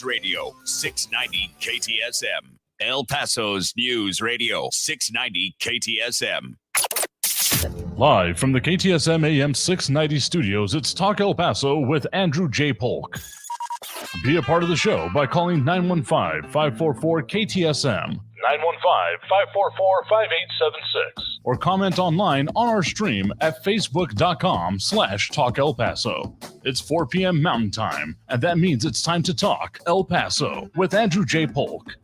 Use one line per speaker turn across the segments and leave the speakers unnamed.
Radio 690 KTSM. El Paso's News Radio 690 KTSM.
Live from the KTSM AM 690 studios, it's Talk El Paso with Andrew J. Polk. Be a part of the show by calling 915-544-KTSM, 915-544-5876, or comment online on our stream at facebook.com/Talk El Paso. It's 4 p.m. Mountain Time, and that means it's time to talk El Paso with Andrew J. Polk.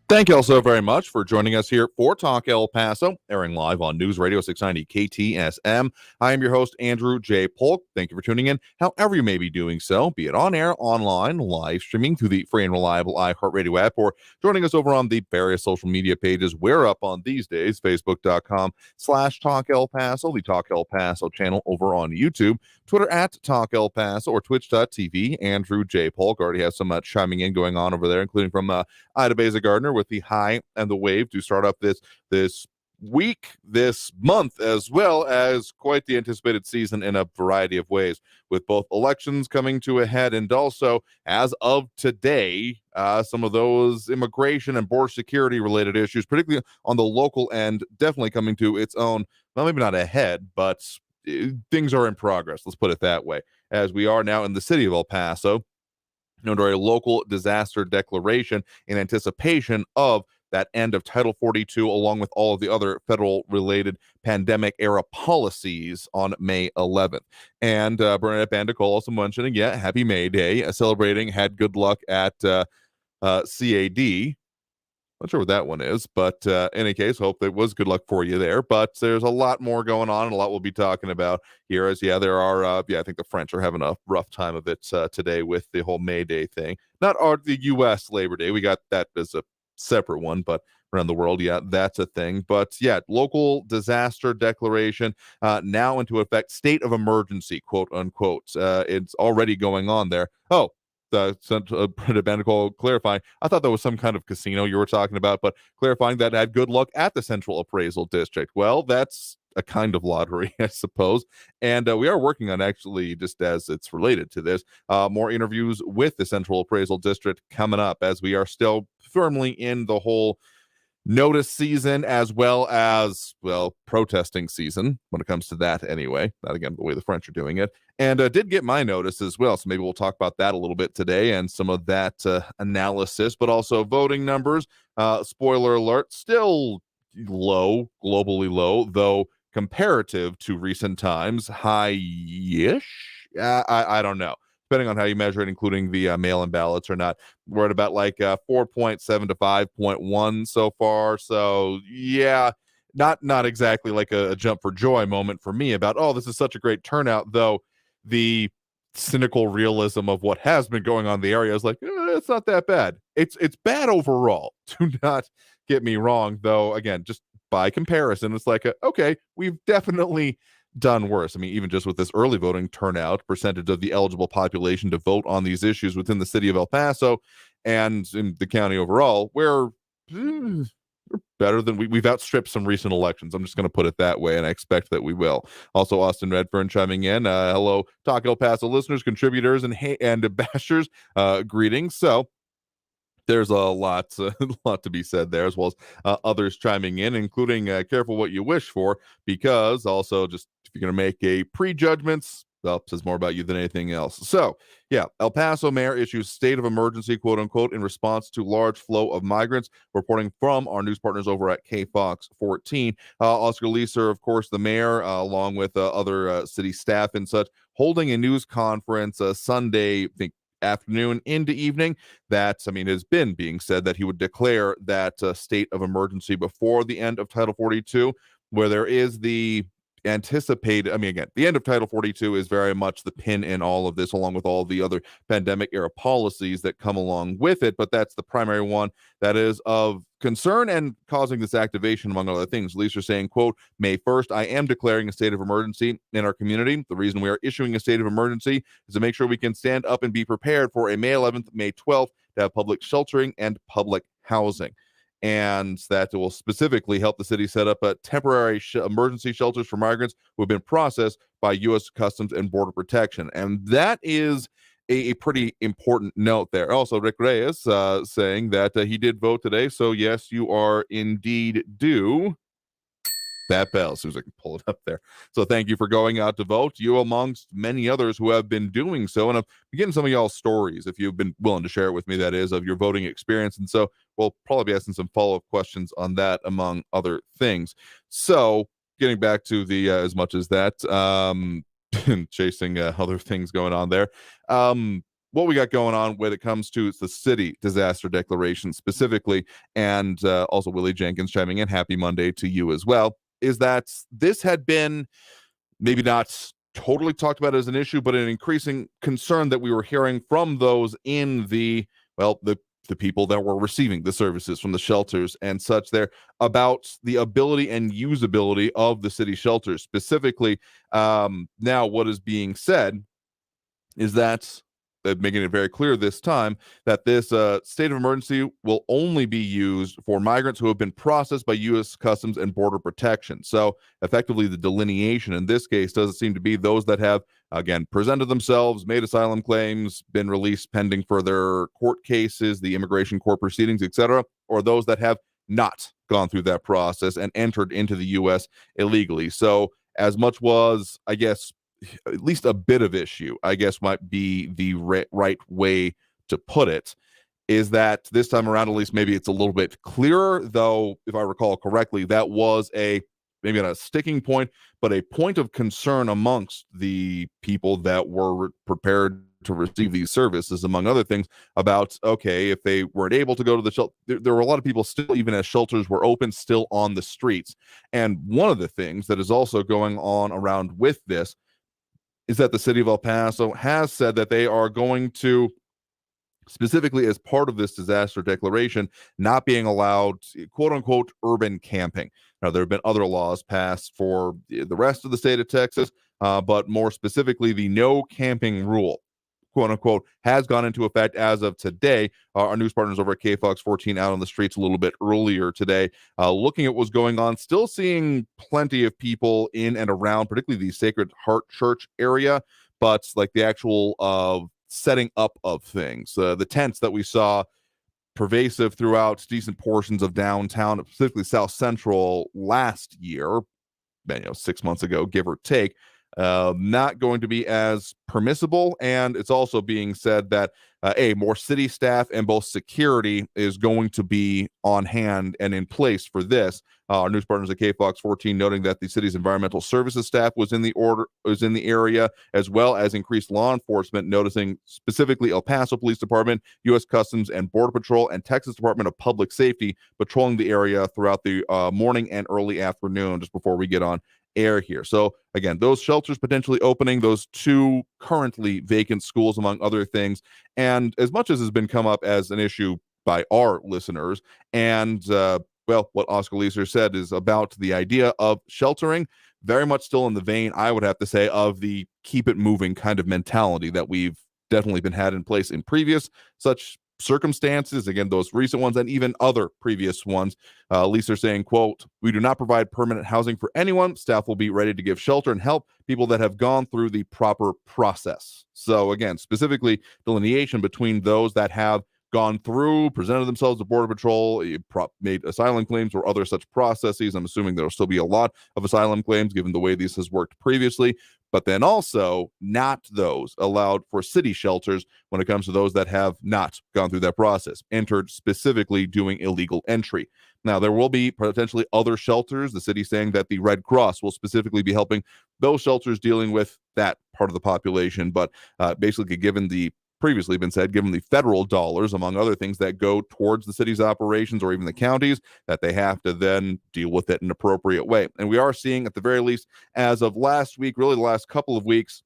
Thank you all so very much for joining us here for Talk El Paso, airing live on News Radio 690 KTSM. I am your host, Andrew J. Polk. Thank you for tuning in, however you may be doing so, be it on air, online, live streaming through the free and reliable iHeartRadio app, or joining us over on the various social media pages we're up on these days, facebook.com/Talk El Paso, the Talk El Paso channel over on YouTube, Twitter at Talk El Paso, or twitch.tv. Andrew J. Polk already has some chiming in going on over there, including from Ida Beza Gardner with the high and the wave to start up this week, this month, as well as quite the anticipated season in a variety of ways, with both elections coming to a head and also, as of today, some of those immigration and border security related issues, particularly on the local end, definitely coming to its own, well, maybe not a head, but things are in progress. Let's put it that way, as we are now in the city of El Paso under a local disaster declaration in anticipation of that end of Title 42, along with all of the other federal-related pandemic-era policies on May 11th. And Bernadette Bandicola also mentioning, happy May Day, celebrating, had good luck at CAD. Not sure what that one is, but in any case, hope it was good luck for you there. But there's a lot more going on and a lot we'll be talking about here. As there are, I think the French are having a rough time of it today with the whole May Day thing. Not the U.S. Labor Day. We got that as a separate one, but around the world, that's a thing. But local disaster declaration now into effect, state of emergency, quote unquote. It's already going on there. Bandicola clarifying, I thought that was some kind of casino you were talking about, but clarifying that had good luck at the Central Appraisal District. Well, that's a kind of lottery, I suppose. And we are working on, actually, just as it's related to this, more interviews with the Central Appraisal District coming up, as we are still firmly in the whole notice season, as well as, protesting season, when it comes to that anyway. Not, again, the way the French are doing it. And did get my notice as well, so maybe we'll talk about that a little bit today and some of that analysis, but also voting numbers. Spoiler alert, still low, globally low, though comparative to recent times, high-ish? I don't know, depending on how you measure it, including the mail-in ballots or not. We're at about 4.7 to 5.1 so far, so not exactly like a jump for joy moment for me about, this is such a great turnout, though the cynical realism of what has been going on in the area is it's not that bad. It's bad overall. Do not get me wrong, though, again, just by comparison, it's okay, we've definitely done worse. I mean, even just with this early voting turnout, percentage of the eligible population to vote on these issues within the city of El Paso and in the county overall, we're better than we've outstripped some recent elections. I'm just going to put it that way, and I expect that we will. Also, Austin Redfern chiming in. Hello, Talk El Paso listeners, contributors, and bashers. Greetings. So there's a lot to be said there, as well as others chiming in, including careful what you wish for, because also just if you're going to make a prejudgments, says more about you than anything else. So, El Paso mayor issues state of emergency, quote unquote, in response to large flow of migrants. Reporting from our news partners over at KFOX 14. Oscar Leeser, of course, the mayor, along with other city staff and such, holding a news conference Sunday, I think, afternoon into evening. That, it has been being said that he would declare that state of emergency before the end of Title 42, where there is the anticipated, again, the end of Title 42 is very much the pin in all of this, along with all the other pandemic era policies that come along with it. But that's the primary one that is of concern and causing this activation, among other things. Lisa saying, quote, May 1st, I am declaring a state of emergency in our community. The reason we are issuing a state of emergency is to make sure we can stand up and be prepared for a May 11th, May 12th to have public sheltering and public housing. And that will specifically help the city set up a temporary emergency shelters for migrants who have been processed by U.S. Customs and Border Protection. And that is a pretty important note there. Also, Rick Reyes saying that he did vote today. So, yes, you are indeed due that bell. As soon as I can pull it up there. So thank you for going out to vote. You amongst many others who have been doing so. And I'm getting some of y'all's stories, if you've been willing to share it with me, that is, of your voting experience. And so we'll probably be asking some follow-up questions on that, among other things. So getting back to the as much as that, chasing other things going on there. What we got going on when it comes to the city disaster declaration specifically, and also Willie Jenkins chiming in, happy Monday to you as well, is that this had been maybe not totally talked about as an issue, but an increasing concern that we were hearing from those in the people that were receiving the services from the shelters and such there, about the ability and usability of the city shelters specifically. Now what is being said is that making it very clear this time that this state of emergency will only be used for migrants who have been processed by U.S. Customs and Border Protection. So effectively, the delineation in this case doesn't seem to be those that have, again, presented themselves, made asylum claims, been released pending further court cases, the immigration court proceedings, etc., or those that have not gone through that process and entered into the U.S. illegally. So as much was, I guess, at least a bit of issue, I guess might be the right way to put it, is that this time around, at least maybe it's a little bit clearer, though, if I recall correctly, that was maybe not a sticking point, but a point of concern amongst the people that were prepared to receive these services, among other things, about, okay, if they weren't able to go to the shelter, there were a lot of people still, even as shelters were open, still on the streets. And one of the things that is also going on around with this is that the city of El Paso has said that they are going to, specifically as part of this disaster declaration, not being allowed, quote unquote, urban camping. Now, there have been other laws passed for the rest of the state of Texas, but more specifically, the no camping rule, quote unquote, has gone into effect as of today. Our news partners over at KFOX 14 out on the streets a little bit earlier today, looking at what's going on, still seeing plenty of people in and around, particularly the Sacred Heart Church area, but like the actual setting up of things, the tents that we saw pervasive throughout decent portions of downtown, specifically South Central last year, 6 months ago, give or take, not going to be as permissible. And it's also being said that more city staff and both security is going to be on hand and in place for this. Our news partners at KFOX 14 noting that the city's environmental services staff was in the area, as well as increased law enforcement, noticing specifically El Paso Police Department, U.S. Customs and Border Patrol, and Texas Department of Public Safety patrolling the area throughout the morning and early afternoon, just before we get on air here. So again, those shelters potentially opening, those two currently vacant schools, among other things. And as much as has been come up as an issue by our listeners, and what Oscar Leeser said is about the idea of sheltering, very much still in the vein, I would have to say, of the keep it moving kind of mentality that we've definitely been had in place in previous such circumstances, again, those recent ones and even other previous ones. Leeser saying, quote, "We do not provide permanent housing for anyone. Staff will be ready to give shelter and help people that have gone through the proper process." So again, specifically delineation between those that have gone through, presented themselves to Border Patrol, made asylum claims or other such processes. I'm assuming there will still be a lot of asylum claims given the way this has worked previously, but then also not those allowed for city shelters when it comes to those that have not gone through that process, entered specifically doing illegal entry. Now, there will be potentially other shelters, the city saying that the Red Cross will specifically be helping those shelters dealing with that part of the population, but basically given the previously been said, given the federal dollars, among other things, that go towards the city's operations or even the counties, that they have to then deal with it in an appropriate way. And we are seeing, at the very least, as of last week, really the last couple of weeks,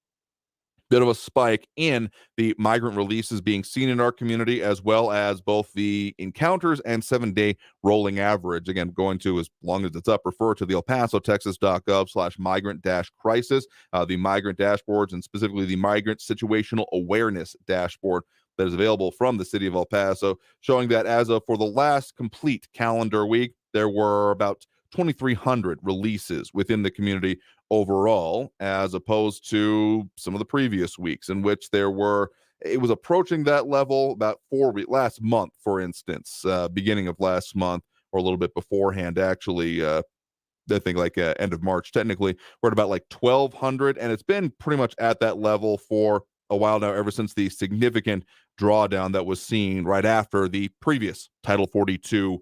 bit of a spike in the migrant releases being seen in our community, as well as both the encounters and 7-day rolling average. Again, going to, as long as it's up, refer to the elpasotexas.gov/migrant-crisis, the migrant dashboards, and specifically the migrant situational awareness dashboard that is available from the city of El Paso, showing that as of for the last complete calendar week, there were about 2,300 releases within the community overall, as opposed to some of the previous weeks in which there were it was approaching that level about last month, for instance, beginning of last month, or a little bit beforehand, actually. I think like end of March, technically, we're at about like 1,200, and it's been pretty much at that level for a while now, ever since the significant drawdown that was seen right after the previous Title 42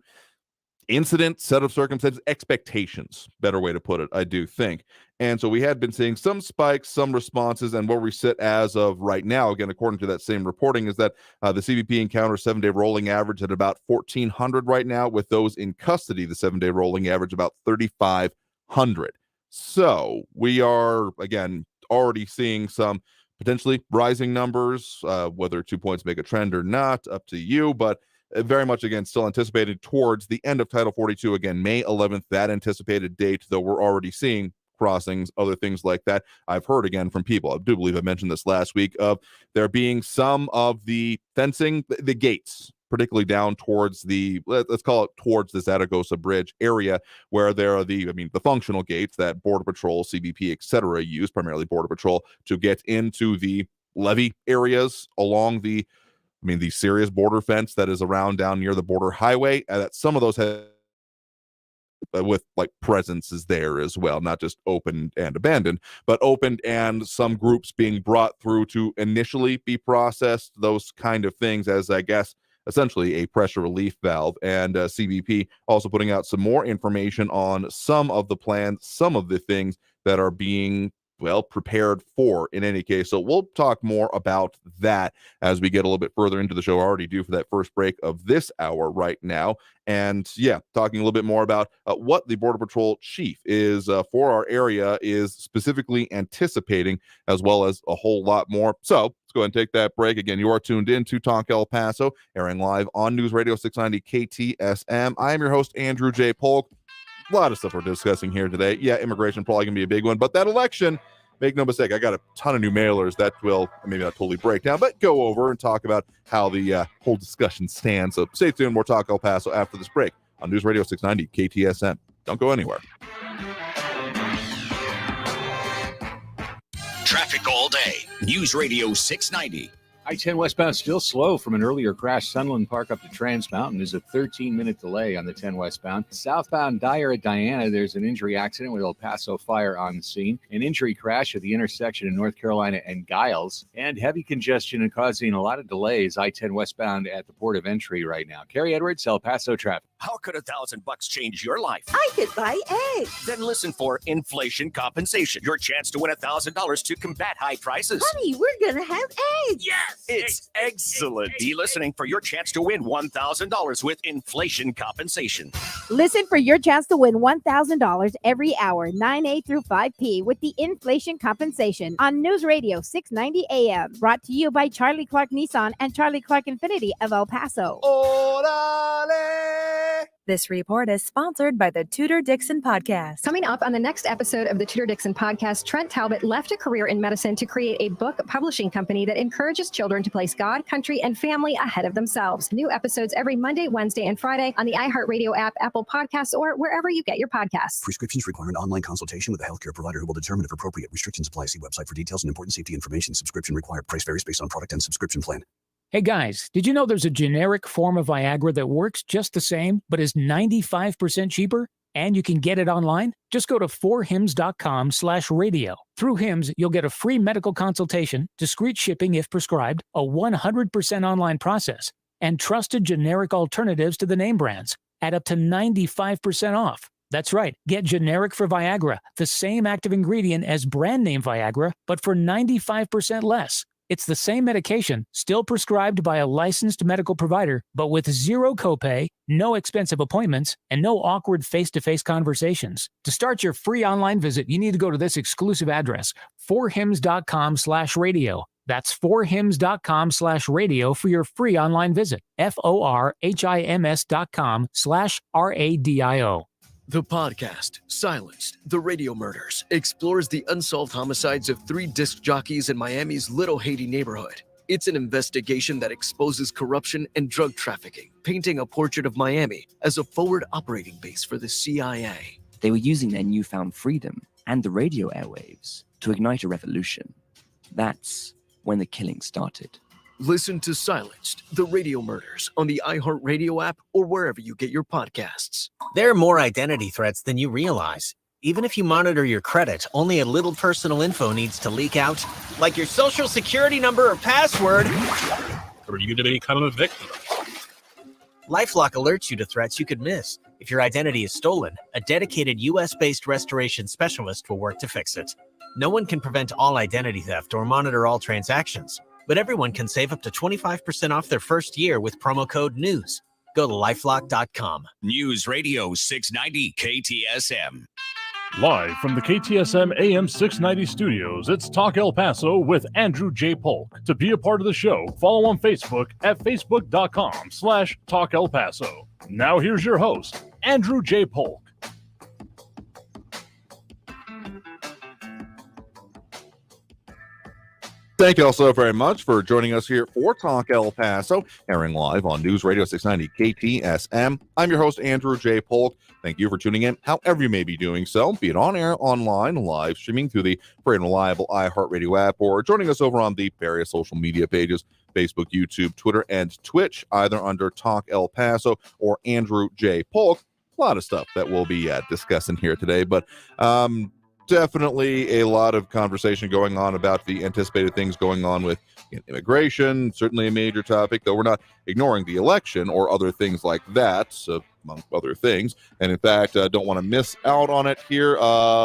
incident, set of circumstances, expectations, better way to put it, I do think. And so we had been seeing some spikes, some responses, and where we sit as of right now, again, according to that same reporting, is that the CBP encounter 7-day rolling average at about 1,400 right now, with those in custody, the 7-day rolling average about 3,500. So we are, again, already seeing some potentially rising numbers, whether 2 points make a trend or not, up to you, but very much, again, still anticipated towards the end of Title 42. Again, May 11th, that anticipated date, though we're already seeing crossings, other things like that. I've heard, again, from people, I do believe I mentioned this last week, of there being some of the fencing, the gates, particularly down towards the, let's call it towards the Zaragoza Bridge area, where there are the functional gates that Border Patrol, CBP, etc. use, primarily Border Patrol, to get into the levee areas along the serious border fence that is around down near the border highway, and that some of those have with like presences there as well, not just opened and abandoned, but opened and some groups being brought through to initially be processed, those kind of things, as I guess essentially a pressure relief valve. And CBP also putting out some more information on some of the plans, some of the things that are being prepared for, in any case. So we'll talk more about that as we get a little bit further into the show. I already do for that first break of this hour right now. And yeah, talking a little bit more about what the Border Patrol chief is for our area is specifically anticipating, as well as a whole lot more. So let's go ahead and take that break. Again, you are tuned in to Talk El Paso, airing live on News Radio 690 KTSM. I am your host, Andrew J. Polk. A lot of stuff we're discussing here today. Yeah, immigration probably going to be a big one, but that election, make no mistake, I got a ton of new mailers that will maybe not totally break down, but go over and talk about how the whole discussion stands. So stay tuned. More Talk El Paso after this break on News Radio 690 KTSM. Don't go anywhere.
Traffic all day. News Radio 690.
I-10 westbound still slow from an earlier crash. Sunland Park up to Trans Mountain is a 13-minute delay on the 10 westbound. Southbound Dyer at Diana, there's an injury accident with El Paso Fire on the scene. An injury crash at the intersection in North Carolina and Giles. And heavy congestion and causing a lot of delays. I-10 westbound at the port of entry right now. Carrie Edwards, El Paso traffic.
How could $1,000 change your life?
I could buy eggs.
Then listen for inflation compensation. Your chance to win $1,000 to combat high prices.
Honey, we're going to have eggs.
Yes! It's excellent. Be listening for your chance to win $1,000 with inflation compensation.
Listen for your chance to win $1,000 every hour, 9 through 5 p. with the inflation compensation on News Radio 690 AM. Brought to you by Charlie Clark Nissan and Charlie Clark Infinity of El Paso.
Orale!
This report is sponsored by the Tudor Dixon Podcast.
Coming up on the next episode of the Tudor Dixon Podcast, Trent Talbot left a career in medicine to create a book publishing company that encourages children to place God, country, and family ahead of themselves. New episodes every Monday, Wednesday, and Friday on the iHeartRadio app, Apple Podcasts, or wherever you get your podcasts.
Prescriptions require an online consultation with a healthcare provider who will determine if appropriate. Restrictions apply. See website for details and important safety information. Subscription required. Price varies based on product and subscription plan.
Hey guys, did you know there's a generic form of Viagra that works just the same, but is 95% cheaper? And you can get it online? Just go to 4hims.com/radio. Through Hims, you'll get a free medical consultation, discreet shipping if prescribed, a 100% online process, and trusted generic alternatives to the name brands at up to 95% off. That's right, get generic for Viagra, the same active ingredient as brand name Viagra, but for 95% less. It's the same medication, still prescribed by a licensed medical provider, but with zero copay, no expensive appointments, and no awkward face-to-face conversations. To start your free online visit, you need to go to this exclusive address, 4hims.com/radio. That's 4hims.com/radio for your free online visit. FORHIMS.com/RADIO.
The podcast, Silenced, The Radio Murders, explores the unsolved homicides of 3 disc jockeys in Miami's Little Haiti neighborhood. It's an investigation that exposes corruption and drug trafficking, painting a portrait of Miami as a forward operating base for the CIA.
They were using their newfound freedom and the radio airwaves to ignite a revolution. That's when the killing started.
Listen to Silenced, the Radio Murders on the iHeartRadio app or wherever you get your podcasts.
There are more identity threats than you realize. Even if you monitor your credit, only a little personal info needs to leak out, like your social security number or password.
Or you could become a victim.
LifeLock alerts you to threats you could miss. If your identity is stolen, a dedicated U.S.-based restoration specialist will work to fix it. No one can prevent all identity theft or monitor all transactions, but everyone can save up to 25% off their first year with promo code NEWS. Go to lifelock.com.
News Radio 690 KTSM.
Live from the KTSM AM 690 studios, it's Talk El Paso with Andrew J. Polk. To be a part of the show, follow on Facebook at facebook.com/Talk El Paso. Now here's your host, Andrew J. Polk.
Thank you all so very much for joining us here for Talk El Paso, airing live on News Radio 690 KTSM. I'm your host, Andrew J. Polk. Thank you for tuning in, however you may be doing so, be it on air, online, live streaming through the free and reliable iHeartRadio app, or joining us over on the various social media pages, Facebook, YouTube, Twitter, and Twitch, either under Talk El Paso or Andrew J. Polk. A lot of stuff that we'll be discussing here today, but definitely a lot of conversation going on about the anticipated things going on with immigration, certainly a major topic, though we're not ignoring the election or other things like that, among other things. And in fact, don't want to miss out on it here.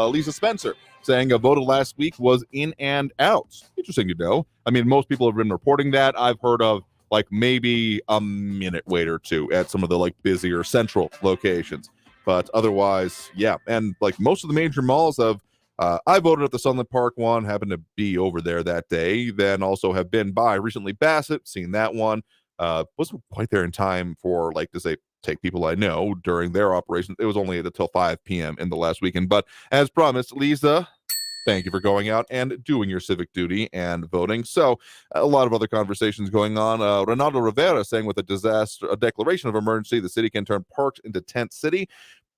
Lisa Spencer saying a vote last week was in and out. Interesting to know. I mean, most people have been reporting that. I've heard of like maybe a minute wait or two at some of the like busier central locations. But otherwise, yeah. And like most of the major malls have I voted at the Sunland Park one, happened to be over there that day, then also have been by recently Bassett, seen that one. Wasn't quite there in time for, like, to say, take people I know during their operations. It was only until 5 p.m. in the last weekend. But as promised, Lisa, thank you for going out and doing your civic duty and voting. So a lot of other conversations going on. Ronaldo Rivera saying with a declaration of emergency, the city can turn parks into tent city.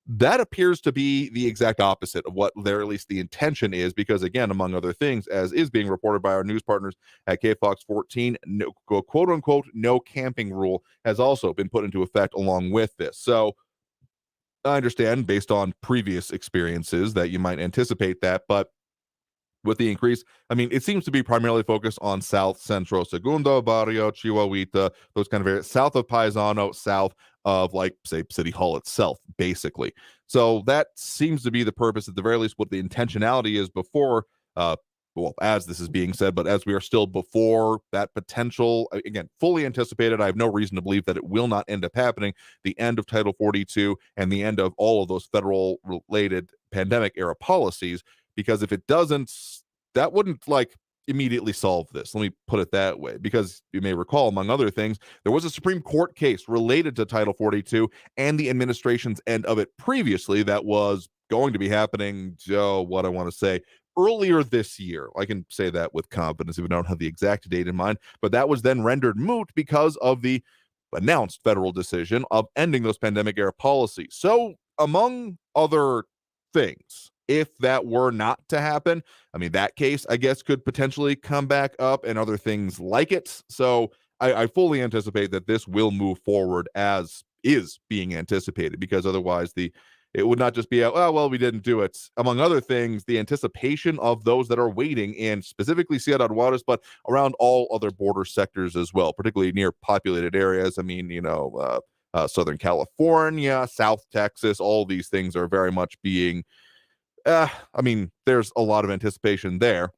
That appears to be the exact opposite of what at least the intention is, because again, among other things, as is being reported by our news partners at KFOX 14, no, quote unquote, no camping rule has also been put into effect along with this. So I understand based on previous experiences that you might anticipate that, but with the increase, I mean, it seems to be primarily focused on South Centro Segundo, Barrio, Chihuahuita, those kind of areas, south of Paisano, south of, like, say, City Hall itself, basically. So that seems to be the purpose, at the very least, what the intentionality is before, well, as this is being said, but as we are still before that potential, again, fully anticipated, I have no reason to believe that it will not end up happening, the end of Title 42 and the end of all of those federal-related pandemic-era policies, because if it doesn't, that wouldn't, like, immediately solve this. Let me put it that way, because you may recall, among other things, there was a Supreme Court case related to Title 42 and the administration's end of it previously that was going to be happening, what I want to say, earlier this year. I can say that with confidence, even though I don't have the exact date in mind, but that was then rendered moot because of the announced federal decision of ending those pandemic-era policies. So, among other things, if that were not to happen, I mean, that case, I guess, could potentially come back up and other things like it. So I fully anticipate that this will move forward as is being anticipated, because otherwise it would not just be, oh, well, we didn't do it. Among other things, the anticipation of those that are waiting in specifically Sierra Juarez, but around all other border sectors as well, particularly near populated areas. I mean, Southern California, South Texas, all these things are very much being I mean, there's a lot of anticipation there,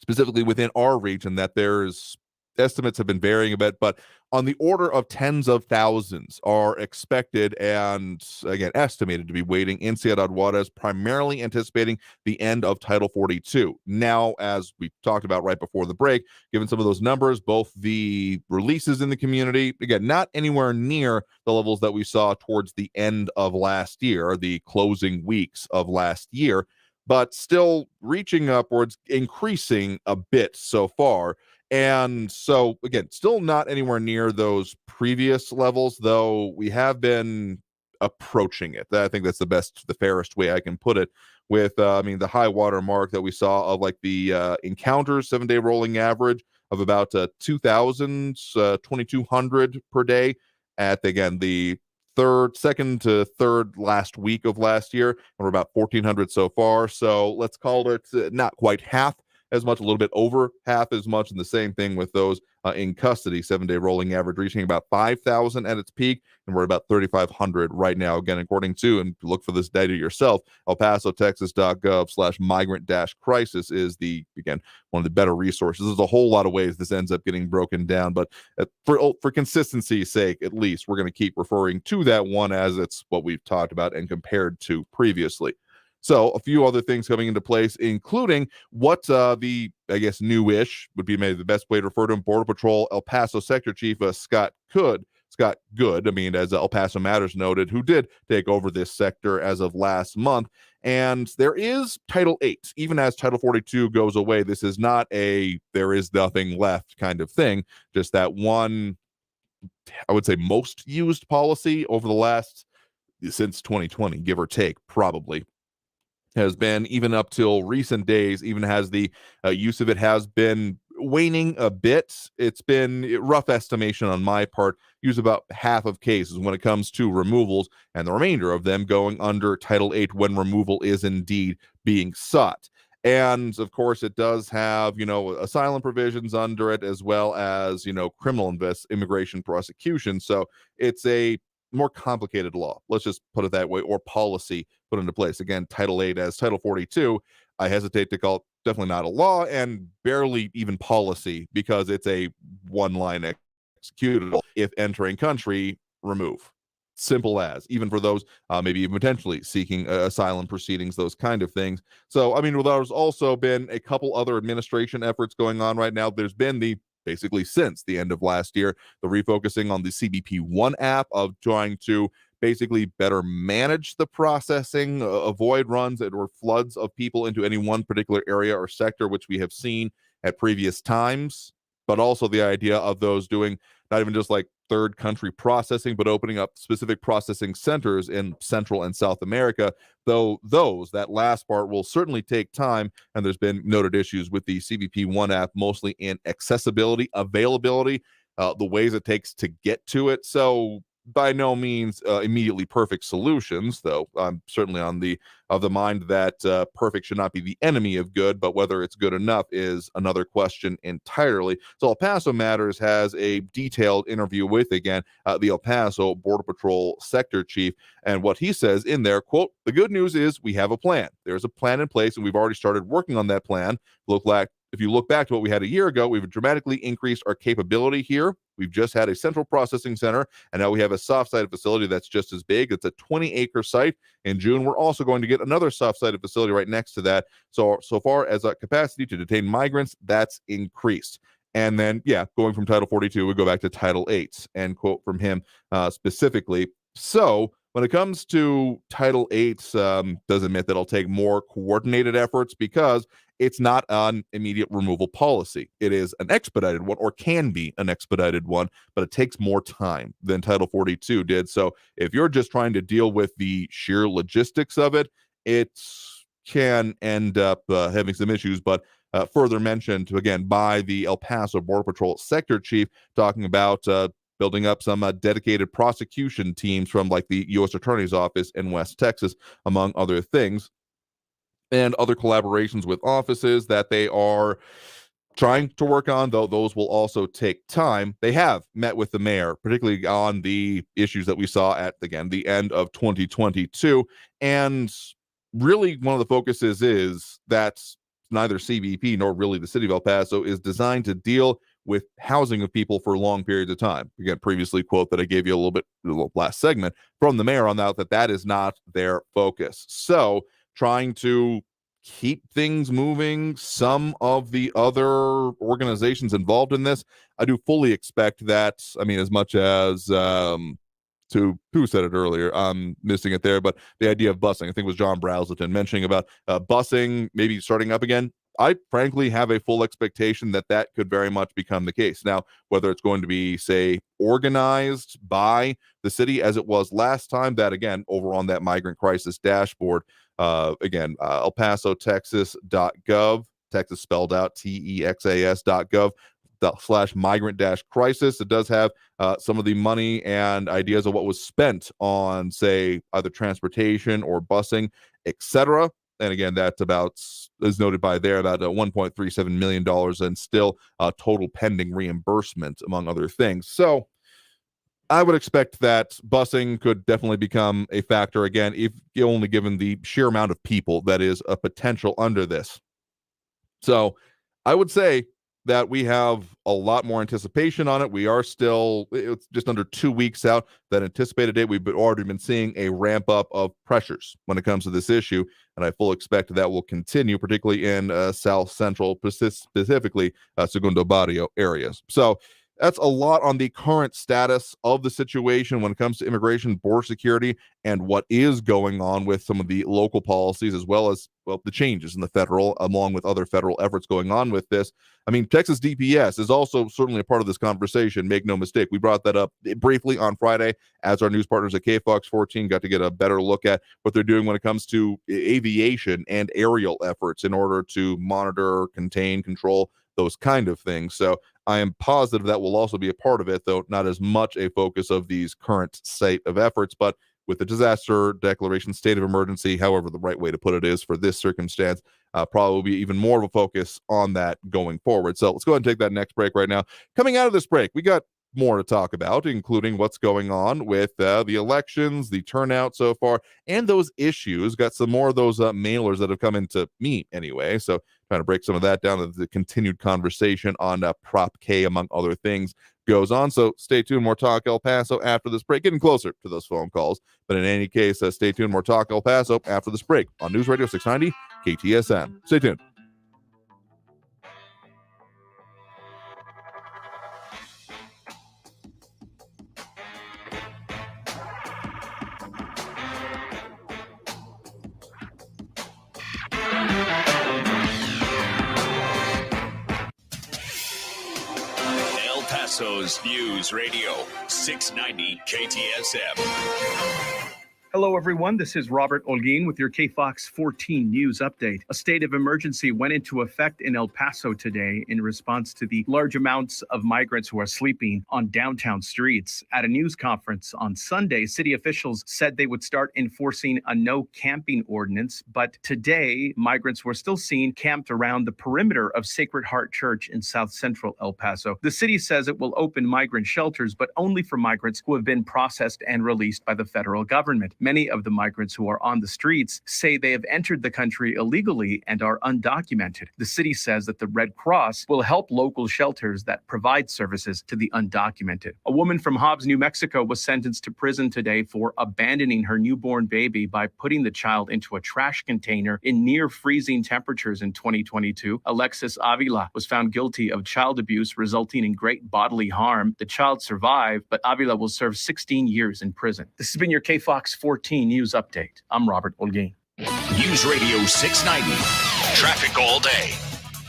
specifically within our region, that there's estimates have been varying a bit, but on the order of tens of thousands are expected and, again, estimated to be waiting in Ciudad Juarez, primarily anticipating the end of Title 42. Now, as we talked about right before the break, given some of those numbers, both the releases in the community, again, not anywhere near the levels that we saw towards the end of last year, the closing weeks of last year, but still reaching upwards, increasing a bit so far. And so, again, still not anywhere near those previous levels, though we have been approaching it. I think that's the fairest way I can put it, with, the high water mark that we saw of, like, the encounters 7-day rolling average of about 2,200 per day at, again, the second to third last week of last year, and we're about 1,400 so far. So let's call it not quite half as much, a little bit over half as much, and the same thing with those in custody. 7-day rolling average reaching about 5,000 at its peak, and we're about 3,500 right now. Again, according to, and look for this data yourself, elpasotexas.gov/migrant-crisis is again, one of the better resources. There's a whole lot of ways this ends up getting broken down, but for consistency's sake, at least, we're going to keep referring to that one as it's what we've talked about and compared to previously. So a few other things coming into place, including what the, I guess, newish would be maybe the best way to refer to him, Border Patrol El Paso Sector Chief Scott Good, I mean, as El Paso Matters noted, who did take over this sector as of last month. And there is Title 8. Even as Title 42 goes away, this is not a there is nothing left kind of thing. Just that one, I would say, most used policy over the last, since 2020, give or take, probably, has been, even up till recent days, even has the use of it has been waning a bit. It's been, rough estimation on my part, use about half of cases when it comes to removals, and the remainder of them going under Title 8 when removal is indeed being sought. And of course, it does have, asylum provisions under it, as well as, criminal immigration prosecution. So it's a more complicated law, let's just put it that way, or policy put into place. Again, Title 8 as Title 42, I hesitate to call it definitely not a law and barely even policy, because it's a one-line executable. If entering country, remove. Simple as, even for those maybe even potentially seeking asylum proceedings, those kind of things. So, I mean, there's also been a couple other administration efforts going on right now. There's been basically since the end of last year, the refocusing on the CBP One app of trying to basically better manage the processing, avoid runs or floods of people into any one particular area or sector, which we have seen at previous times, but also the idea of those doing not even just like third country processing, but opening up specific processing centers in Central and South America, though that last part will certainly take time, and there's been noted issues with the CBP One app, mostly in accessibility, availability, the ways it takes to get to it. So by no means immediately perfect solutions, though I'm certainly of the mind that perfect should not be the enemy of good, but whether it's good enough is another question entirely. So El Paso Matters has a detailed interview with, again, the El Paso Border Patrol Sector Chief, and what he says in there, quote, "The good news is we have a plan. There's a plan in place, and we've already started working on that plan. If you look back to what we had a year ago, we've dramatically increased our capability here. We've just had a central processing center, and now we have a soft-sided facility that's just as big. It's a 20-acre site. In June, we're also going to get another soft-sided facility right next to that. So far as a capacity to detain migrants, that's increased." And then, going from Title 42, we go back to Title 8, and quote from him specifically. So when it comes to Title 8, does admit that it'll take more coordinated efforts because it's not an immediate removal policy. It is an expedited one, or can be an expedited one, but it takes more time than Title 42 did. So if you're just trying to deal with the sheer logistics of it, it can end up having some issues. But further mentioned, again, by the El Paso Border Patrol Sector Chief, talking about building up some dedicated prosecution teams from like the U.S. Attorney's Office in West Texas, among other things, and other collaborations with offices that they are trying to work on, though those will also take time. They have met with the mayor, particularly on the issues that we saw at, again, the end of 2022. And really one of the focuses is that neither CBP nor really the city of El Paso is designed to deal with housing of people for long periods of time. Again, previously quote that I gave you a little last segment from the mayor on that is not their focus. So trying to keep things moving. Some of the other organizations involved in this, I do fully expect that, I mean, as much as to who said it earlier, I'm missing it there, but the idea of busing, I think it was John Brazelton mentioning about busing maybe starting up again. I frankly have a full expectation that could very much become the case. Now, whether it's going to be, say, organized by the city as it was last time, that again, over on that migrant crisis dashboard, again, ElPasoTexas.gov, Texas spelled out TEXAS.gov. .migrant-crisis. It does have some of the money and ideas of what was spent on, say, either transportation or busing, etc. And again, that's about, as noted by there, about $1.37 million and still total pending reimbursement, among other things. So I would expect that busing could definitely become a factor again, if only given the sheer amount of people that is a potential under this. So I would say that we have a lot more anticipation on it. We are still, it's just under 2 weeks out that anticipated date. We've already been seeing a ramp up of pressures when it comes to this issue, and I fully expect that will continue, particularly in South Central, specifically Segundo Barrio areas. So that's a lot on the current status of the situation when it comes to immigration, border security, and what is going on with some of the local policies, as well as, well, the changes in the federal, along with other federal efforts going on with this. I mean, Texas DPS is also certainly a part of this conversation. Make no mistake. We brought that up briefly on Friday as our news partners at KFOX 14 got to get a better look at what they're doing when it comes to aviation and aerial efforts in order to monitor, contain, control those kind of things. So I am positive that will also be a part of it, though not as much a focus of these current state of efforts, but with the disaster declaration, state of emergency, however the right way to put it is for this circumstance, probably will be even more of a focus on that going forward. So let's go ahead and take that next break right now. Coming out of this break, we got more to talk about, including what's going on with the elections, the turnout so far, and those issues. Got some more of those mailers that have come into me anyway. So trying to break some of that down as the continued conversation on Prop K, among other things, goes on. So stay tuned. More Talk El Paso after this break. Getting closer to those phone calls. But in any case, stay tuned. More Talk El Paso after this break on News Radio 690 KTSM. Stay tuned.
El Paso's News Radio 690 KTSM.
Hello, everyone. This is Robert Olguin with your KFOX 14 News Update. A state of emergency went into effect in El Paso today in response to the large amounts of migrants who are sleeping on downtown streets. At a news conference on Sunday, city officials said they would start enforcing a no camping ordinance, but today, migrants were still seen camped around the perimeter of Sacred Heart Church in South Central El Paso. The city says it will open migrant shelters, but only for migrants who have been processed and released by the federal government. Many of the migrants who are on the streets say they have entered the country illegally and are undocumented. The city says that the Red Cross will help local shelters that provide services to the undocumented. A woman from Hobbs, New Mexico was sentenced to prison today for abandoning her newborn baby by putting the child into a trash container in near freezing temperatures in 2022. Alexis Avila was found guilty of child abuse resulting in great bodily harm. The child survived, but Avila will serve 16 years in prison. This has been your KFOX 14 News Update. I'm Robert Olguin.
News Radio 690. Traffic all day.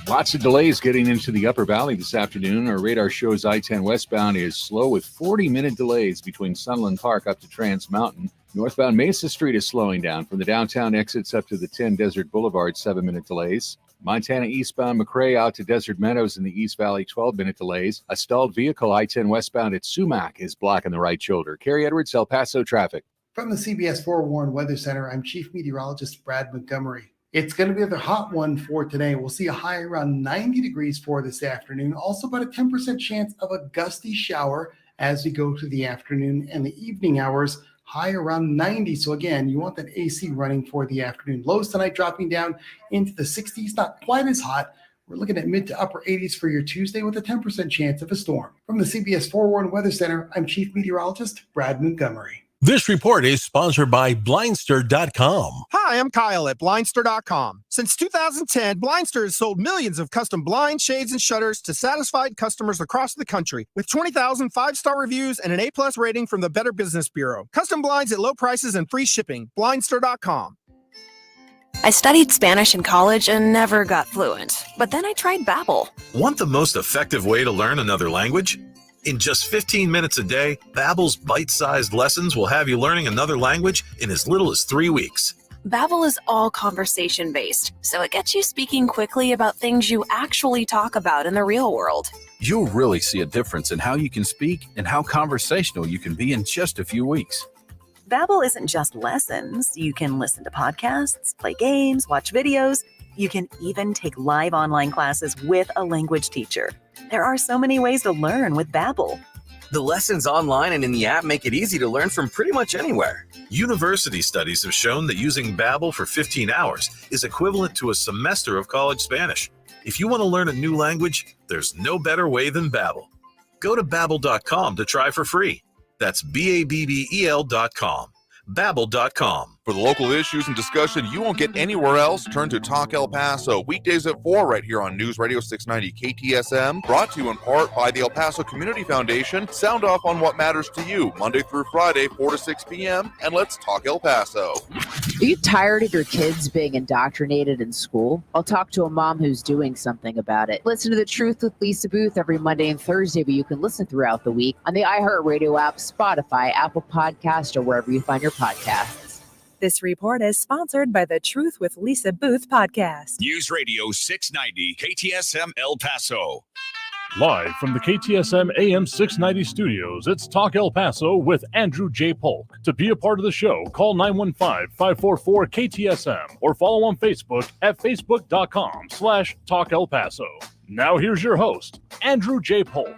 Lots of delays getting into the Upper Valley this afternoon. Our radar shows I-10 westbound is slow with 40-minute delays between Sunland Park up to Trans Mountain. Northbound Mesa Street is slowing down from the downtown exits up to the 10 Desert Boulevard, 7-minute delays. Montana eastbound McRae out to Desert Meadows in the East Valley, 12-minute delays. A stalled vehicle I-10 westbound at Sumac is blocking the right shoulder. Kerry Edwards, El Paso traffic.
From the CBS 4 Warren Weather Center, I'm Chief Meteorologist Brad Montgomery. It's going to be another hot one for today. We'll see a high around 90 degrees for this afternoon. Also about a 10% chance of a gusty shower as we go through the afternoon and the evening hours. High around 90. So again, you want that AC running for the afternoon. Lows tonight dropping down into the 60s. Not quite as hot. We're looking at mid to upper 80s for your Tuesday with a 10% chance of a storm. From the CBS 4 Warren Weather Center, I'm Chief Meteorologist Brad Montgomery.
This report is sponsored by Blindster.com.
Hi, I'm Kyle at Blindster.com. Since 2010, Blindster has sold millions of custom blinds, shades, and shutters to satisfied customers across the country with 20,000 five-star reviews and an A+ rating from the Better Business Bureau. Custom blinds at low prices and free shipping. Blindster.com.
I studied Spanish in college and never got fluent. But then I tried Babbel.
Want the most effective way to learn another language? In just 15 minutes a day, Babbel's bite-sized lessons will have you learning another language in as little as 3 weeks.
Babbel is all conversation-based, so it gets you speaking quickly about things you actually talk about in the real world.
You'll really see a difference in how you can speak and how conversational you can be in just a few weeks.
Babbel isn't just lessons. You can listen to podcasts, play games, watch videos. You can even take live online classes with a language teacher. There are so many ways to learn with Babbel.
The lessons online and in the app make it easy to learn from pretty much anywhere.
University studies have shown that using Babbel for 15 hours is equivalent to a semester of college Spanish. If you want to learn a new language, there's no better way than Babbel. Go to Babbel.com to try for free. That's Babbel.com. Babbel.com.
For the local issues and discussion you won't get anywhere else, turn to Talk El Paso, weekdays at 4 right here on News Radio 690 KTSM, brought to you in part by the El Paso Community Foundation. Sound off on what matters to you, Monday through Friday, 4 to 6 p.m., and let's talk El Paso.
Are you tired of your kids being indoctrinated in school? I'll talk to a mom who's doing something about it. Listen to The Truth with Lisa Booth every Monday and Thursday, but you can listen throughout the week on the iHeartRadio app, Spotify, Apple Podcast, or wherever you find your podcasts.
This report is sponsored by the Truth with Lisa Booth podcast.
News Radio 690 KTSM El Paso.
Live from the KTSM AM 690 studios, it's Talk El Paso with Andrew J. Polk. To be a part of the show, call 915-544-KTSM or follow on Facebook at facebook.com/Talk El Paso. Now here's your host, Andrew J. Polk.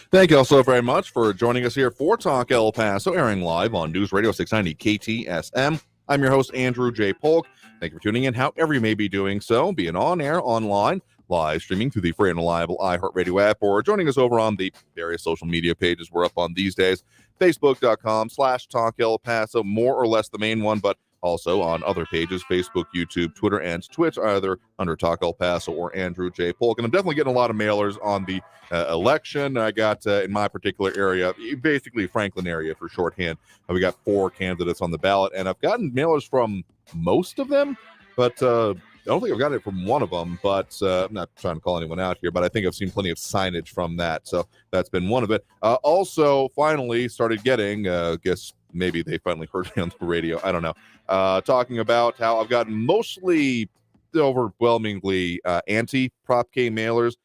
Thank you all so very much for joining us here for Talk El Paso, airing live on News Radio 690 KTSM. I'm your host, Andrew J. Polk. Thank you for tuning in, however you may be doing so, being on air, online, live streaming through the free and reliable iHeartRadio app, or joining us over on the various social media pages we're up on these days. Facebook.com/Talk El Paso, more or less the main one, but also on other pages, Facebook, YouTube, Twitter, and Twitch, either under Talk El Paso or Andrew J. Polk. And I'm definitely getting a lot of mailers on the election. I got, in my particular area, basically Franklin area for shorthand, we got 4 candidates on the ballot, and I've gotten mailers from most of them, but I don't think I've gotten it from one of them, but I'm not trying to call anyone out here, but I think I've seen plenty of signage from that, so that's been one of it. Also, finally started getting, guess maybe they finally heard me on the radio, I don't know, talking about how I've gotten mostly overwhelmingly anti-Prop K mailers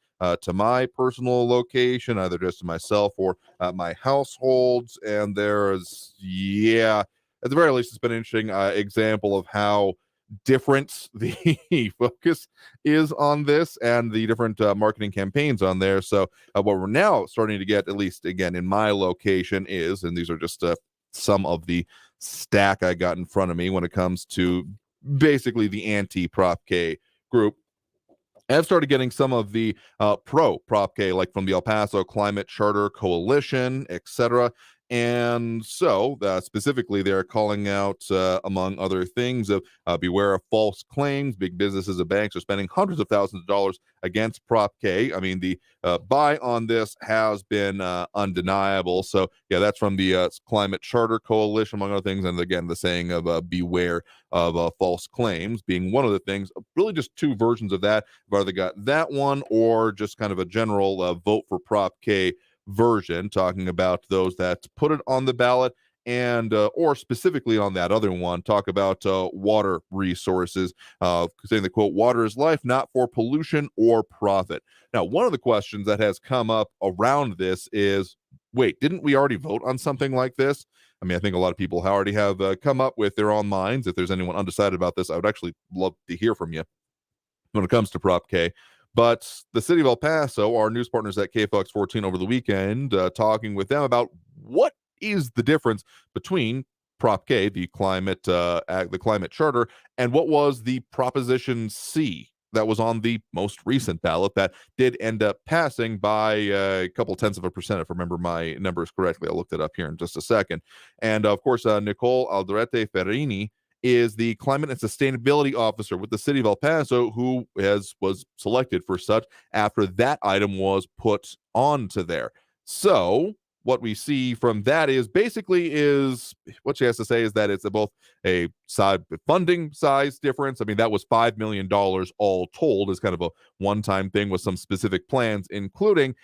to my personal location, either just to myself or my households, and there's, at the very least, it's been an interesting example of how different the focus is on this and the different marketing campaigns on there. So what we're now starting to get, at least again in my location, is, and these are just some of the stack I got in front of me when it comes to basically the anti-Prop K group. I've started getting some of the pro-Prop K, like from the El Paso Climate Charter Coalition, etc. And so, specifically, they're calling out, among other things, of beware of false claims. Big businesses and banks are spending hundreds of thousands of dollars against Prop K. I mean, the buy on this has been undeniable. So, yeah, that's from the Climate Charter Coalition, among other things. And again, the saying of beware of false claims being one of the things. Really just 2 versions of that. I've either got that one or just kind of a general vote for Prop K version, talking about those that put it on the ballot, and or specifically on that other one, talk about water resources, saying the quote, "Water is life, not for pollution or profit." Now, one of the questions that has come up around this is, wait, didn't we already vote on something like this? I mean, I think a lot of people already have come up with their own minds. If there's anyone undecided about this, I would actually love to hear from you when it comes to Prop K. But the city of El Paso, our news partners at KFOX 14 over the weekend, talking with them about what is the difference between Prop K, the climate charter, and what was the Proposition C that was on the most recent ballot that did end up passing by a couple tenths of a percent, if I remember my numbers correctly. I'll look that up here in just a second. And of course, Nicole Aldrete Ferrini is the Climate and Sustainability Officer with the city of El Paso, who was selected for such after that item was put onto there. So what we see from that is what she has to say is that it's both a funding size difference. I mean, that was $5 million all told, is kind of a one-time thing with some specific plans, including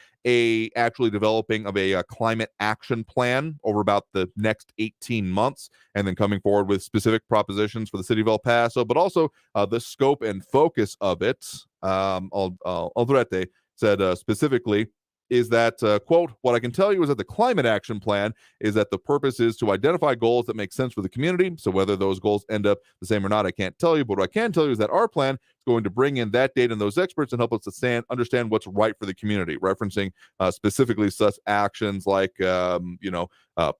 actually developing of a climate action plan over about the next 18 months, and then coming forward with specific propositions for the city of El Paso, but also the scope and focus of it. Aldrete said specifically, is that, quote, what I can tell you is that the climate action plan is that the purpose is to identify goals that make sense for the community. So whether those goals end up the same or not, I can't tell you. But what I can tell you is that our plan is going to bring in that data and those experts and help us to understand what's right for the community, referencing specifically such actions like,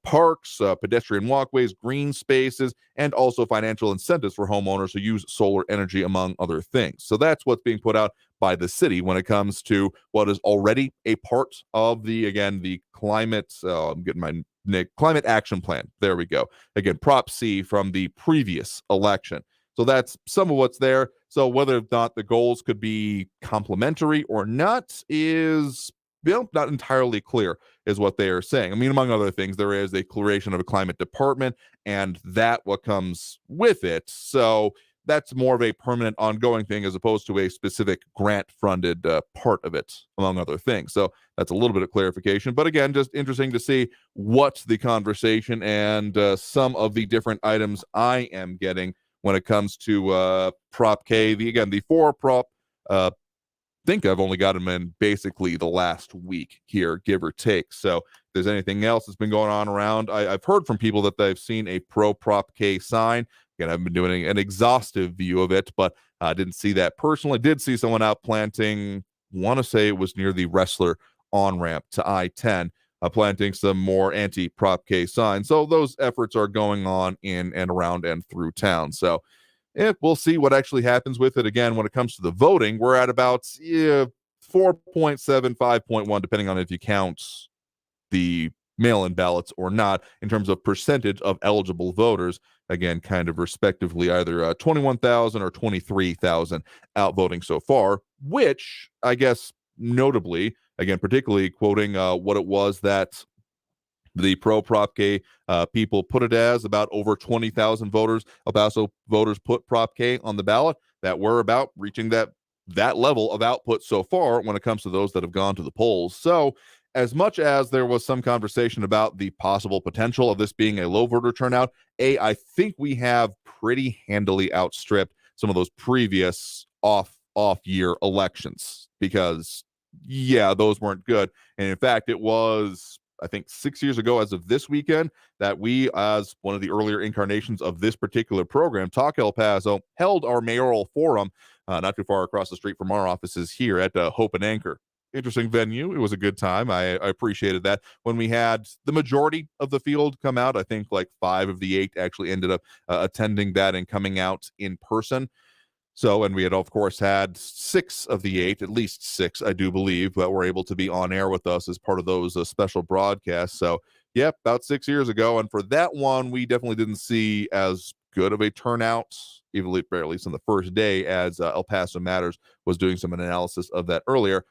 parks, pedestrian walkways, green spaces, and also financial incentives for homeowners who use solar energy, among other things. So that's what's being put out by the city when it comes to what is already a part of the climate, I'm getting my climate action plan. There we go. Again, Prop C from the previous election. So that's some of what's there. So whether or not the goals could be complementary or not is not entirely clear, is what they are saying. I mean, among other things, there is a creation of a climate department and what comes with it. So that's more of a permanent ongoing thing as opposed to a specific grant-funded part of it, among other things. So that's a little bit of clarification. But again, just interesting to see what the conversation and some of the different items I am getting when it comes to Prop K. The 4 prop, I think I've only got them in basically the last week here, give or take. So if there's anything else that's been going on around, I've heard from people that they've seen a pro Prop K sign. Again, I've been doing an exhaustive view of it, but I didn't see that personally. Did see someone out planting, want to say it was near the Wrestler on-ramp to I-10, planting some more anti-Prop K signs. So those efforts are going on in and around and through town. So we'll see what actually happens with it. Again, when it comes to the voting, we're at about 4.7, 5.1, depending on if you count the mail-in ballots or not, in terms of percentage of eligible voters. Again, kind of respectively, either 21,000 or 23,000 outvoting so far, which I guess notably, again, particularly quoting what it was that the pro Prop K people put it as, about over 20,000 voters. El Paso voters put Prop K on the ballot, that we're about reaching that level of output so far when it comes to those that have gone to the polls. So as much as there was some conversation about the possible potential of this being a low voter turnout, I think we have pretty handily outstripped some of those previous off-year elections, because, those weren't good. And in fact, it was, I think, 6 years ago as of this weekend that we, as one of the earlier incarnations of this particular program, Talk El Paso, held our mayoral forum not too far across the street from our offices here at Hope and Anchor. Interesting venue. It was a good time. I appreciated that. When we had the majority of the field come out, I think like 5 of the 8 actually ended up attending that and coming out in person. So, and we had, of course, had 6 of the 8, at least 6, I do believe, that were able to be on air with us as part of those special broadcasts. So, about 6 years ago. And for that one, we definitely didn't see as good of a turnout, even at least on the first day, as El Paso Matters was doing some analysis of that earlier.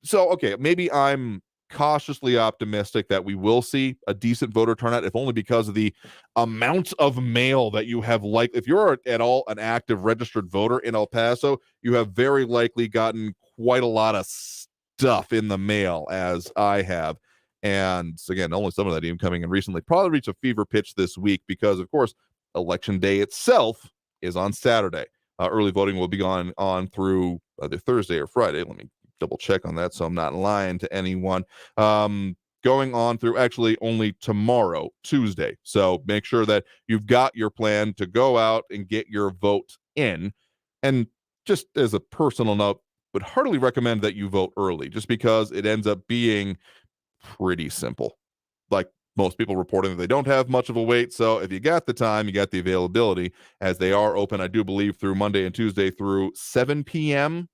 So, okay, maybe I'm cautiously optimistic that we will see a decent voter turnout, if only because of the amount of mail that you have. Like, if you're at all an active registered voter in El Paso, you have very likely gotten quite a lot of stuff in the mail, as I have. And again, only some of that even coming in recently. Probably reach a fever pitch this week because, of course, Election Day itself is on Saturday. Early voting will be on through either Thursday or Friday. Let me double check on that so I'm not lying to anyone. Going on through actually only tomorrow, Tuesday. So make sure that you've got your plan to go out and get your vote in. And just as a personal note, would heartily recommend that you vote early, just because it ends up being pretty simple. Like most people reporting that they don't have much of a wait. So if you got the time, you got the availability, as they are open, I do believe, through Monday and Tuesday through 7 p.m.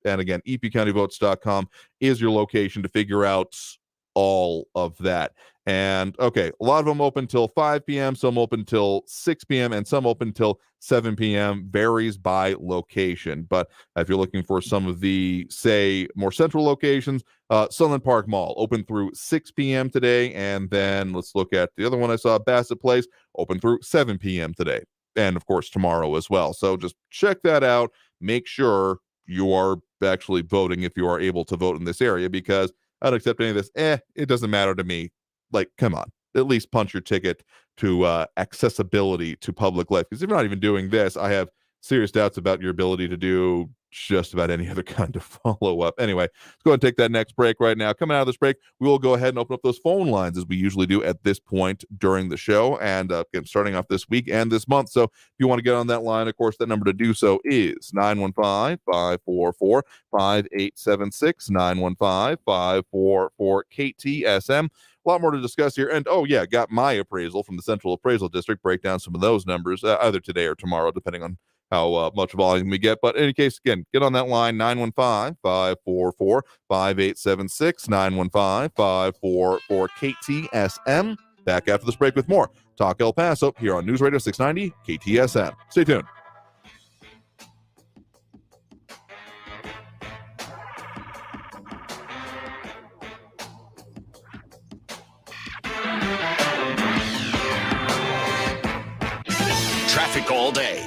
And again, epcountyvotes.com is your location to figure out all of that. And okay, a lot of them open till 5 p.m., some open till 6 p.m., and some open till 7 p.m. Varies by location. But if you're looking for some of the, say, more central locations, Sunland Park Mall open through 6 p.m. today. And then let's look at the other one I saw, Bassett Place, open through 7 p.m. today. And of course, tomorrow as well. So just check that out. Make sure you are actually voting if you are able to vote in this area, because I don't accept any of this. It doesn't matter to me. Like, come on, at least punch your ticket to accessibility to public life. Because if you're not even doing this, I have serious doubts about your ability to do just about any other kind of follow-up. Anyway, let's go ahead and take that next break right now. Coming out of this break, we will go ahead and open up those phone lines as we usually do at this point during the show, and starting off this week and this month. So if you want to get on that line, of course, that number to do so is 915-544-5876, 915-544-KTSM. A lot more to discuss here. And, oh, yeah, got my appraisal from the Central Appraisal District. Break down some of those numbers either today or tomorrow, depending on how much volume we get. But in any case, again, get on that line, 915-544-5876, 915-544-KTSM. Back after this break with more Talk El Paso here on News Radio 690 KTSM. Stay tuned.
Traffic all day.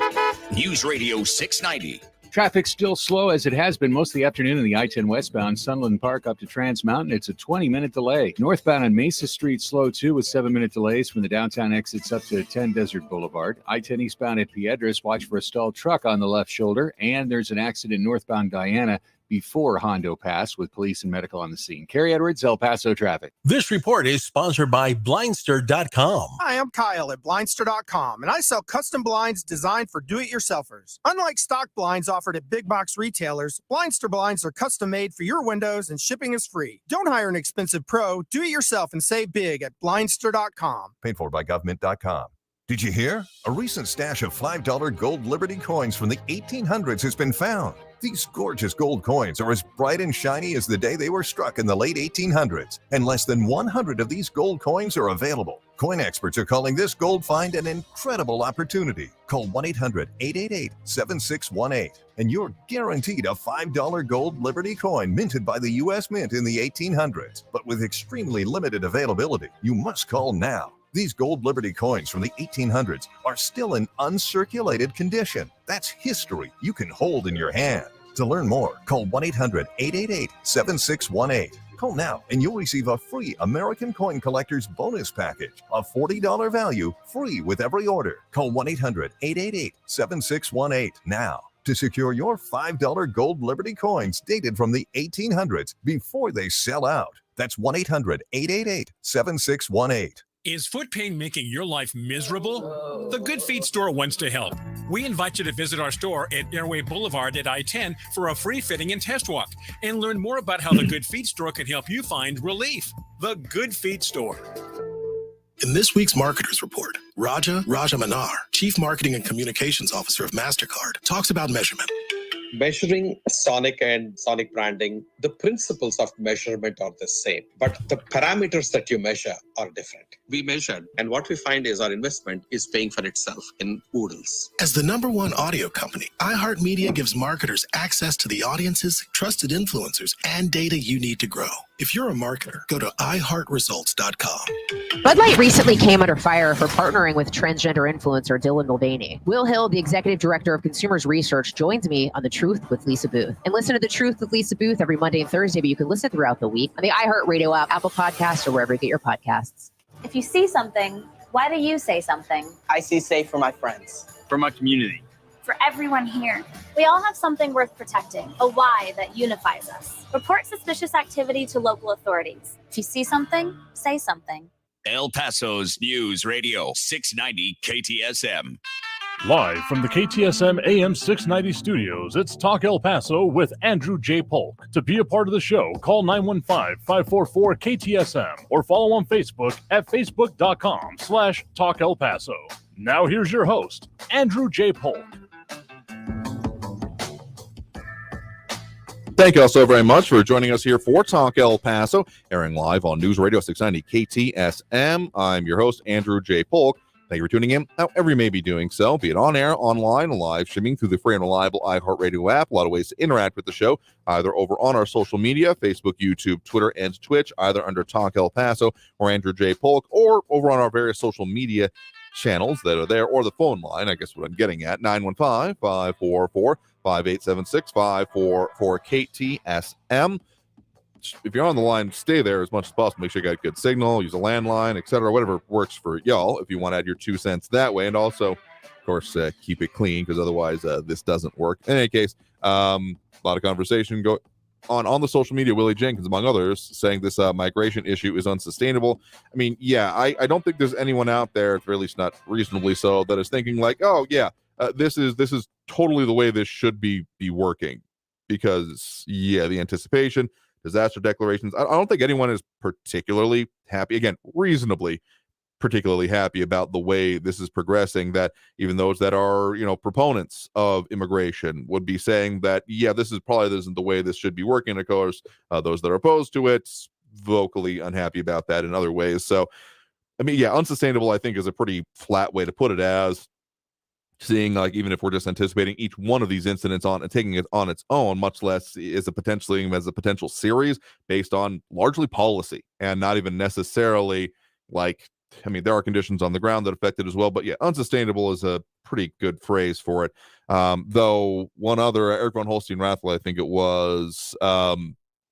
News Radio 690.
Traffic still slow as it has been most of the afternoon in the I-10 westbound Sunland Park up to Trans Mountain. It's a 20-minute delay. Northbound on Mesa Street slow too with 7-minute delays from the downtown exits up to 10 Desert Boulevard. I-10 eastbound at Piedras, watch for a stalled truck on the left shoulder. And there's an accident northbound Diana before Hondo Pass with police and medical on the scene. Kerry Edwards, El Paso traffic.
This report is sponsored by Blindster.com.
Hi, I'm Kyle at Blindster.com, and I sell custom blinds designed for do-it-yourselfers. Unlike stock blinds offered at big box retailers, Blindster blinds are custom made for your windows and shipping is free. Don't hire an expensive pro. Do it yourself and save big at Blindster.com.
Paid for by government.com. Did you hear? A recent stash of $5 gold Liberty coins from the 1800s has been found. These gorgeous gold coins are as bright and shiny as the day they were struck in the late 1800s, and less than 100 of these gold coins are available. Coin experts are calling this gold find an incredible opportunity. Call 1-800-888-7618, and you're guaranteed a $5 gold Liberty coin minted by the U.S. Mint in the 1800s. But with extremely limited availability, you must call now. These gold Liberty coins from the 1800s are still in uncirculated condition. That's history you can hold in your hand. To learn more, call 1-800-888-7618. Call now and you'll receive a free American Coin Collector's bonus package, a $40 value, free with every order. Call 1-800-888-7618 now to secure your $5 gold Liberty coins dated from the 1800s before they sell out. That's 1-800-888-7618.
Is foot pain making your life miserable? The Good Feet Store wants to help. We invite you to visit our store at Airway Boulevard at I-10 for a free fitting and test walk and learn more about how the Good Feet Store can help you find relief. The Good Feet Store.
In this week's Marketers Report, Raja Manar, Chief Marketing and Communications Officer of MasterCard, talks about measurement.
Measuring sonic and sonic branding, the principles of measurement are the same, but the parameters that you measure are different. We measured, and what we find is our investment is paying for itself in oodles.
As the #1 audio company, iHeartMedia gives marketers access to the audiences, trusted influencers, and data you need to grow. If you're a marketer, go to iHeartResults.com.
Bud Light recently came under fire for partnering with transgender influencer Dylan Mulvaney. Will Hill, the executive director of Consumers Research, joins me on The Truth with Lisa Booth. And listen to The Truth with Lisa Booth every Monday and Thursday, but you can listen throughout the week on the iHeartRadio app, Apple Podcasts, or wherever you get your podcasts.
If you see something, why do you say something?
I see safe for my friends.
For my community.
For everyone here. We all have something worth protecting, a why that unifies us. Report suspicious activity to local authorities. If you see something, say something.
El Paso's News Radio 690 KTSM.
Live from the KTSM AM 690 studios, it's Talk El Paso with Andrew J. Polk. To be a part of the show, call 915-544-KTSM or follow on Facebook at facebook.com/Talk El Paso. Now here's your host, Andrew J. Polk.
Thank you all so very much for joining us here for Talk El Paso, airing live on News Radio 690 KTSM. I'm your host, Andrew J. Polk. Thank you for tuning in, however you may be doing so, be it on air, online, live streaming through the free and reliable iHeartRadio app. A lot of ways to interact with the show, either over on our social media, Facebook, YouTube, Twitter, and Twitch, either under Talk El Paso or Andrew J. Polk, or over on our various social media channels that are there, or the phone line, I guess what I'm getting at, 915-544-5876-544-KTSM. If you're on the line, stay there as much as possible. Make sure you got good signal, use a landline, etc., whatever works for y'all if you want to add your 2 cents that way. And also, of course, keep it clean, because otherwise this doesn't work. In any case, a lot of conversation going on the social media. Willie Jenkins, among others, saying this migration issue is unsustainable. I mean, yeah, I don't think there's anyone out there, or at least not reasonably so, that is thinking like, oh yeah, this is totally the way this should be working, because yeah, the anticipation, disaster declarations. I don't think anyone is particularly happy, again, reasonably particularly happy about the way this is progressing, that even those that are, proponents of immigration would be saying that, yeah, this isn't the way this should be working. Of course, those that are opposed to it, vocally unhappy about that in other ways. So, I mean, yeah, unsustainable, I think, is a pretty flat way to put it, as seeing, like, even if we're just anticipating each one of these incidents on and taking it on its own, much less as a potential series based on largely policy and not even necessarily like, I mean, there are conditions on the ground that affect it as well, but yeah, unsustainable is a pretty good phrase for it. Though one other, Eric von Holstein-Rathel, I think it was,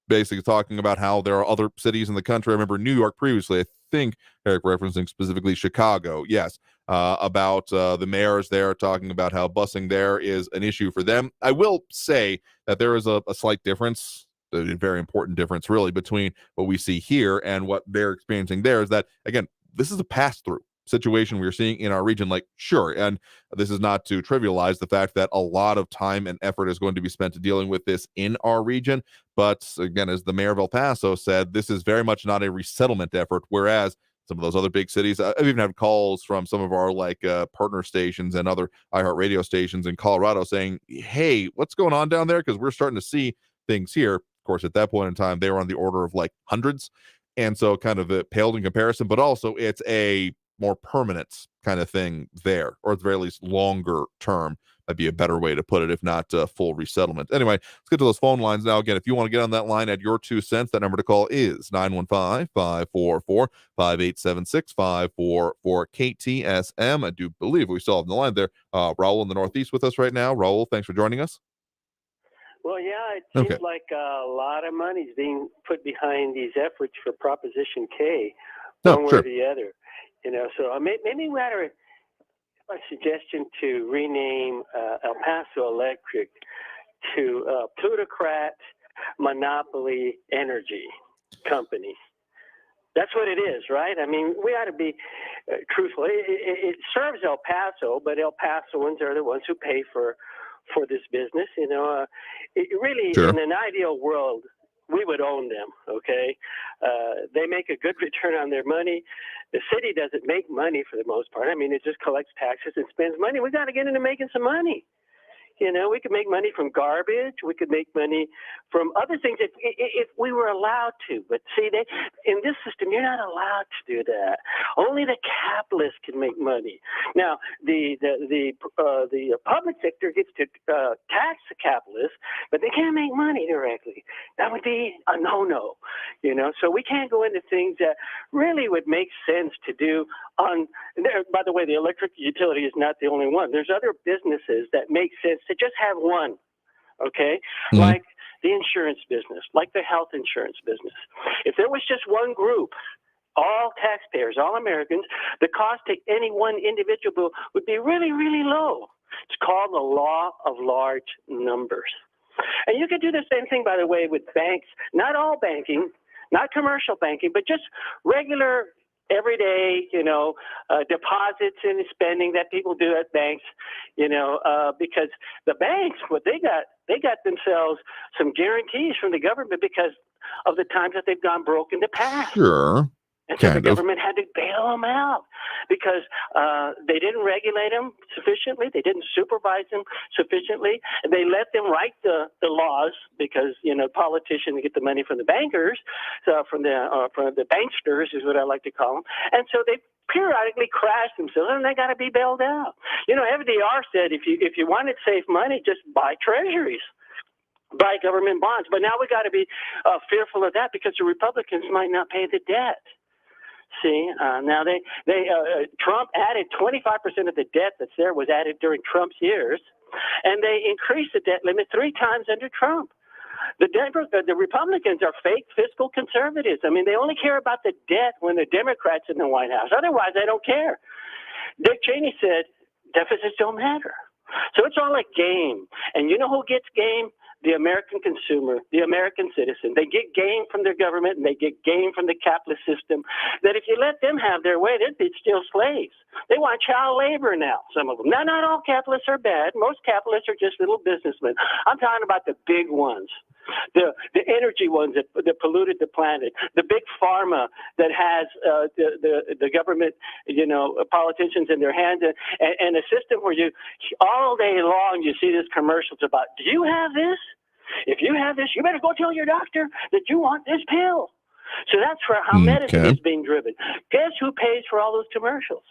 basically talking about how there are other cities in the country. I remember New York previously, I think Eric referencing specifically Chicago, yes, about the mayors there talking about how busing there is an issue for them. I will say that there is a slight difference, a very important difference really, between what we see here and what they're experiencing there, is that, again, this is a pass-through situation we're seeing in our region. Like, sure, and this is not to trivialize the fact that a lot of time and effort is going to be spent dealing with this in our region, but again, as the mayor of El Paso said, this is very much not a resettlement effort, whereas some of those other big cities, I've even had calls from some of our partner stations and other iHeartRadio stations in Colorado saying, hey, what's going on down there, because we're starting to see things here. Of course, at that point in time, they were on the order of like hundreds, and so kind of it paled in comparison, but also it's a more permanent kind of thing there, or at the very least longer term. That'd be a better way to put it, if not full resettlement. Anyway, let's get to those phone lines now. Again, if you want to get on that line at your 2 cents, that number to call is 915-544-5876-544-KTSM. I do believe we still have on the line there Raul in the Northeast with us right now. Raul, thanks for joining us.
Well, yeah, it seems like a lot of money is being put behind these efforts for Proposition K, one way or the other. So maybe we ought to, a suggestion to rename El Paso Electric to Plutocrat Monopoly Energy Company. That's what it is, right? I mean, we ought to be truthful. It serves El Paso, but El Pasoans are the ones who pay for this business. It really, in an ideal world, we would own them, okay? They make a good return on their money. The city doesn't make money for the most part. I mean, it just collects taxes and spends money. We got to get into making some money. We could make money from garbage. We could make money from other things if we were allowed to. But see, in this system, you're not allowed to do that. Only the capitalists can make money. Now, the public sector gets to tax the capitalists, but they can't make money directly. That would be a no-no. So we can't go into things that really would make sense to do on. By the way, the electric utility is not the only one. There's other businesses that make sense to just have one, okay? Mm-hmm. Like the insurance business, like the health insurance business. If there was just one group, all taxpayers, all Americans, the cost to any one individual would be really, really low. It's called the law of large numbers. And you could do the same thing, by the way, with banks. Not all banking, not commercial banking, but just regular everyday, deposits and spending that people do at banks, because the banks, what they got themselves some guarantees from the government because of the times that they've gone broke in the past.
Sure.
And so the government had to bail them out because they didn't regulate them sufficiently. They didn't supervise them sufficiently. And they let them write the laws because, politicians get the money from the bankers, from the banksters is what I like to call them. And so they periodically crash themselves, and they got to be bailed out. FDR said if you wanted safe money, just buy treasuries. Buy government bonds. But now we got to be fearful of that because the Republicans might not pay the debt. See, now Trump added 25% of the debt that's there was added during Trump's years, and they increased the debt limit 3 times under Trump. The Republicans are fake fiscal conservatives. I mean, they only care about the debt when the Democrats in the White House. Otherwise, they don't care. Dick Cheney said deficits don't matter. So it's all a game. And you know who gets game? The American consumer, the American citizen. They get gain from their government and they get gain from the capitalist system. That if you let them have their way, they'd be still slaves. They want child labor now, some of them. Now, not all capitalists are bad. Most capitalists are just little businessmen. I'm talking about the big ones. The energy ones that polluted the planet, the big pharma that has the government, politicians in their hands, and a system where you all day long you see these commercials about, do you have this? If you have this, you better go tell your doctor that you want this pill. So that's for how medicine is being driven. Guess who pays for all those commercials?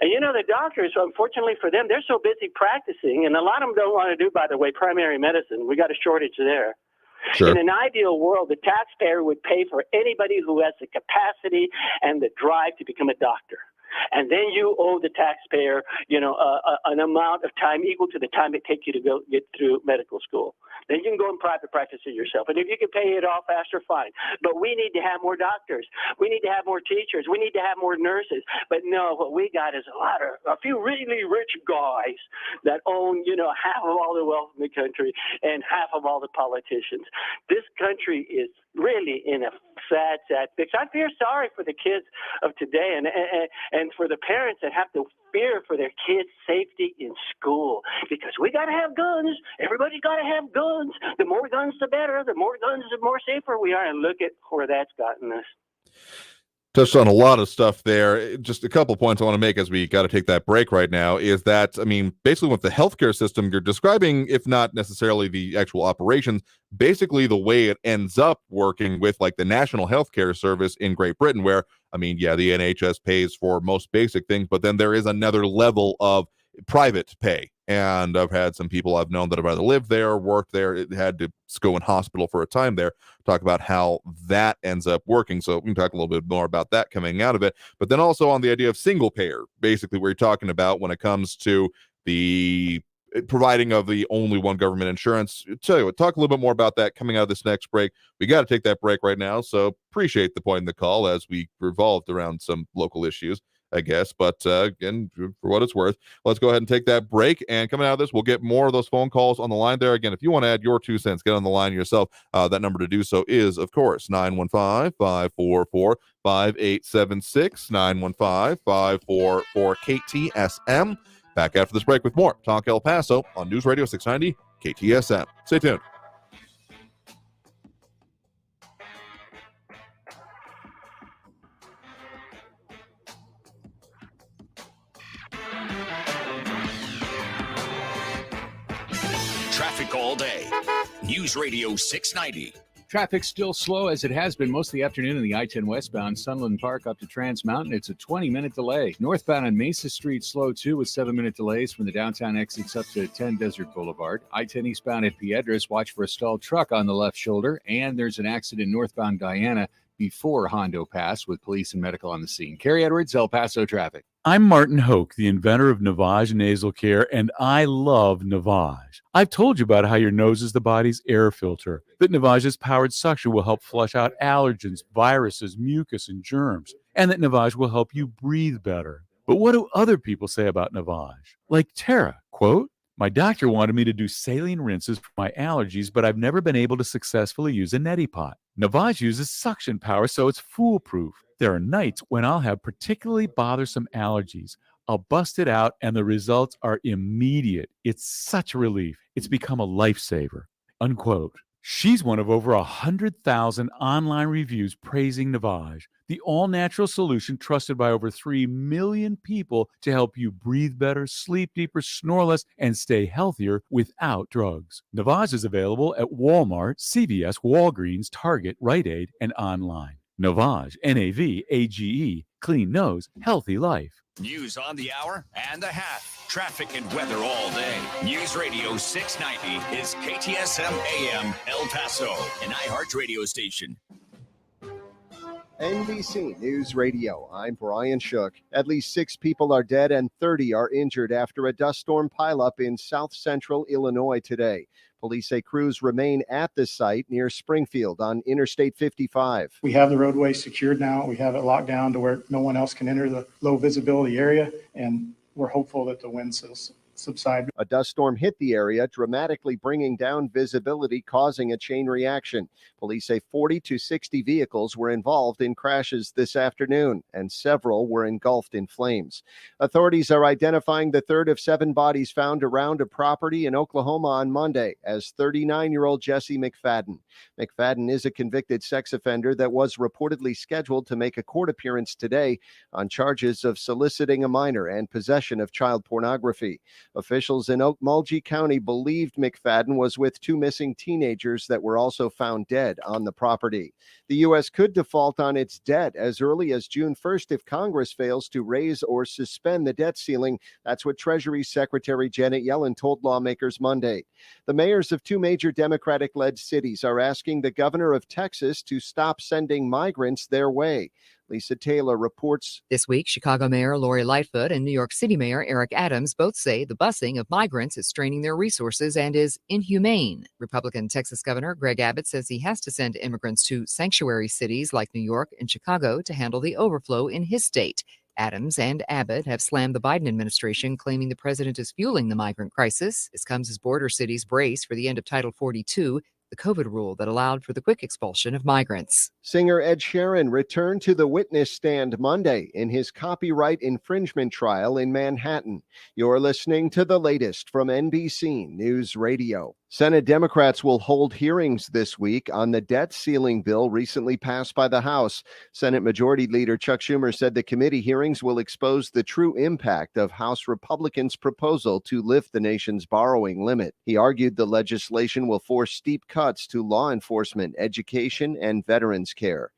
And the doctors, unfortunately for them, they're so busy practicing, and a lot of them don't want to do, by the way, primary medicine. We got a shortage there. Sure. In an ideal world, the taxpayer would pay for anybody who has the capacity and the drive to become a doctor. And then you owe the taxpayer, an amount of time equal to the time it takes you to go get through medical school. Then you can go in private practice it yourself. And if you can pay it off faster, fine. But we need to have more doctors. We need to have more teachers. We need to have more nurses. But no, what we got is a few really rich guys that own, half of all the wealth in the country and half of all the politicians. This country is really in a sad fix. I feel sorry for the kids of today and for the parents that have to fear for their kids' safety in school because we got to have guns. Everybody's got to have guns. The more guns, the better. The more guns, the more safer we are. And look at where that's gotten us.
Touched on a lot of stuff there. Just a couple points I want to make as we got to take that break right now is that, basically with the healthcare system, you're describing, if not necessarily the actual operations, basically the way it ends up working with like the National Healthcare Service in Great Britain, where, the NHS pays for most basic things, but then there is another level of private pay. And I've had some people I've known that have either lived there, worked there, had to go in hospital for a time there, talk about how that ends up working. So we can talk a little bit more about that coming out of it. But then also on the idea of single payer, basically what you're talking about when it comes to the providing of the only one government insurance. Tell you what, talk a little bit more about that coming out of this next break. We got to take that break right now. So appreciate the point in the call as we revolved around some local issues, I guess. But again, for what it's worth, let's go ahead and take that break. And coming out of this, we'll get more of those phone calls on the line there. Again, if you want to add your 2 cents, get on the line yourself. That number to do so is, of course, 915-544-5876, 915-544-KTSM. Back after this break with more Talk El Paso on News Radio 690 KTSM. Stay tuned.
Traffic all day. News Radio 690.
Traffic still slow as it has been most of the afternoon in the I-10 westbound, Sunland Park up to Trans Mountain. It's a 20-minute delay. Northbound on Mesa Street slow too with 7-minute delays from the downtown exits up to 10 Desert Boulevard. I-10 eastbound at Piedras, watch for a stalled truck on the left shoulder. And there's an accident northbound Diana before Hondo Pass with police and medical on the scene. Kerry Edwards, El Paso traffic.
I'm Martin Hoke, the inventor of Navage Nasal Care, and I love Navage. I've told you about how your nose is the body's air filter, that Navage's powered suction will help flush out allergens, viruses, mucus, and germs, and that Navage will help you breathe better. But what do other people say about Navage? Like Tara, quote, "My doctor wanted me to do saline rinses for my allergies, but I've never been able to successfully use a neti pot. Navage uses suction power, so it's foolproof. There are nights when I'll have particularly bothersome allergies. I'll bust it out, and the results are immediate. It's such a relief. It's become a lifesaver," unquote. She's one of over 100,000 online reviews praising Navage, the all-natural solution trusted by over 3 million people to help you breathe better, sleep deeper, snore less, and stay healthier without drugs. Navage is available at Walmart, CVS, Walgreens, Target, Rite Aid, and online. Navage, N-A-V-A-G-E, clean nose, healthy life.
News on the hour and the hat. Traffic and weather all day. News Radio 690 is KTSM AM El Paso, an iHeart radio station.
NBC News Radio. I'm Brian Shook. At least 6 people are dead and 30 are injured after a dust storm pileup in south central Illinois today. Police say crews remain at the site near Springfield on Interstate 55.
We have the roadway secured now. We have it locked down to where no one else can enter the low visibility area, and we're hopeful that the winds will subside.
A dust storm hit the area, dramatically bringing down visibility, causing a chain reaction. Police say 40 to 60 vehicles were involved in crashes this afternoon, and several were engulfed in flames. Authorities are identifying the third of 7 bodies found around a property in Oklahoma on Monday as 39-year-old Jesse McFadden. McFadden is a convicted sex offender that was reportedly scheduled to make a court appearance today on charges of soliciting a minor and possession of child pornography. Officials in Okmulgee County believed McFadden was with 2 missing teenagers that were also found dead on the property. The U.S. could default on its debt as early as June 1st if Congress fails to raise or suspend the debt ceiling. That's what Treasury Secretary Janet Yellen told lawmakers Monday. The mayors of 2 major Democratic-led cities are asking the governor of Texas to stop sending migrants their way. Lisa Taylor reports.
This week, Chicago Mayor Lori Lightfoot and New York City Mayor Eric Adams both say the busing of migrants is straining their resources and is inhumane. Republican Texas Governor Greg Abbott says he has to send immigrants to sanctuary cities like New York and Chicago to handle the overflow in his state. Adams and Abbott have slammed the Biden administration, claiming the president is fueling the migrant crisis. This comes as border cities brace for the end of Title 42, the COVID rule that allowed for the quick expulsion of migrants.
Singer Ed Sheeran returned to the witness stand Monday in his copyright infringement trial in Manhattan. You're listening to the latest from NBC News Radio. Senate Democrats will hold hearings this week on the debt ceiling bill recently passed by the House. Senate Majority Leader Chuck Schumer said the committee hearings will expose the true impact of House Republicans' proposal to lift the nation's borrowing limit. He argued the legislation will force steep cuts to law enforcement, education, and veterans care.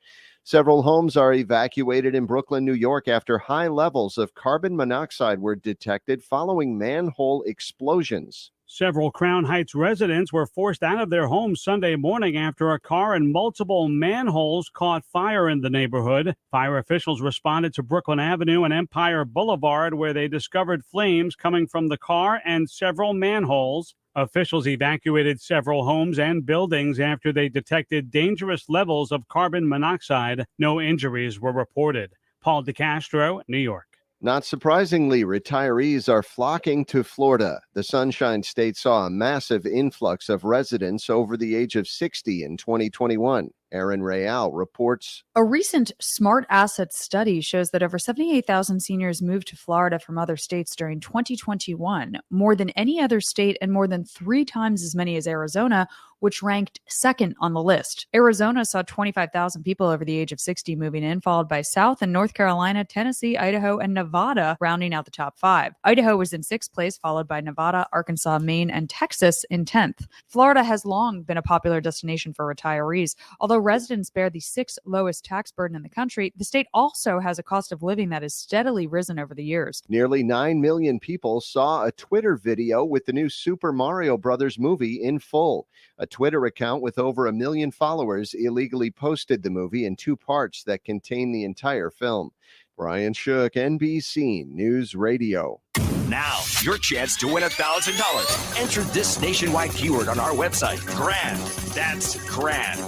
Several homes are evacuated in Brooklyn, New York after high levels of carbon monoxide were detected following manhole explosions.
Several Crown Heights residents were forced out of their homes Sunday morning after a car and multiple manholes caught fire in the neighborhood. Fire officials responded to Brooklyn Avenue and Empire Boulevard, where they discovered flames coming from the car and several manholes. Officials evacuated several homes and buildings after they detected dangerous levels of carbon monoxide. No injuries were reported. Paul DeCastro, New York.
Not surprisingly, retirees are flocking to Florida. The Sunshine State saw a massive influx of residents over the age of 60 in 2021. Erin Real reports.
A recent Smart Assets study shows that over 78,000 seniors moved to Florida from other states during 2021, more than any other state and more than 3 times as many as Arizona, which ranked second on the list. Arizona saw 25,000 people over the age of 60 moving in, followed by South and North Carolina, Tennessee, Idaho, and Nevada, rounding out the top 5. Idaho was in 6th place, followed by Nevada, Arkansas, Maine, and Texas in 10th. Florida has long been a popular destination for retirees. Although residents bear the 6th lowest tax burden in the country, the state also has a cost of living that has steadily risen over the years.
Nearly 9 million people saw a Twitter video with the new Super Mario Brothers movie in full. A Twitter account with over 1 million followers illegally posted the movie in 2 parts that contain the entire film. Brian Shook, NBC News Radio.
Now, your chance to win $1,000. Enter this nationwide keyword on our website, GRAND. That's GRAND.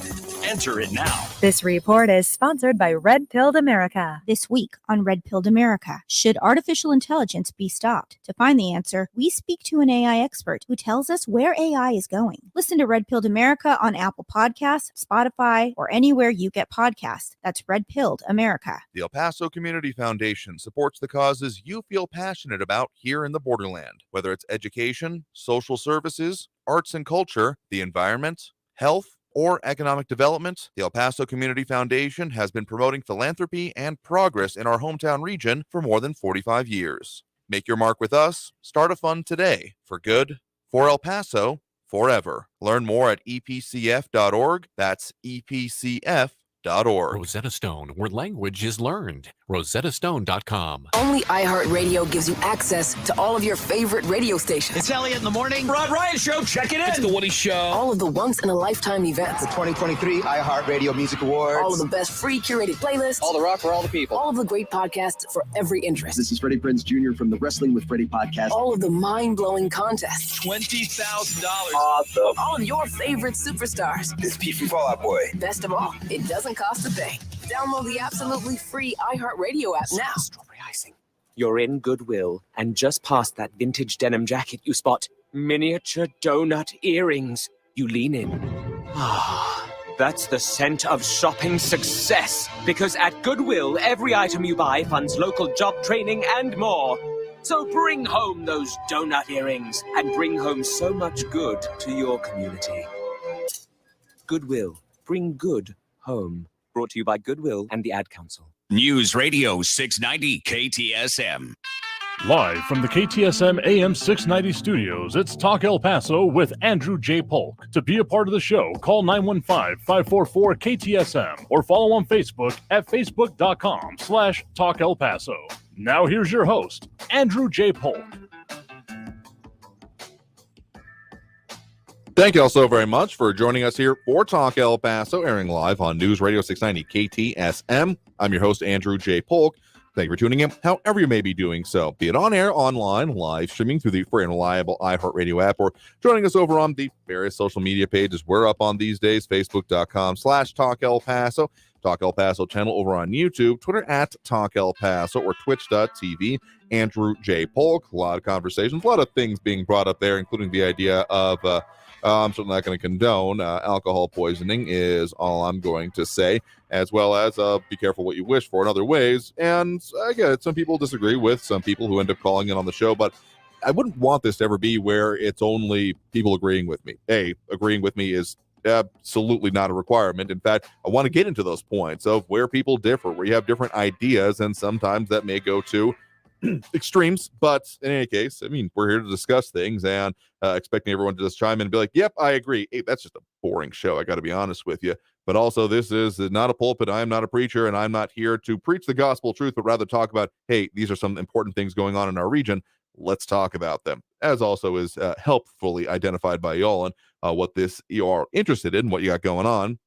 Enter it now.
This report is sponsored by Red Pilled America. This week on Red Pilled America, should artificial intelligence be stopped? To find the answer, we speak to an AI expert who tells us where AI is going. Listen to Red Pilled America on Apple Podcasts, Spotify, or anywhere you get podcasts. That's Red Pilled America.
The El Paso Community Foundation supports the causes you feel passionate about here in the borderland, whether it's education, social services, arts and culture, the environment, health, or economic development, the El Paso Community Foundation has been promoting philanthropy and progress in our hometown region for more than 45 years. Make your mark with us. Start a fund today. For good, for El Paso, forever. Learn more at epcf.org. That's epcf.org.
Rosetta Stone, where language is learned. rosettastone.com.
Only iHeartRadio gives you access to all of your favorite radio stations.
It's Elliot in the morning. Rod Ryan Show. Check it in.
It's The Woody Show. All of the once-in-a-lifetime events.
The 2023 iHeartRadio Music Awards.
All of the best free curated playlists.
All the rock for all the people.
All of the great podcasts for every interest.
This is Freddie Prinze Jr. from the Wrestling with Freddie podcast.
All of the mind-blowing contests.
$20,000.
Awesome. All of your favorite superstars.
This is Pete from Fall Out Boy.
Best of all, it doesn't cost a thing. Download the absolutely free iHeartRadio app now.
Strawberry icing. You're in Goodwill, and just past that vintage denim jacket, you spot miniature donut earrings. You lean in. Ah, that's the scent of shopping success. Because at Goodwill, every item you buy funds local job training and more. So bring home those donut earrings and bring home so much good to your community. Goodwill. Bring good home. Brought to you by Goodwill and the Ad Council.
News Radio 690 KTSM.
Live from the KTSM AM 690 studios, it's Talk El Paso with Andrew J. Polk. To be a part of the show, call 915-544-KTSM or follow on Facebook at facebook.com/Talk El Paso. Now here's your host, Andrew J. Polk.
Thank you all so very much for joining us here for Talk El Paso, airing live on News Radio 690 KTSM. I'm your host, Andrew J. Polk. Thank you for tuning in, however you may be doing so, be it on air, online, live streaming through the free and reliable iHeartRadio app, or joining us over on the various social media pages we're up on these days, facebook.com/Talk El Paso, Talk El Paso channel over on YouTube, Twitter at Talk El Paso, or twitch.tv, Andrew J. Polk. A lot of conversations, a lot of things being brought up there, including the idea of I'm certainly not going to condone alcohol poisoning is all I'm going to say, as well as be careful what you wish for in other ways. And I get it, some people disagree with some people who end up calling in on the show, but I wouldn't want this to ever be where it's only people agreeing with me. Agreeing with me is absolutely not a requirement. In fact, I want to get into those points of where people differ, where you have different ideas, and sometimes that may go to extremes. But in any case, I mean, we're here to discuss things, and expecting everyone to just chime in and be like, yep, I agree. Hey, that's just a boring show, I got to be honest with you. But also, this is not a pulpit. I am not a preacher, and I'm not here to preach the gospel truth, but rather talk about, hey, these are some important things going on in our region. Let's talk about them, as also is helpfully identified by y'all and what this you are interested in, what you got going on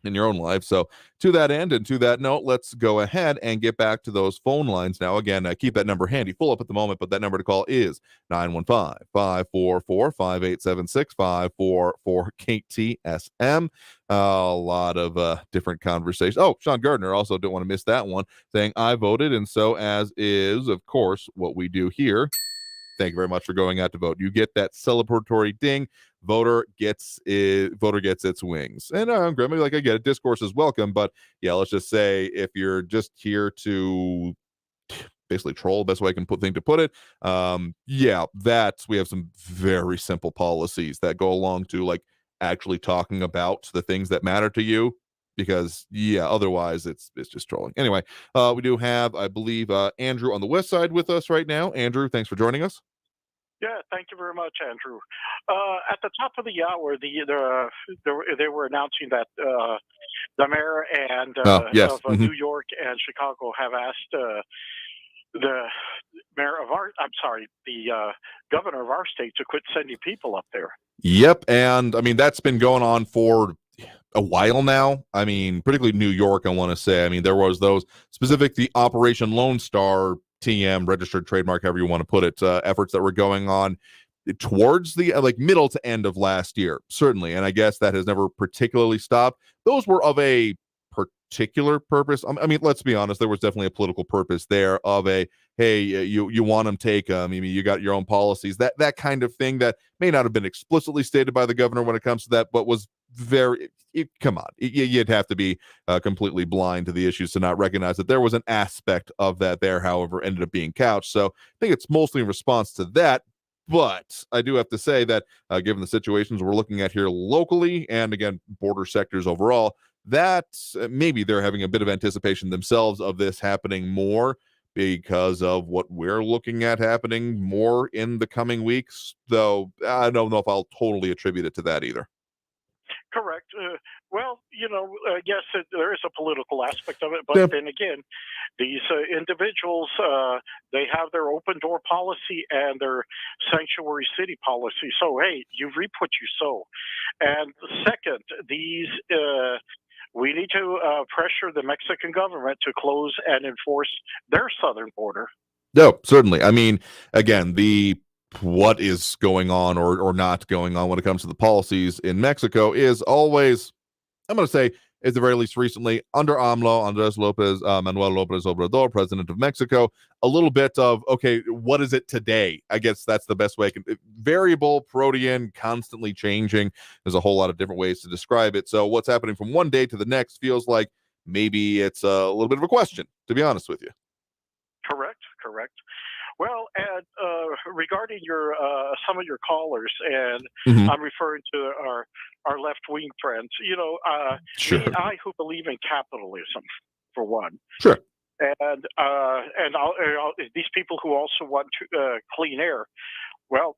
in your own life. So to that end and to that note, let's go ahead and get back to those phone lines now. Again, keep that number handy, full up at the moment, but that number to call is 915-544-5876, 544-KTSM. A lot of different conversations. Oh, Sean Gardner, also don't want to miss that one, saying I voted, and so as is, of course, what we do here. Thank you very much for going out to vote. You get that celebratory ding. Voter gets its wings. And I'm Grammy, like I get it. Discourse is welcome, but yeah, let's just say if you're just here to basically troll, best way I can put it. We have some very simple policies that go along to like actually talking about the things that matter to you. Because otherwise it's just trolling. Anyway, we do have, I believe, Andrew on the west side with us right now. Andrew, thanks for joining us.
Yeah, thank you very much, Andrew. At the top of the hour, they were announcing that the mayor and New York and Chicago have asked the governor of our state to quit sending people up there.
Yep, and I mean that's been going on for a while now. I mean, particularly New York, I want to say. I mean, there was those specific, the Operation Lone Star TM, registered trademark, however you want to put it, efforts that were going on towards the middle to end of last year, certainly. And I guess that has never particularly stopped. Those were of a particular purpose. I mean, let's be honest, there was definitely a political purpose there of a, hey, you want them, take them. I mean, you got your own policies, that kind of thing that may not have been explicitly stated by the governor when it comes to that, but was come on, you'd have to be completely blind to the issues to not recognize that there was an aspect of that there, however, ended up being couched. So I think it's mostly in response to that. But I do have to say that given the situations we're looking at here locally, and again, border sectors overall, that maybe they're having a bit of anticipation themselves of this happening more because of what we're looking at happening more in the coming weeks, though I don't know if I'll totally attribute it to that either.
Correct. Yes, there is a political aspect of it, but then again, these individuals, they have their open door policy and their sanctuary city policy. So, hey, you reap what you sow. And second, we need to pressure the Mexican government to close and enforce their southern border.
No, certainly. I mean, again, what is going on or not going on when it comes to the policies in Mexico is always, I'm going to say, at the very least recently, under AMLO, Manuel Lopez Obrador, president of Mexico, a little bit of, okay, what is it today? I guess that's the best way I can. Variable, protean, constantly changing. There's a whole lot of different ways to describe it. So what's happening from one day to the next feels like maybe it's a little bit of a question, to be honest with you.
Correct. Well, and regarding your some of your callers, and I'm referring to our left wing friends.
Sure.
I who believe in capitalism, for one.
Sure.
And these people who also want clean air. Well,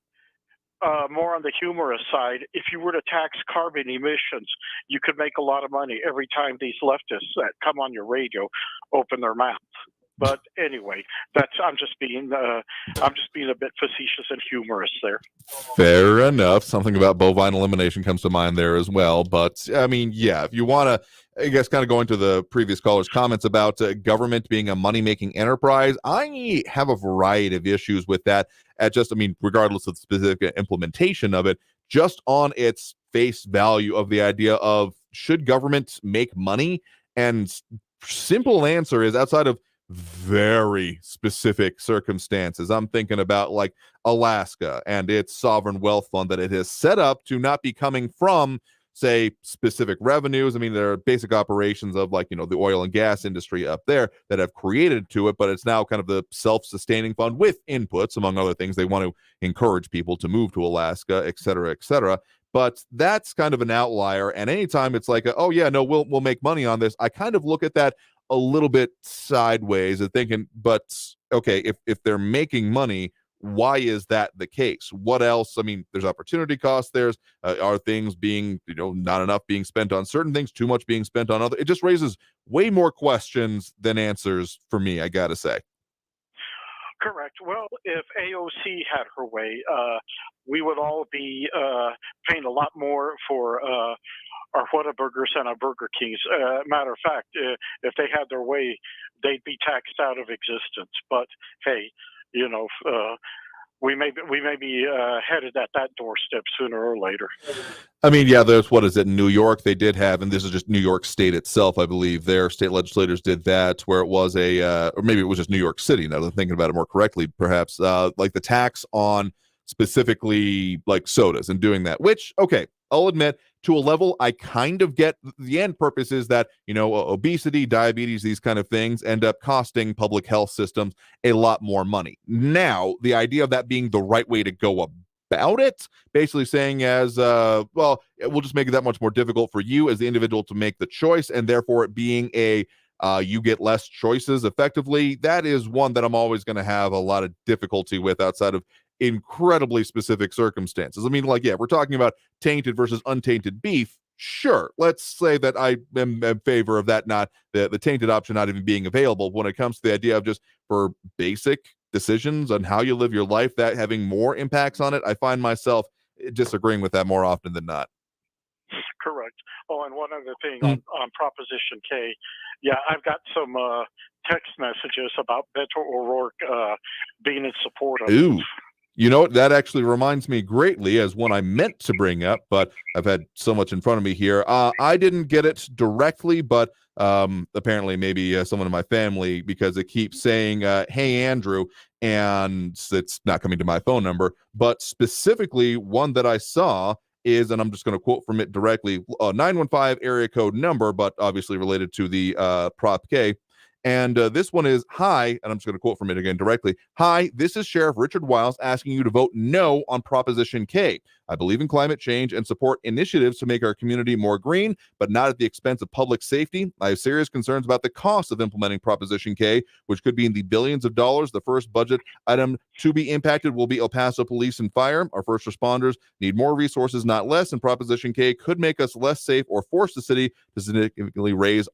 more on the humorous side, if you were to tax carbon emissions, you could make a lot of money every time these leftists that come on your radio open their mouth. But anyway, I'm just being a bit facetious and humorous there.
Fair enough. Something about bovine elimination comes to mind there as well. But I mean, yeah, if you want to, I guess, kind of going to the previous caller's comments about government being a money-making enterprise, I have a variety of issues with that. Regardless of the specific implementation of it, just on its face value of the idea of should government make money? And simple answer is outside of very specific circumstances. I'm thinking about like Alaska and its sovereign wealth fund that it has set up to not be coming from, say, specific revenues. I mean, there are basic operations of like, the oil and gas industry up there that have created to it, but it's now kind of the self-sustaining fund with inputs, among other things. They want to encourage people to move to Alaska, et cetera, et cetera. But that's kind of an outlier. And anytime it's like, we'll make money on this, I kind of look at that a little bit sideways and thinking, but okay, if they're making money, why is that the case? What else? I mean, there's opportunity costs. There's are things being, not enough being spent on certain things, too much being spent on other. It just raises way more questions than answers for me, I gotta say.
Correct. Well, if AOC had her way, we would all be paying a lot more for our Whataburgers and our Burger Kings. Matter of fact, if they had their way, they'd be taxed out of existence. But hey, we may be headed at that doorstep sooner or later.
I mean, yeah, there's, what is it, New York, they did have, and this is just New York State itself, I believe, their state legislators did that, where it was or maybe it was just New York City, now that I'm thinking about it more correctly, perhaps, like the tax on specifically like sodas and doing that, which, okay, I'll admit, to a level, I kind of get the end purpose is that, obesity, diabetes, these kind of things end up costing public health systems a lot more money. Now, the idea of that being the right way to go about it, basically saying as, we'll just make it that much more difficult for you as the individual to make the choice, and therefore it being you get less choices effectively, that is one that I'm always going to have a lot of difficulty with outside of incredibly specific circumstances. I mean, like, yeah, we're talking about tainted versus untainted beef. Sure, let's say that I am in favor of that, not the tainted option not even being available. When it comes to the idea of just for basic decisions on how you live your life, that having more impacts on it, I find myself disagreeing with that more often than not.
Correct. Oh, and one other thing on Proposition K. Yeah, I've got some text messages about Beto O'Rourke being in support of it.
You know what? That actually reminds me greatly as one I meant to bring up, but I've had so much in front of me here. I didn't get it directly, but apparently maybe someone in my family, because it keeps saying, hey, Andrew, and it's not coming to my phone number, but specifically one that I saw is, and I'm just going to quote from it directly, 915 area code number, but obviously related to the Prop K. And this one is, hi, and I'm just going to quote from it again directly. Hi, this is Sheriff Richard Wiles asking you to vote no on Proposition K. I believe in climate change and support initiatives to make our community more green, but not at the expense of public safety. I have serious concerns about the cost of implementing Proposition K, which could be in the billions of dollars. The first budget item to be impacted will be El Paso Police and Fire. Our first responders need more resources, not less, and Proposition K could make us less safe or force the city to significantly raise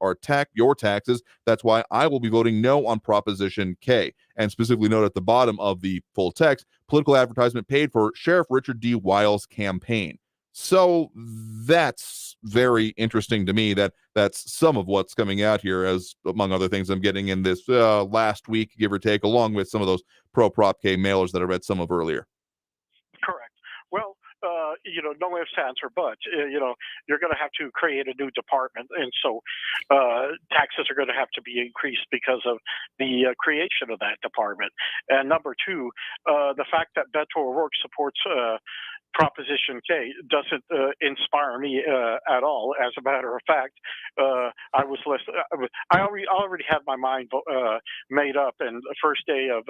your taxes. That's why I will be voting no on Proposition K. And specifically note at the bottom of the full text, political advertisement paid for Sheriff Richard D. Wiles' campaign. So that's very interesting to me. That's some of what's coming out here, as among other things I'm getting in this last week, give or take, along with some of those pro-Prop K mailers that I read some of earlier.
Correct. Well, no ifs, ands, or buts. You're going to have to create a new department, and so taxes are going to have to be increased because of the creation of that department. And number two, the fact that Beto O'Rourke supports Proposition K doesn't inspire me at all. As a matter of fact, I already had my mind made up, and the first day of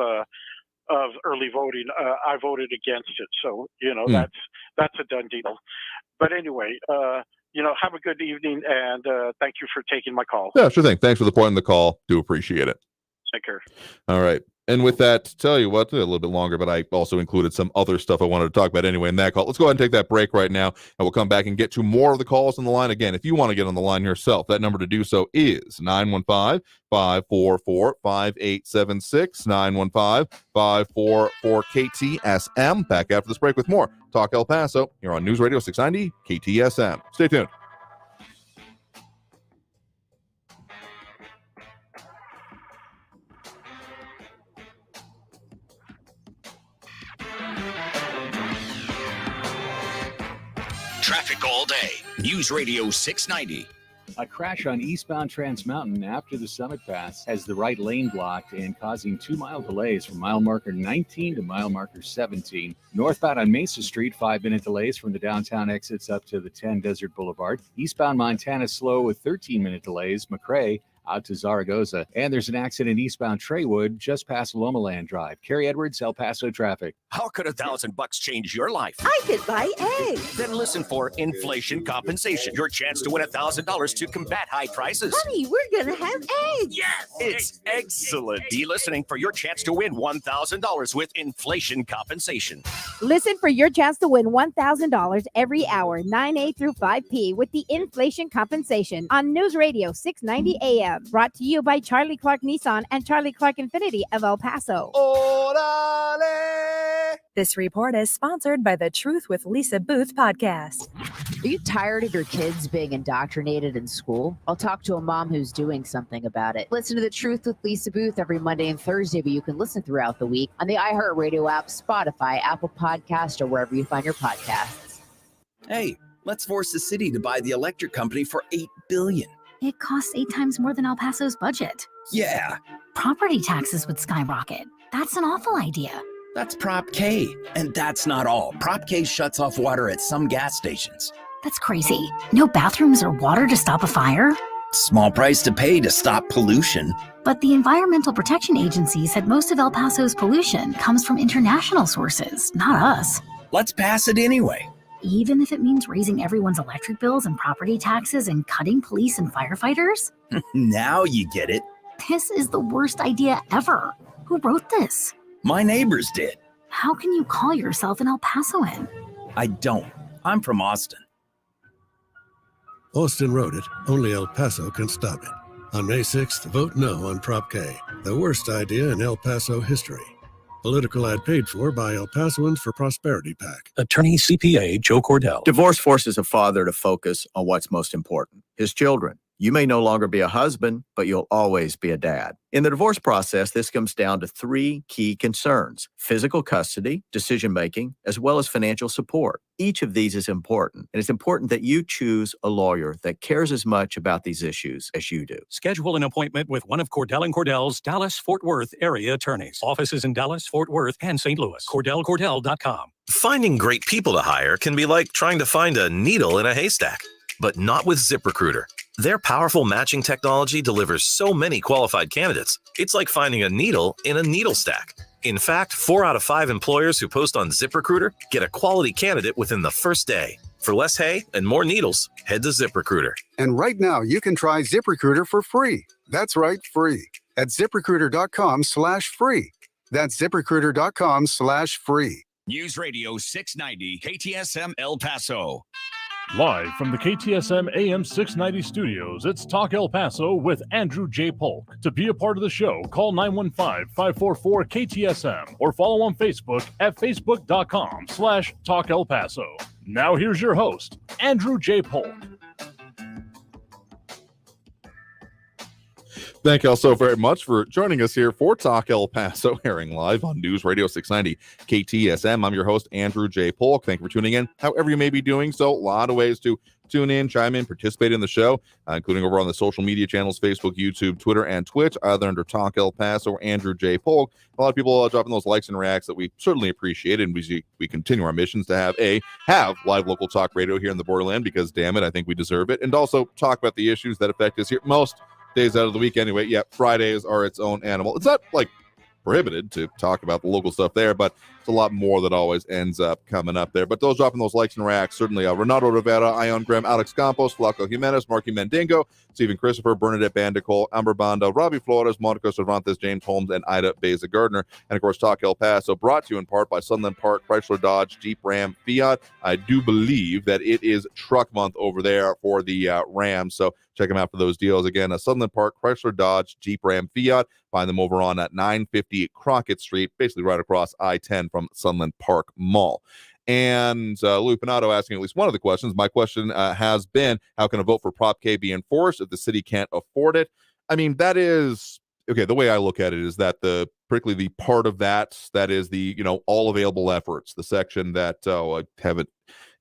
early voting, I voted against it. So, that's a done deal. But anyway, have a good evening, and thank you for taking my call.
Yeah, sure thing. Thanks for the point in the call. Do appreciate it.
Take care.
All right. And with that, tell you what, a little bit longer, but I also included some other stuff I wanted to talk about anyway in that call. Let's go ahead and take that break right now, and we'll come back and get to more of the calls on the line. Again, if you want to get on the line yourself, that number to do so is 915-544-5876, 915-544-KTSM. Back after this break with more Talk El Paso here on News Radio 690 KTSM. Stay tuned.
Traffic all day. News Radio 690.
A crash on eastbound Trans Mountain after the Summit Pass has the right lane blocked and causing 2-mile delays from mile marker 19 to mile marker 17. Northbound on Mesa Street, 5-minute delays from the downtown exits up to the 10 Desert Boulevard. Eastbound Montana slow with 13-minute delays. McRae out to Zaragoza. And there's an accident eastbound Treywood just past Lomaland Drive. Carrie Edwards, El Paso traffic.
How could $1,000 change your life?
I could buy eggs.
Then listen for inflation compensation, your chance to win $1,000 to combat high prices.
Honey, we're going to have eggs.
Yes, it's excellent. Be listening for your chance to win $1,000 with inflation compensation.
Listen for your chance to win $1,000 every hour, 9 through 5 p. with the inflation compensation on News Radio 690 AM. Brought to you by Charlie Clark Nissan and Charlie Clark Infinity of El Paso.
This report is sponsored by the Truth with Lisa Booth podcast.
Are you tired of your kids being indoctrinated in school? I'll talk to a mom who's doing something about it. Listen to The Truth with Lisa Booth every Monday and Thursday, but you can listen throughout the week on the iHeartRadio app, Spotify, Apple Podcast, or wherever you find your podcasts.
Hey, let's force the city to buy the electric company for $8 billion.
It costs 8 times more than El Paso's budget.
Yeah.
Property taxes would skyrocket. That's an awful idea.
That's Prop K. And that's not all. Prop K shuts off water at some gas stations.
That's crazy. No bathrooms or water to stop a fire?
Small price to pay to stop pollution.
But the Environmental Protection Agency said most of El Paso's pollution comes from international sources, not us.
Let's pass it anyway.
Even if it means raising everyone's electric bills and property taxes and cutting police and firefighters?
Now you get it.
This is the worst idea ever. Who wrote this?
My neighbors did.
How can you call yourself an El Pasoan?
I don't. I'm from Austin.
Austin wrote it. Only El Paso can stop it. On May 6th, vote no on Prop K, the worst idea in El Paso history. Political ad paid for by El Pasoans for Prosperity PAC.
Attorney CPA Joe Cordell.
Divorce forces a father to focus on what's most important, his children. You may no longer be a husband, but you'll always be a dad. In the divorce process, this comes down to 3 key concerns: physical custody, decision-making, as well as financial support. Each of these is important, and it's important that you choose a lawyer that cares as much about these issues as you do.
Schedule an appointment with one of Cordell & Cordell's Dallas-Fort Worth area attorneys. Offices in Dallas, Fort Worth, and St. Louis. CordellCordell.com.
Finding great people to hire can be like trying to find a needle in a haystack.
But not with ZipRecruiter. Their powerful matching technology delivers so many qualified candidates, it's like finding a needle in a needle stack. In fact, 4 out of 5 employers who post on ZipRecruiter get a quality candidate within the first day. For less hay and more needles, head to ZipRecruiter.
And right now, you can try ZipRecruiter for free. That's right, free. At ZipRecruiter.com/free. That's ZipRecruiter.com/free.
News Radio 690 KTSM El Paso.
Live from the KTSM AM 690 studios, it's Talk El Paso with Andrew J. Polk. To be a part of the show, call 915-544-KTSM or follow on Facebook at facebook.com/Talk El Paso. Now here's your host, Andrew J. Polk.
Thank you all so very much for joining us here for Talk El Paso, airing live on News Radio 690 KTSM. I'm your host, Andrew J. Polk. Thank you for tuning in, however you may be doing so. A lot of ways to tune in, chime in, participate in the show, including over on the social media channels, Facebook, YouTube, Twitter, and Twitch, either under Talk El Paso or Andrew J. Polk. A lot of people dropping those likes and reacts that we certainly appreciate, and we continue our missions to have live local talk radio here in the borderland, because, damn it, I think we deserve it, and also talk about the issues that affect us here most days out of the week anyway. Yeah, Fridays are its own animal. It's not like prohibited to talk about the local stuff there, but it's a lot more that always ends up coming up there. But those dropping those likes and reacts, certainly Renato Rivera, Ion Graham, Alex Campos, Flaco Jimenez, Marky Mendingo, Stephen Christopher, Bernadette Bandicole, Amber Banda, Robbie Flores, Monica Cervantes, James Holmes, and Ida Beza Gardner. And of course, Talk El Paso, brought to you in part by Sunland Park, Chrysler Dodge, Jeep, Ram, Fiat. I do believe that it is truck month over there for the Rams, so check them out for those deals. Again, Sunland Park, Chrysler Dodge, Jeep, Ram, Fiat. Find them over on at 950 Crockett Street, basically right across I-10 from Sunland Park Mall. And Louis Pinato asking at least one of the questions. My question has been, how can a vote for Prop K be enforced if the city can't afford it? I mean, that is, okay, the way I look at it is that particularly the part of that is the, all available efforts, the section that, I have it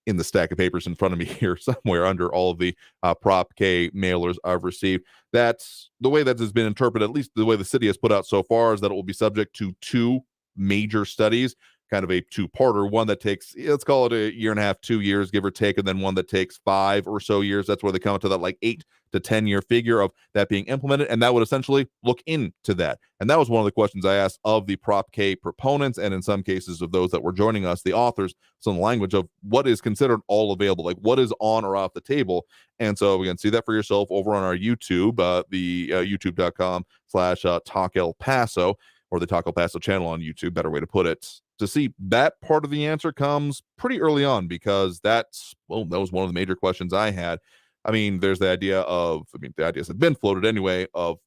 in the stack of papers in front of me here somewhere under all of the Prop K mailers I've received. That's the way that has been interpreted, at least the way the city has put out so far, is that it will be subject to 2 major studies, kind of a 2-parter, one that takes, let's call it a year and a half, 2 years, give or take, and then one that takes 5 or so years. That's where they come up to that like 8 to 10 year figure of that being implemented, and that would essentially look into that. And that was one of the questions I asked of the Prop K proponents, and in some cases of those that were joining us, the authors, some language of what is considered all available, like what is on or off the table. And so again, see that for yourself over on our YouTube, the youtube.com/Talk El Paso, or the Talk El Paso channel on YouTube, better way to put it. To see that part of the answer comes pretty early on, because that was one of the major questions I had. I mean, there's the idea of, the ideas have been floated anyway, of,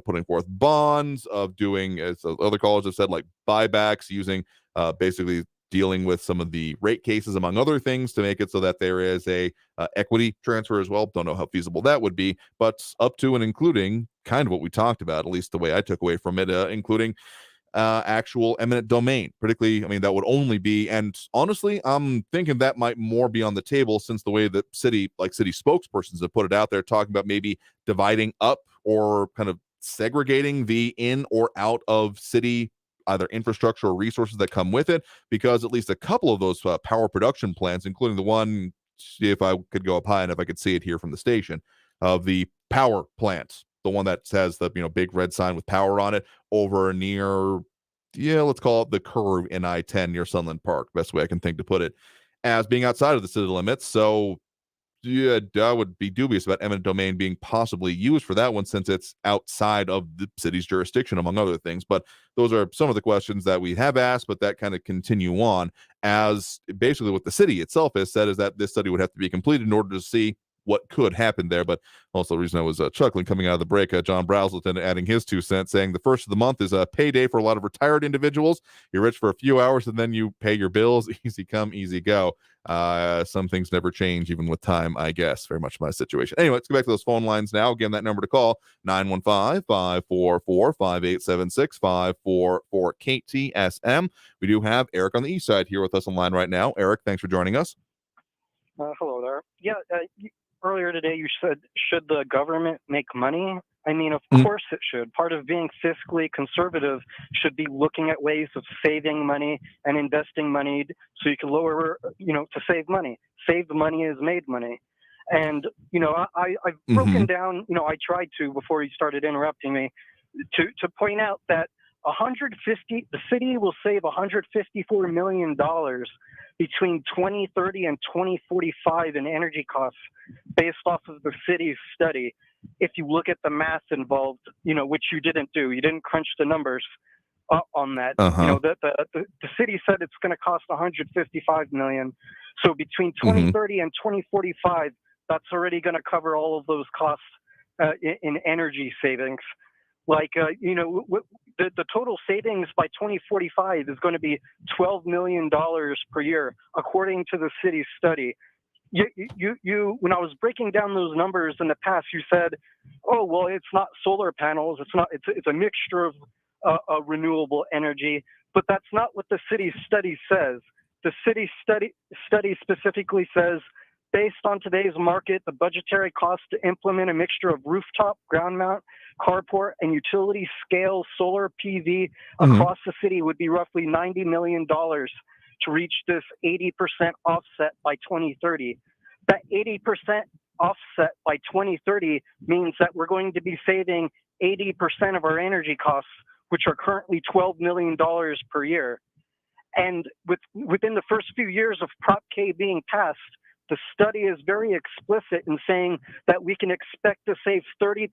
putting forth bonds, of doing, as other colleges have said, like buybacks, using basically dealing with some of the rate cases, among other things, to make it so that there is a equity transfer as well. Don't know how feasible that would be, but up to and including kind of what we talked about, at least the way I took away from it, including actual eminent domain, particularly. That would only be, and honestly, I'm thinking that might more be on the table, since the way that city spokespersons have put it out there, talking about maybe dividing up or kind of segregating the in or out of city either infrastructure or resources that come with it, because at least a couple of those power production plants, including the one, see if I could go up high enough I could see it here from the station, of the power plant, the one that has the big red sign with power on it, over near, let's call it the curve in I-10 near Sunland Park, best way I can think to put it, as being outside of the city limits. So I would be dubious about eminent domain being possibly used for that one, since it's outside of the city's jurisdiction, among other things. But those are some of the questions that we have asked, but that kind of continue on, as basically what the city itself has said is that this study would have to be completed in order to see what could happen there. But also the reason I was chuckling coming out of the break, John Brazelton adding his 2 cents, saying the first of the month is a payday for a lot of retired individuals. You're rich for a few hours and then you pay your bills. Easy come, easy go. Some things never change, even with time, I guess. Very much my situation. Anyway, let's go back to those phone lines now. Again, that number to call, 915-544-5876, 544-KTSM. We do have Eric on the east side here with us on line right now. Eric, thanks for joining us.
Hello there. Yeah, earlier today you said, should the government make money? Of course it should. Part of being fiscally conservative should be looking at ways of saving money and investing money so you can lower, to save money. Saved money is made money. And, I've broken down, I tried to, before you started interrupting me, to point out that the city will save $154 million between 2030 and 2045 in energy costs based off of the city's study. If you look at the math involved, which you didn't do, you didn't crunch the numbers on that. The city said it's going to cost $155 million. So between 2030 and 2045, that's already going to cover all of those costs in energy savings. Like, the total savings by 2045 is going to be $12 million per year, according to the city's study. You when I was breaking down those numbers in the past, you said, "Oh, well, it's not solar panels. It's a mixture of renewable energy." But that's not what the city's study says. The city study specifically says, based on today's market, the budgetary cost to implement a mixture of rooftop, ground mount, carport, and utility scale solar PV across the city would be roughly $90 million to reach this 80% offset by 2030. That 80% offset by 2030 means that we're going to be saving 80% of our energy costs, which are currently $12 million per year. And within the first few years of Prop K being passed, the study is very explicit in saying that we can expect to save 30%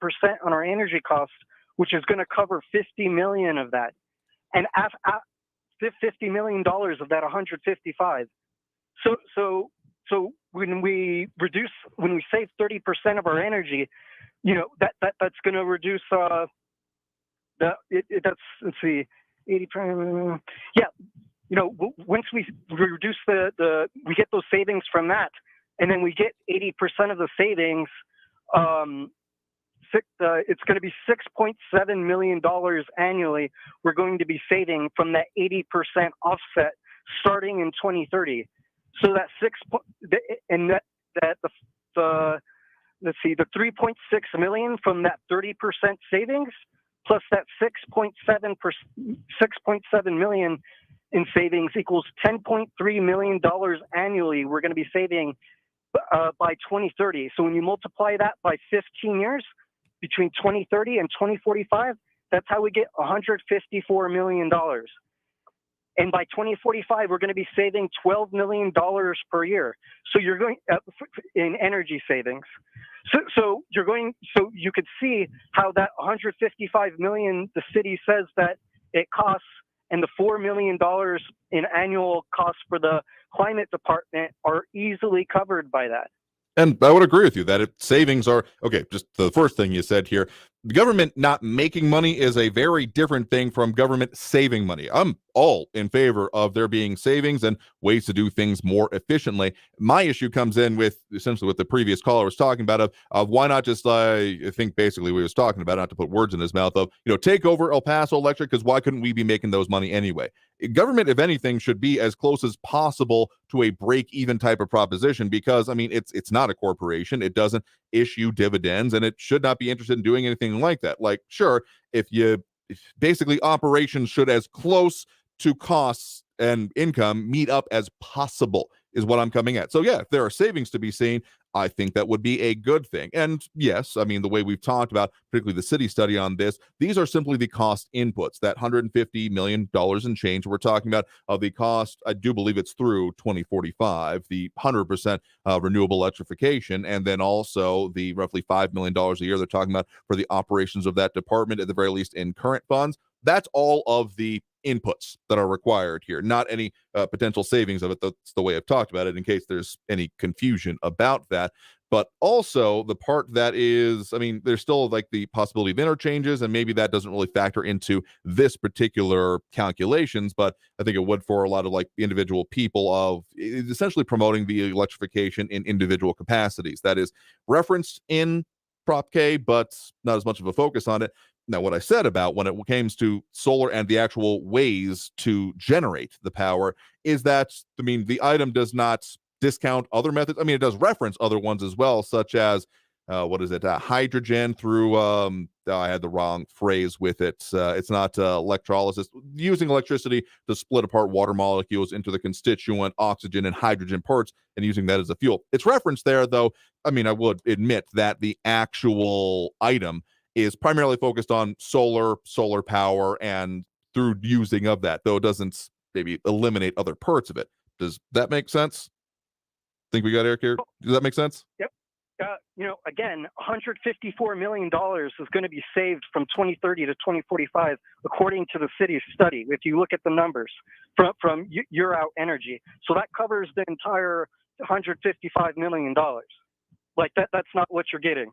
on our energy costs, which is going to cover $50 million of that. And $50 million of that 155. So when we save 30% of our energy, that's going to reduce let's see, 80. Once we reduce we get those savings from that, and then we get 80% of the savings. It's going to be $6.7 million annually. We're going to be saving from that 80% offset starting in 2030. So that the 3.6 million from that 30% savings plus that 6.7 million in savings equals $10.3 million annually. We're going to be saving by 2030. So when you multiply that by 15 years, between 2030 and 2045, that's how we get $154 million. And by 2045, we're going to be saving $12 million per year. So you're going in energy savings. So you could see how that $155 million the city says that it costs, and the $4 million in annual costs for the climate department are easily covered by that.
And I would agree with you that savings are, okay, just the first thing you said here, the government not making money is a very different thing from government saving money. I'm all in favor of there being savings and ways to do things more efficiently. My issue comes in with essentially what the previous caller was talking about of why not just, I think basically we was talking about, not to put words in his mouth, of, take over El Paso Electric, because why couldn't we be making those money anyway? Government, if anything, should be as close as possible to a break-even type of proposition, because, it's not a corporation. It doesn't issue dividends, and it should not be interested in doing anything like that. Like, sure, basically operations should as close to costs and income meet up as possible is what I'm coming at. So yeah, if there are savings to be seen, I think that would be a good thing. And yes, the way we've talked about, particularly the city study on this, these are simply the cost inputs. That $150 million and change we're talking about of the cost, I do believe it's through 2045, the 100% renewable electrification, and then also the roughly $5 million a year they're talking about for the operations of that department, at the very least in current funds. That's all of the inputs that are required here, not any potential savings of it. That's the way I've talked about it, in case there's any confusion about that. But also the part that is, there's still like the possibility of interchanges, and maybe that doesn't really factor into this particular calculations, but I think it would for a lot of like individual people of essentially promoting the electrification in individual capacities. That is referenced in Prop K, but not as much of a focus on it. Now, what I said about when it came to solar and the actual ways to generate the power is that, the item does not discount other methods. It does reference other ones as well, such as hydrogen through, I had the wrong phrase with it. It's not electrolysis, using electricity to split apart water molecules into the constituent oxygen and hydrogen parts and using that as a fuel. It's referenced there, though. I mean, I would admit that the actual item is primarily focused on solar power, and through using of that, though it doesn't maybe eliminate other parts of it. Does that make sense? Think we got Eric here? Does that make sense?
Yep. Again, $154 million is going to be saved from 2030 to 2045, according to the city's study. If you look at the numbers from Year Out Energy, so that covers the entire $155 million. Like that's not what you're getting.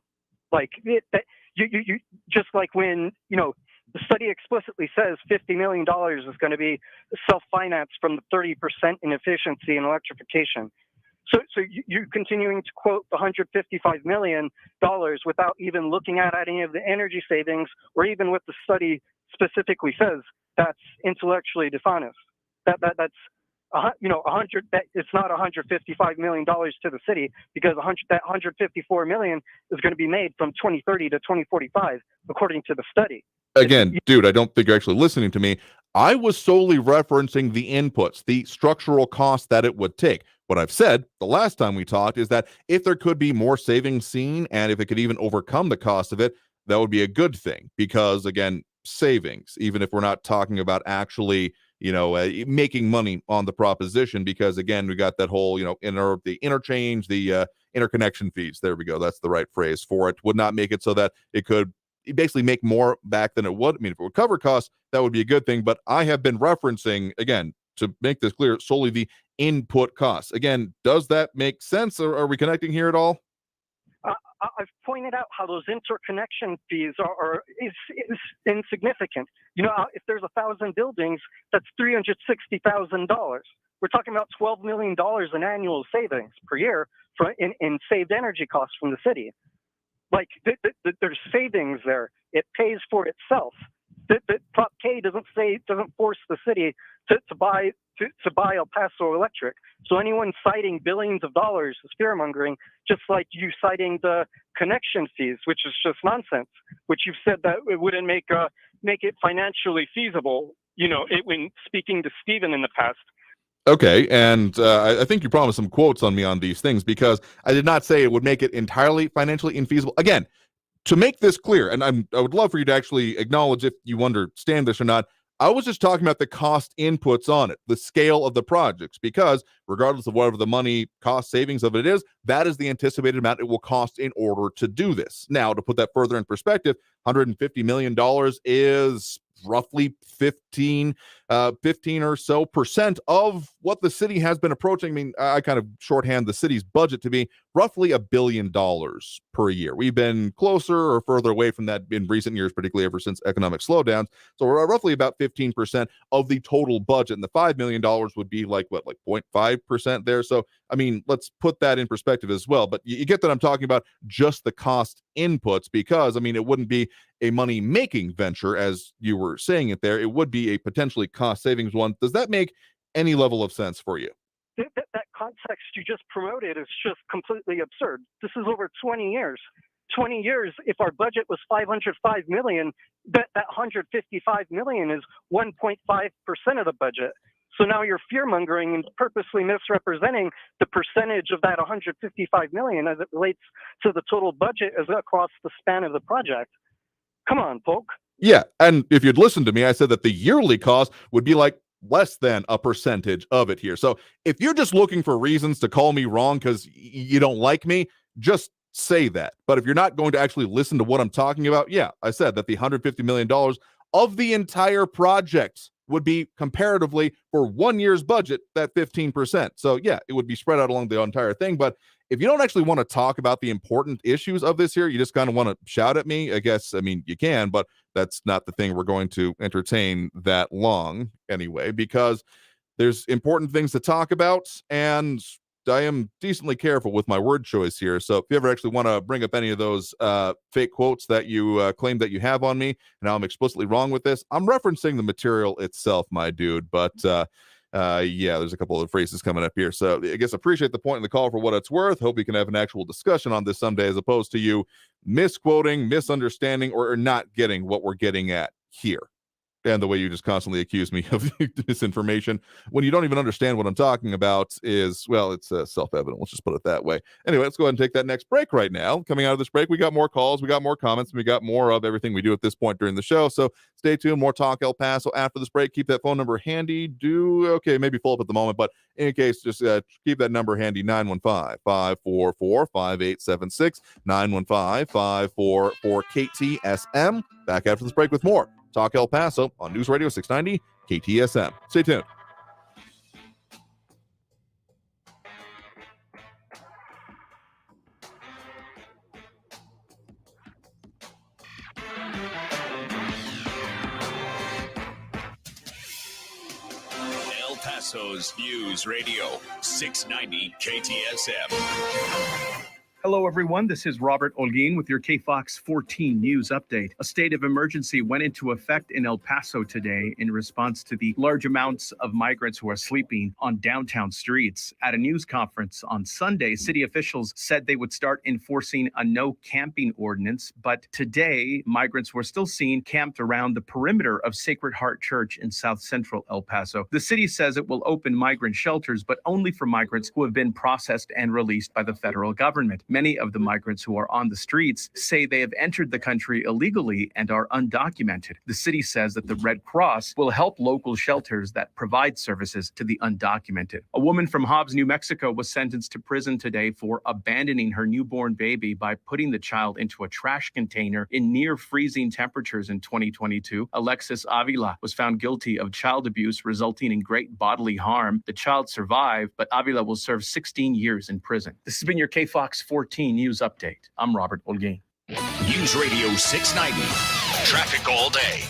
Like you just like when the study explicitly says $50 million is going to be self-financed from the 30% in efficiency and electrification. So you're continuing to quote the $155 million without even looking at any of the energy savings, or even what the study specifically says. That's intellectually dishonest. That's it's not $155 million to the city, because that $154 million is going to be made from 2030 to 2045, according to the study.
Again, dude, I don't think you're actually listening to me. I was solely referencing the inputs, the structural cost that it would take. What I've said the last time we talked is that if there could be more savings seen, and if it could even overcome the cost of it, that would be a good thing. Because again, savings, even if we're not talking about actually, making money on the proposition, because again, we got that whole, the interchange, the interconnection fees. There we go. That's the right phrase for it. Would not make it so that it could basically make more back than it would. I mean, if it would cover costs, that would be a good thing. But I have been referencing, again, to make this clear, solely the input costs. Again, does that make sense? Or are we connecting here at all?
I've pointed out how those interconnection fees is insignificant. If there's 1,000 buildings, that's $360,000. We're talking about $12 million in annual savings per year in saved energy costs from the city. Like there's savings there. It pays for itself. Prop K doesn't force the city to buy El Paso Electric. So anyone citing billions of dollars is fear-mongering, just like you citing the connection fees, which is just nonsense, which you've said that it wouldn't make it financially feasible, when speaking to Stephen in the past.
Okay, and I think you promised some quotes on me on these things, because I did not say it would make it entirely financially infeasible. Again, to make this clear, and I would love for you to actually acknowledge if you understand this or not, I was just talking about the cost inputs on it, the scale of the projects, because regardless of whatever the money cost savings of it is, that is the anticipated amount it will cost in order to do this. Now, to put that further in perspective, $150 million is roughly 15 or so percent of what the city has been approaching. I mean, I kind of shorthand the city's budget to be roughly $1 billion per year. We've been closer or further away from that in recent years, particularly ever since economic slowdowns. So we're roughly about 15% of the total budget, and the $5 million would be like 0.5% there. So I mean, let's put that in perspective as well. But you get that I'm talking about just the cost inputs, because I mean, it wouldn't be a money-making venture, as you were saying it there. It would be a potentially cost savings one. Does that make any level of sense for you?
That context you just promoted is just completely absurd. This is over 20 years. 20 years, if our budget was $505 million, that $155 million is 1.5% of the budget. So now you're fear-mongering and purposely misrepresenting the percentage of that $155 million as it relates to the total budget as across the span of the project. Come on, Polk.
Yeah, and if you'd listened to me, I said that the yearly cost would be like less than a percentage of it here. So if you're just looking for reasons to call me wrong because you don't like me, just say that. But if you're not going to actually listen to what I'm talking about, yeah, I said that the $150 million of the entire project would be comparatively for 1 year's budget, that 15%. So yeah, it would be spread out along the entire thing. But if you don't actually want to talk about the important issues of this here, you just kind of want to shout at me, I guess, I mean, you can, but that's not the thing we're going to entertain that long anyway, because there's important things to talk about, and I am decently careful with my word choice here. So if you ever actually want to bring up any of those fake quotes that you claim that you have on me, and I'm explicitly wrong with this, I'm referencing the material itself, my dude. But Yeah, there's a couple of phrases coming up here. So I guess appreciate the point in the call for what it's worth. Hope we can have an actual discussion on this someday, as opposed to you misquoting, misunderstanding, or not getting what we're getting at here. And the way you just constantly accuse me of misinformation when you don't even understand what I'm talking about is, well, it's self-evident. Let's just put it that way. Anyway, let's go ahead and take that next break right now. Coming out of this break, we got more calls, we got more comments, and we got more of everything we do at this point during the show. So stay tuned. More Talk El Paso after this break. Keep that phone number handy. Maybe full up at the moment, but in case, just keep that number handy, 915-544-5876, 915-544-KTSM. Back after this break with more Talk El Paso on News Radio 690 KTSM. Stay tuned.
El Paso's News Radio 690 KTSM.
Hello, everyone. This is Robert Olguin with your KFOX 14 news update. A state of emergency went into effect in El Paso today in response to the large amounts of migrants who are sleeping on downtown streets. At a news conference on Sunday, city officials said they would start enforcing a no camping ordinance, but today, migrants were still seen camped around the perimeter of Sacred Heart Church in South Central El Paso. The city says it will open migrant shelters, but only for migrants who have been processed and released by the federal government. Many of the migrants who are on the streets say they have entered the country illegally and are undocumented. The city says that the Red Cross will help local shelters that provide services to the undocumented. A woman from Hobbs, New Mexico was sentenced to prison today for abandoning her newborn baby by putting the child into a trash container in near freezing temperatures in 2022. Alexis Avila was found guilty of child abuse resulting in great bodily harm. The child survived, but Avila will serve 16 years in prison. This has been your KFOX 14 news update. I'm Robert Olguin.
News Radio 690. Traffic all day.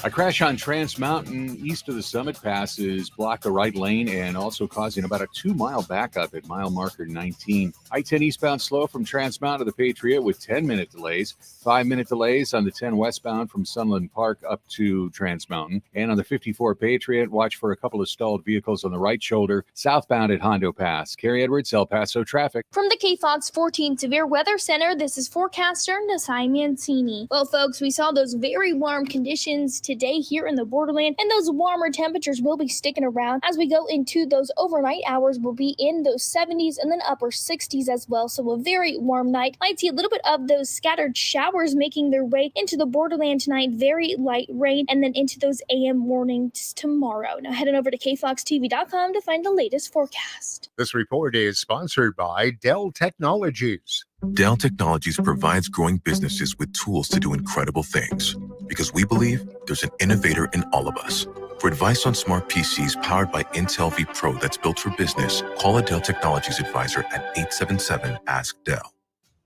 A crash on Trans Mountain east of the Summit Pass is blocked the right lane and also causing about a 2-mile backup at mile marker 19. I-10 eastbound slow from Trans Mountain to the Patriot with 10-minute delays. 5-minute delays on the 10 westbound from Sunland Park up to Trans Mountain. And on the 54 Patriot, watch for a couple of stalled vehicles on the right shoulder southbound at Hondo Pass. Carrie Edwards, El Paso traffic.
From the KFOX 14 Severe Weather Center, this is forecaster Nasai Mancini. Well, folks, we saw those very warm conditions today here in the borderland, and those warmer temperatures will be sticking around as we go into those overnight hours. We'll be in those 70s and then upper 60s as well, so a very warm night. Might see a little bit of those scattered showers making their way into the borderland tonight, very light rain, and then into those AM warnings tomorrow. Now heading over to kfoxtv.com to find the latest forecast.
This report is sponsored by Dell Technologies.
Dell Technologies provides growing businesses with tools to do incredible things because we believe there's an innovator in all of us. For advice on smart PCs powered by Intel V Pro that's built for business, call a Dell Technologies advisor at 877-ASK-DELL.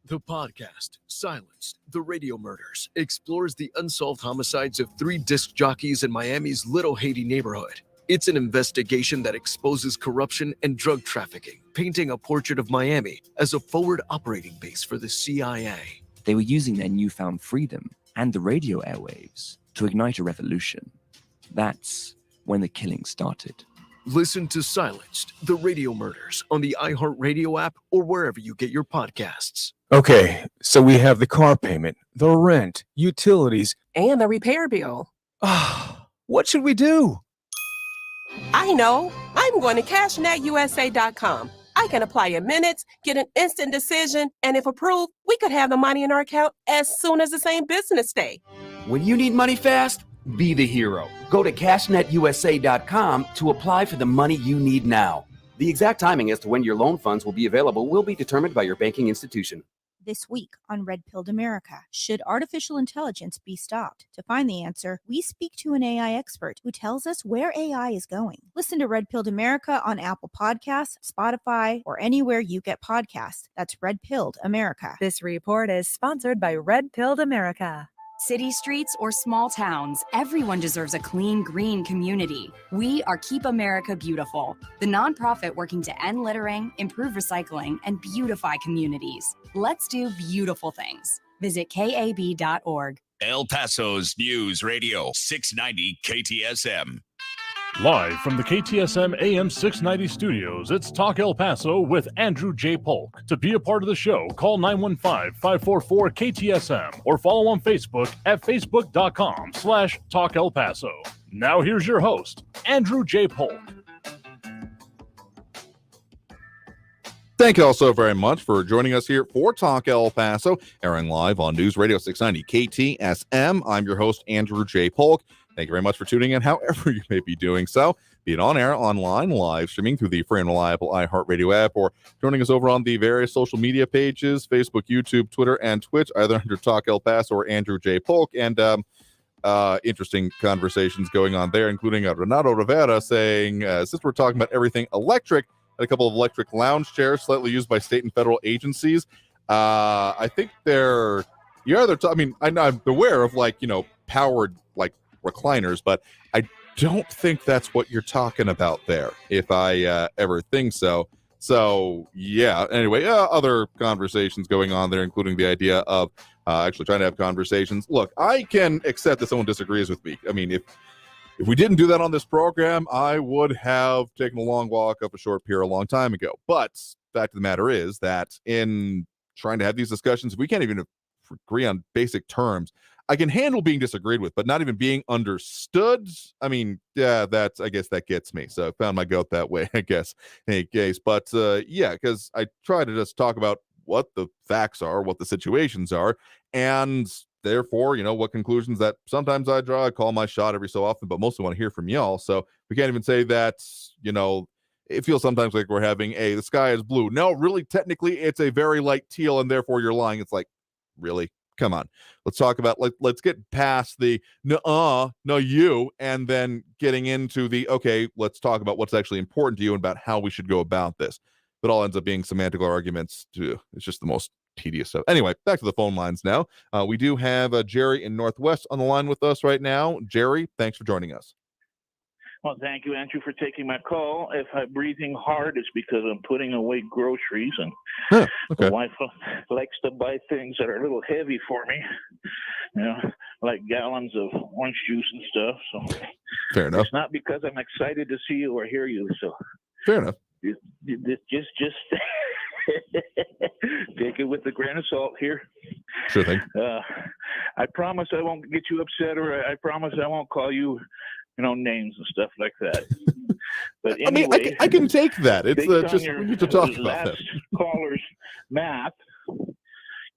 The podcast, Silenced, the Radio Murders, explores the unsolved homicides of 3 disc jockeys in Miami's Little Haiti neighborhood. It's an investigation that exposes corruption and drug trafficking, painting a portrait of Miami as a forward operating base for the CIA.
They were using their newfound freedom and the radio airwaves to ignite a revolution. That's when the killing started.
Listen to Silenced, the Radio Murders on the iHeartRadio app or wherever you get your podcasts.
Okay, so we have the car payment, the rent, utilities,
and the repair bill.
What should we do?
I know. I'm going to CashNetUSA.com. I can apply in minutes, get an instant decision, and if approved, we could have the money in our account as soon as the same business day.
When you need money fast, be the hero. Go to CashNetUSA.com to apply for the money you need now. The exact timing as to when your loan funds will be available will be determined by your banking institution.
This week on Red Pilled America, should artificial intelligence be stopped? To find the answer, we speak to an AI expert who tells us where AI is going. Listen to Red Pilled America on Apple Podcasts, Spotify, or anywhere you get podcasts. That's Red Pilled America.
This report is sponsored by Red Pilled America.
City streets or small towns, everyone deserves a clean, green community. We are Keep America Beautiful, the nonprofit working to end littering, improve recycling, and beautify communities. Let's do beautiful things. Visit KAB.org.
El Paso's News Radio 690 KTSM.
Live from the KTSM AM 690 studios, it's Talk El Paso with Andrew J. Polk. To be a part of the show, call 915-544-KTSM or follow on Facebook at facebook.com/Talk El Paso. Now here's your host, Andrew J. Polk.
Thank you all so very much for joining us here for Talk El Paso, airing live on News Radio 690 KTSM. I'm your host, Andrew J. Polk. Thank you very much for tuning in, however you may be doing so, be it on air, online, live streaming through the free and reliable iHeartRadio app, or joining us over on the various social media pages, Facebook, YouTube, Twitter, and Twitch, either under Talk El Paso or Andrew J. Polk. And interesting conversations going on there, including Renato Rivera saying, since we're talking about everything electric, a couple of electric lounge chairs slightly used by state and federal agencies. I think I'm aware of powered recliners, but I don't think that's what you're talking about there, if I ever think so. So yeah, anyway, other conversations going on there, including the idea of actually trying to have conversations. Look, I can accept that someone disagrees with me. I mean, if we didn't do that on this program, I would have taken a long walk up a short pier a long time ago. But fact of the matter is that in trying to have these discussions, we can't even agree on basic terms. I can handle being disagreed with, but not even being understood. I mean, yeah, I guess that gets me. So I found my goat that way, I guess, in any case. But yeah, because I try to just talk about what the facts are, what the situations are, and therefore, what conclusions that sometimes I draw. I call my shot every so often, but mostly want to hear from y'all. So we can't even say that, it feels sometimes like we're having the sky is blue. No, really, technically, it's a very light teal, and therefore you're lying. It's like, really? Come on. Let's talk about, let's get past the, no, you, and then getting into the, okay, let's talk about what's actually important to you and about how we should go about this. But all ends up being semantical arguments, too. It's just the most tedious stuff. Anyway, back to the phone lines now. We do have Jerry in Northwest on the line with us right now. Jerry, thanks for joining us.
Well, thank you, Andrew, for taking my call. If I'm breathing hard, it's because I'm putting away groceries, and
okay.
my wife likes to buy things that are a little heavy for me, like gallons of orange juice and stuff. So
fair enough.
It's not because I'm excited to see you or hear you. So
fair enough.
Just take it with a grain of salt here.
Sure thing.
I promise I won't get you upset, or I promise I won't call you, names and stuff like that. But anyway,
I mean, I can take that. It's just we need to talk about
last
that.
Caller's math.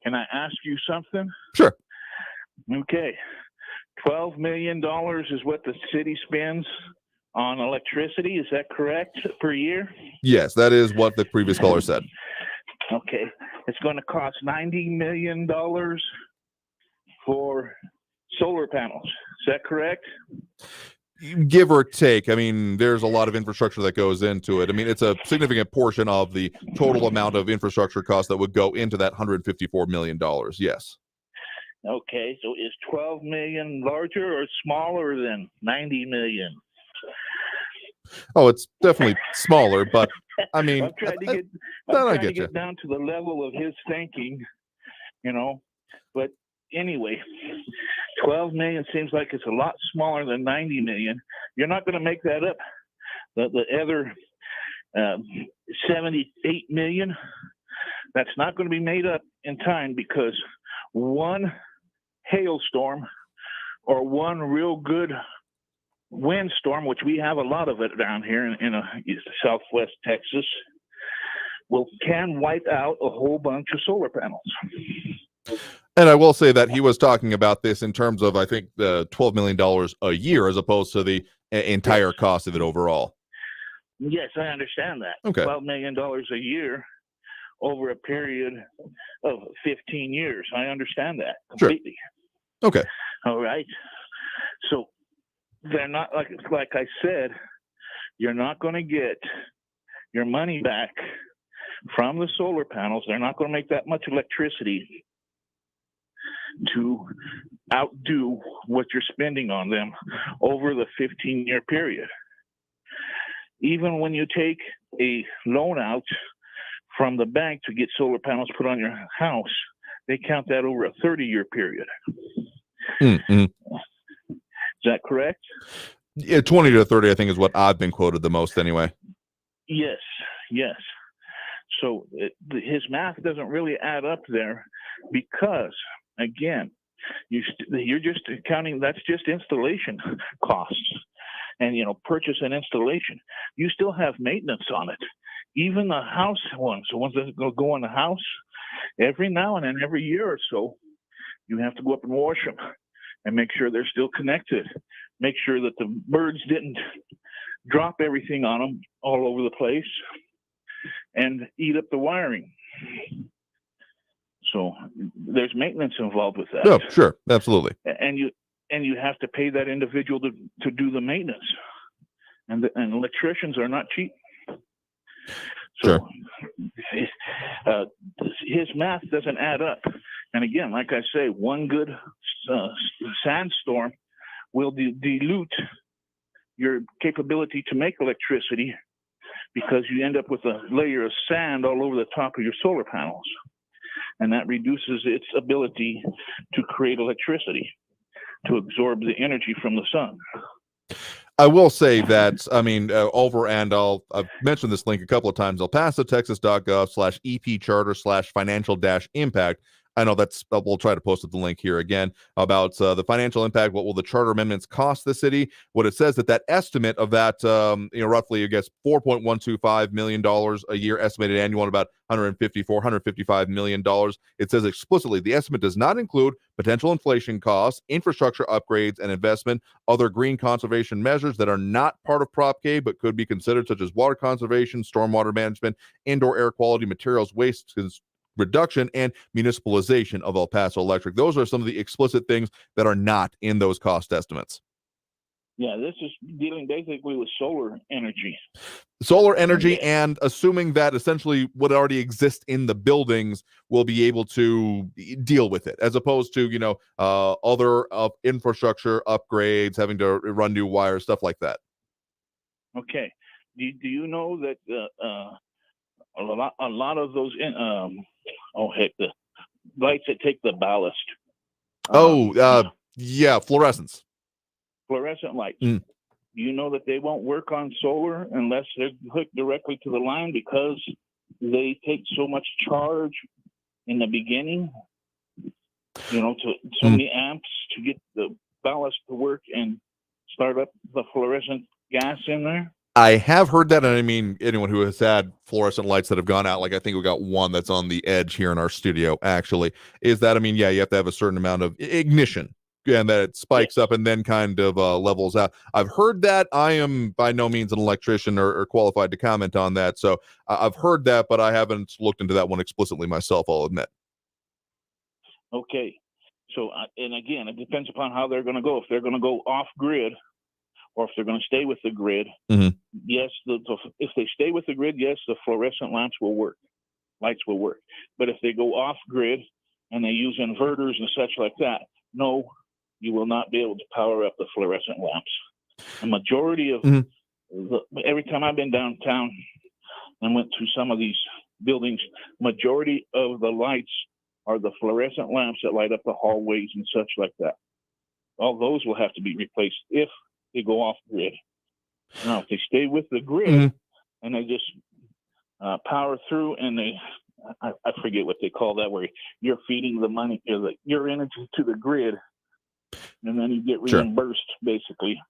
Can I ask you something?
Sure.
Okay. $12 million is what the city spends on electricity. Is that correct, per year?
Yes, that is what the previous caller said.
Okay. It's going to cost $90 million for solar panels. Is that correct?
Give or take. I mean, there's a lot of infrastructure that goes into it. I mean, it's a significant portion of the total amount of infrastructure cost that would go into that $154 million. Yes.
Okay. So is 12 million larger or smaller than 90 million?
Oh, it's definitely smaller, but I mean,
I'm trying to get down to the level of his thinking, but anyway, 12 million seems like it's a lot smaller than 90 million. You're not going to make that up. The other 78 million, that's not going to be made up in time, because one hailstorm or one real good windstorm, which we have a lot of it down here in southwest Texas, can wipe out a whole bunch of solar panels.
And I will say that he was talking about this in terms of, I think, the $12 million a year as opposed to the entire cost of it overall.
Yes, I understand that.
Okay.
$12 million a year over a period of 15 years. I understand that completely.
Sure. Okay.
All right. So they're not, like I said, you're not going to get your money back from the solar panels. They're not going to make that much electricity to outdo what you're spending on them over the 15-year period. Even when you take a loan out from the bank to get solar panels put on your house, they count that over a 30-year period.
Mm-hmm.
Is that correct?
Yeah, 20 to 30, I think, is what I've been quoted the most anyway.
Yes, yes. So his math doesn't really add up there because, again, you're just counting, that's just installation costs and, purchase and installation. You still have maintenance on it. Even the house ones, the ones that go in the house, every now and then, every year or so, you have to go up and wash them and make sure they're still connected. Make sure that the birds didn't drop everything on them all over the place and eat up the wiring. So there's maintenance involved with that.
No, sure, absolutely.
And you have to pay that individual to do the maintenance. And electricians are not cheap. So his math doesn't add up. And again, like I say, one good sandstorm will dilute your capability to make electricity because you end up with a layer of sand all over the top of your solar panels. And that reduces its ability to create electricity, to absorb the energy from the sun.
I will say that, over, and I've mentioned this link a couple of times, elpasotexas.gov/EP-charter/financial-impact. I know we'll try to post the link here again about the financial impact. What will the charter amendments cost the city? What it says that estimate of that, roughly, I guess, $4.125 million a year, estimated annual, and about $155 million. It says explicitly the estimate does not include potential inflation costs, infrastructure upgrades and investment, other green conservation measures that are not part of Prop K but could be considered, such as water conservation, stormwater management, indoor air quality, materials waste reduction, and municipalization of El Paso Electric. Those are some of the explicit things that are not in those cost estimates.
Yeah, this is dealing basically with solar energy.
Solar energy, and assuming that essentially what already exists in the buildings will be able to deal with it, as opposed to, other infrastructure upgrades, having to run new wires, stuff like that.
Okay. Do you know that a lot of those the lights that take the ballast.
Yeah, fluorescence.
Fluorescent lights. Do you know that they won't work on solar unless they're hooked directly to the line because they take so much charge in the beginning? To so many amps to get the ballast to work and start up the fluorescent gas in there.
I have heard that, and anyone who has had fluorescent lights that have gone out, like I think we got one that's on the edge here in our studio, actually, is that, you have to have a certain amount of ignition, and that it spikes up and then kind of levels out. I've heard that. I am by no means an electrician or qualified to comment on that, so I've heard that, but I haven't looked into that one explicitly myself, I'll admit.
Okay. So, and again, it depends upon how they're going to go. If they're going to go off-grid, or if they're going to stay with the grid, yes, if they stay with the grid, yes, the fluorescent lights will work. But if they go off grid and they use inverters and such like that, no, you will not be able to power up the fluorescent lamps. A majority of every time I've been downtown and went to some of these buildings, majority of the lights are the fluorescent lamps that light up the hallways and such like that. All those will have to be replaced if they go off grid. Now, if they stay with the grid and they just power through, and I forget what they call that, where you're feeding the money, your energy to the grid, and then you get reimbursed, basically.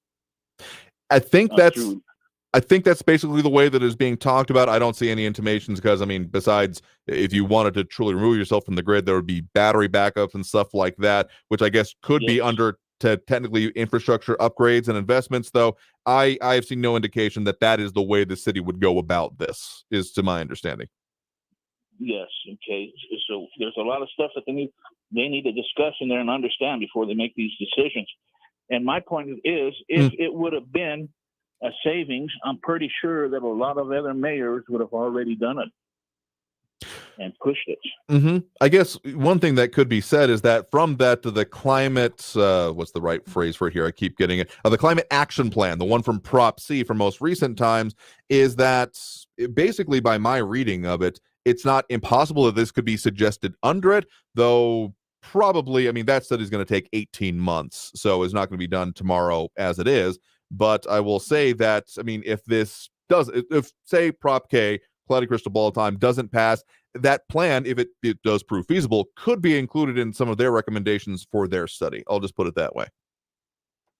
I think that's basically the way that is being talked about. I don't see any intimations because, besides if you wanted to truly remove yourself from the grid, there would be battery backups and stuff like that, which I guess could be under to technically infrastructure upgrades and investments, though I have seen no indication that is the way the city would go about this, is to my understanding.
Yes. Okay. So there's a lot of stuff that they need to discuss in there and understand before they make these decisions. And my point is, if it would have been a savings, I'm pretty sure that a lot of other mayors would have already done it and pushed it.
I guess one thing that could be said is that from that to the climate, what's the right phrase for it here? I keep getting it. The climate action plan, the one from Prop C from most recent times, is that basically, by my reading of it, it's not impossible that this could be suggested under it, though probably, that study is going to take 18 months, so it's not going to be done tomorrow as it is. But I will say that, I mean, if say Prop K, cloudy crystal ball time, doesn't pass, that plan, if it does prove feasible, could be included in some of their recommendations for their study. I'll just put it that way.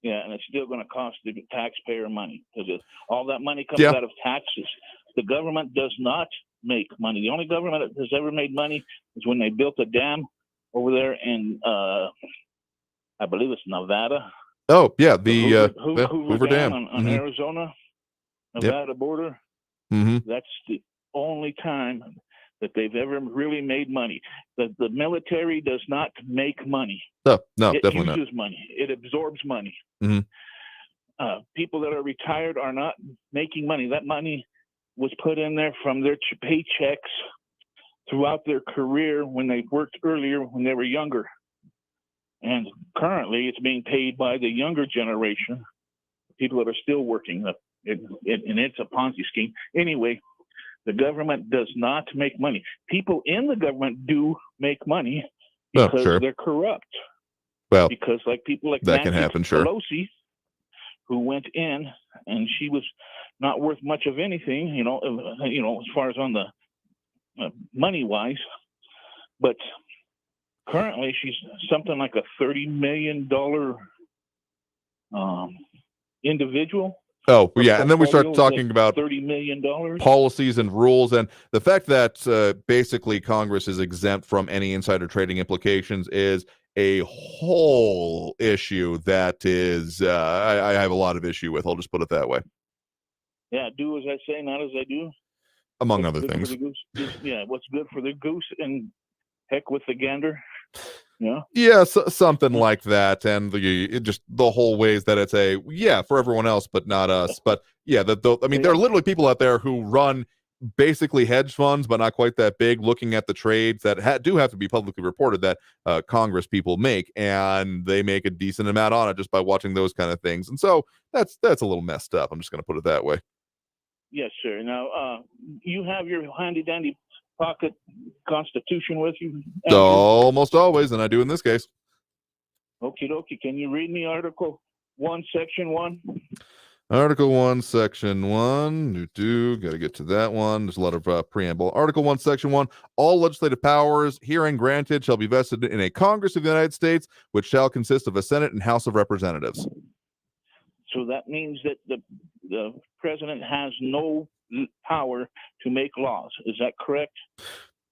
Yeah, and it's still going to cost the taxpayer money because all that money comes out of taxes. The government does not make money. The only government that has ever made money is when they built a dam over there in, I believe it's Nevada.
Oh, yeah, the
Hoover
Dam
on Arizona, Nevada border.
Mm-hmm.
That's the only time that they've ever really made money. The military does not make money.
No,
It
definitely
uses money. It absorbs money.
Mm-hmm.
People that are retired are not making money. That money was put in there from their paychecks throughout their career when they worked earlier when they were younger. And currently it's being paid by the younger generation, people that are still working. And it's a Ponzi scheme. Anyway, the government does not make money. People in the government do make money because they're corrupt.
Well,
because like people like
that
Nancy
can happen, sure.
Pelosi, who went in and she was not worth much of anything, as far as on the money wise, but currently she's something like a $30 million individual.
Oh, yeah. And then we start talking about
$30 million
policies and rules. And the fact that basically Congress is exempt from any insider trading implications is a whole issue that is, I have a lot of issue with. I'll just put it that way.
Yeah, do as I say, not as I do.
Among
What's
other
good
things.
for the goose what's good for the goose and heck with the gander. Yeah.
Yeah, something like that, and the whole ways that it's for everyone else, but not us. But yeah, I mean, there are literally people out there who run basically hedge funds, but not quite that big, looking at the trades that do have to be publicly reported that Congress people make, and they make a decent amount on it just by watching those kind of things. And so that's a little messed up. I'm just going to put it that way.
Yes, sir. Now, you have your handy dandy pocket Constitution with you? Andrew?
Almost always, and I do in this case.
Okie dokie. Can you read me Article 1, Section 1?
Article 1, Section 1. Got to get to that one. There's a lot of preamble. Article 1, Section 1. All legislative powers herein granted shall be vested in a Congress of the United States, which shall consist of a Senate and House of Representatives.
So that means that the president has no power to make laws. Is that correct?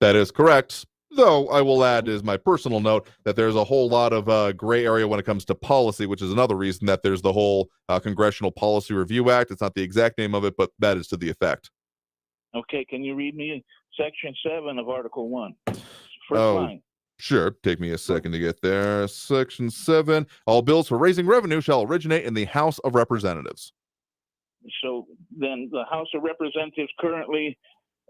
That is correct. Though I will add, is my personal note, that there's a whole lot of gray area when it comes to policy, which is another reason that there's the whole Congressional Policy Review Act. It's not the exact name of it, but that is to the effect.
Okay, can you read me Section 7 of Article 1? First line.
Sure. Take me a second to get there. Section 7. All bills for raising revenue shall originate in the House of Representatives.
So then the House of Representatives currently,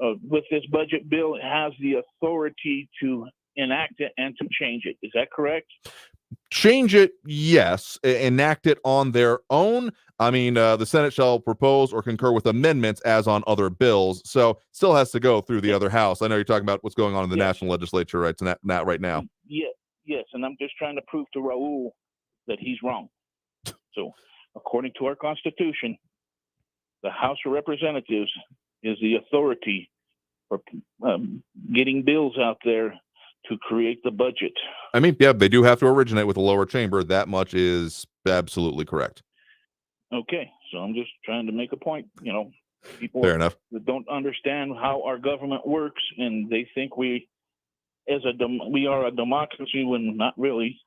with this budget bill, has the authority to enact it and to change it. Is that correct?
Change it, yes. Enact it on their own. I mean, the Senate shall propose or concur with amendments as on other bills. So still has to go through the other house. I know you're talking about what's going on in the national legislature right now.
Yes, and I'm just trying to prove to Raul that he's wrong. So according to our Constitution, the House of Representatives is the authority for getting bills out there to create the budget.
I mean, yeah, they do have to originate with the lower chamber. That much is absolutely correct.
Okay, so I'm just trying to make a point. People
Fair enough.
that don't understand how our government works, and they think we are a democracy when not really.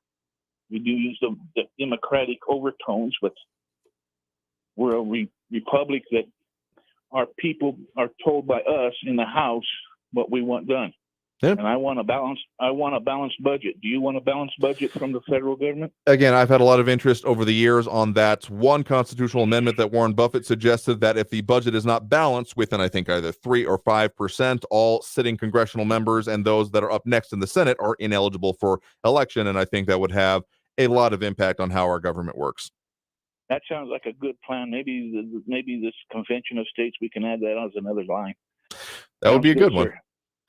We do use the democratic overtones, but we're a republic that our people are told by us in the House what we want done.
Yeah.
And I want a balanced budget. Do you want a balanced budget from the federal government?
Again, I've had a lot of interest over the years on that one constitutional amendment that Warren Buffett suggested, that if the budget is not balanced within, I think, either 3 or 5%, all sitting congressional members and those that are up next in the Senate are ineligible for election. And I think that would have a lot of impact on how our government works.
That sounds like a good plan. Maybe this convention of states, we can add that as another line.
That would be a good one.
Sir.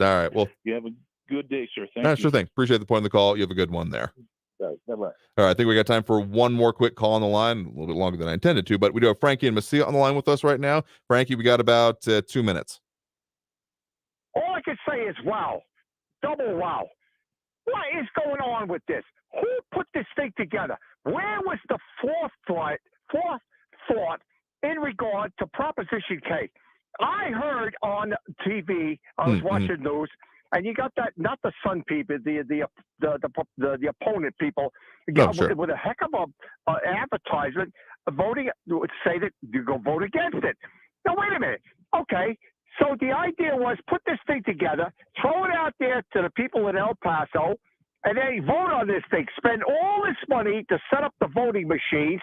All right. Well,
you have a good day, sir. Thank you.
Sure thing. Appreciate the point of the call. You have a good one there.
Bye bye.
All right, I think we got time for one more quick call on the line, a little bit longer than I intended to, but we do have Frankie and Messia on the line with us right now. Frankie, we got about 2 minutes.
All I can say is wow. Double wow. What is going on with this? Who put this thing together? Where was the fourth thought in regard to Proposition K? I heard on TV, I was watching news, and you got that, not the Sun people, the opponent people, with a heck of a advertisement voting, would say that you go vote against it. Now, wait a minute. Okay. So the idea was put this thing together, throw it out there to the people in El Paso, and then vote on this thing. Spend all this money to set up the voting machines,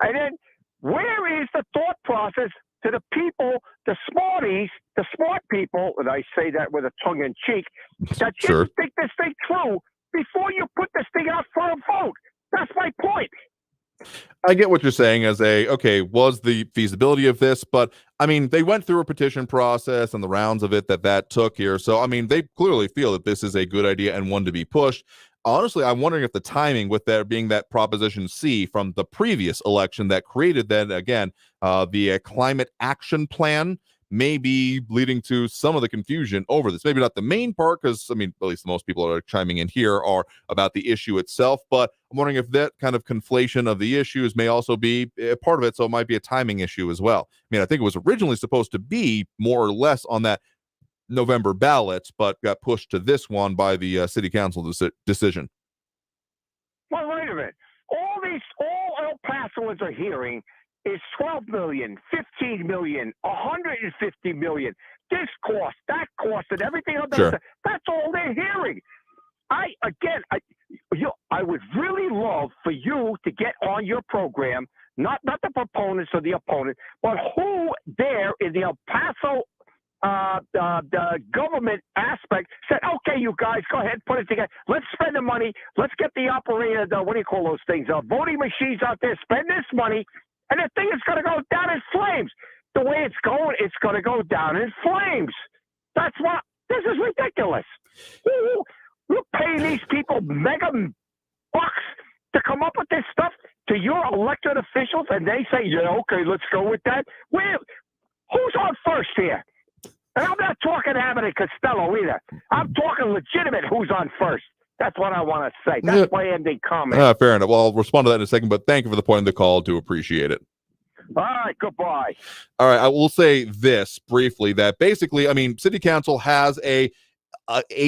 and then where is the thought process to the people, the smarties, the smart people, and I say that with a tongue in cheek, that you think this thing through before you put this thing out for a vote? That's my point.
I get what you're saying as was the feasibility of this, but I mean, they went through a petition process and the rounds of it that took here. So, I mean, they clearly feel that this is a good idea and one to be pushed. Honestly, I'm wondering if the timing with there being that Proposition C from the previous election that created then again, the climate action plan may be leading to some of the confusion over this. Maybe not the main part, because I mean, at least most people that are chiming in here are about the issue itself, but I'm wondering if that kind of conflation of the issues may also be a part of it, so it might be a timing issue as well. I mean, I think it was originally supposed to be more or less on that November ballots, but got pushed to this one by the city council decision.
Well, wait a minute. All El Pasoans are hearing is 12 million, 15 million, 150 million, this cost, that cost, and everything else.
Sure.
That's all they're hearing. I would really love for you to get on your program, not the proponents or the opponent, but who there in the El Paso the government aspect said, okay, you guys, go ahead, put it together. Let's spend the money. Let's get the operator, what do you call those things? Voting machines out there. Spend this money. And the thing is going to go down in flames. The way it's going to go down in flames. That's what. This is ridiculous. You're paying these people mega bucks to come up with this stuff to your elected officials, and they say, yeah, okay, let's go with that. Who's on first here? And I'm not talking Abbott and Costello either. I'm talking legitimate who's on first. That's what I want to say. That's my ending comment.
Fair enough. Well, I'll respond to that in a second, but thank you for the point of the call. Do appreciate it.
All right, goodbye.
All right, I will say this briefly, that basically, I mean, City Council has a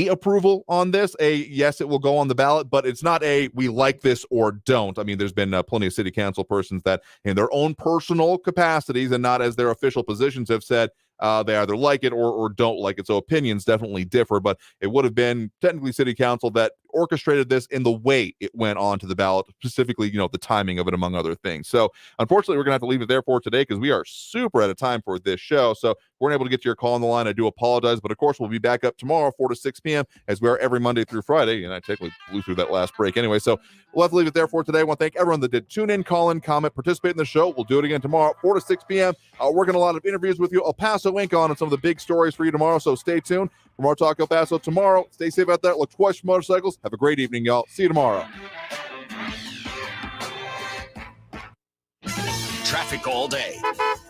approval on this. Yes, it will go on the ballot, but it's not we like this or don't. I mean, there's been plenty of City Council persons that in their own personal capacities and not as their official positions have said, they either like it or don't like it. So opinions definitely differ, but it would have been technically City Council that orchestrated this in the way it went on to the ballot, specifically, the timing of it, among other things. So unfortunately, we're going to have to leave it there for today because we are super out of time for this show. So we weren't able to get to your call on the line. I do apologize, but of course, we'll be back up tomorrow, 4 to 6 p.m. as we are every Monday through Friday. And I technically blew through that last break anyway. So we'll have to leave it there for today. I want to thank everyone that did tune in, call in, comment, participate in the show. We'll do it again tomorrow, 4 to 6 p.m. Working a lot of interviews with you, El Paso Inc. on and some of the big stories for you tomorrow. So stay tuned for more Talk El Paso tomorrow. Stay safe out there. Look twice for motorcycles. Have a great evening, y'all. See you tomorrow.
Traffic all day.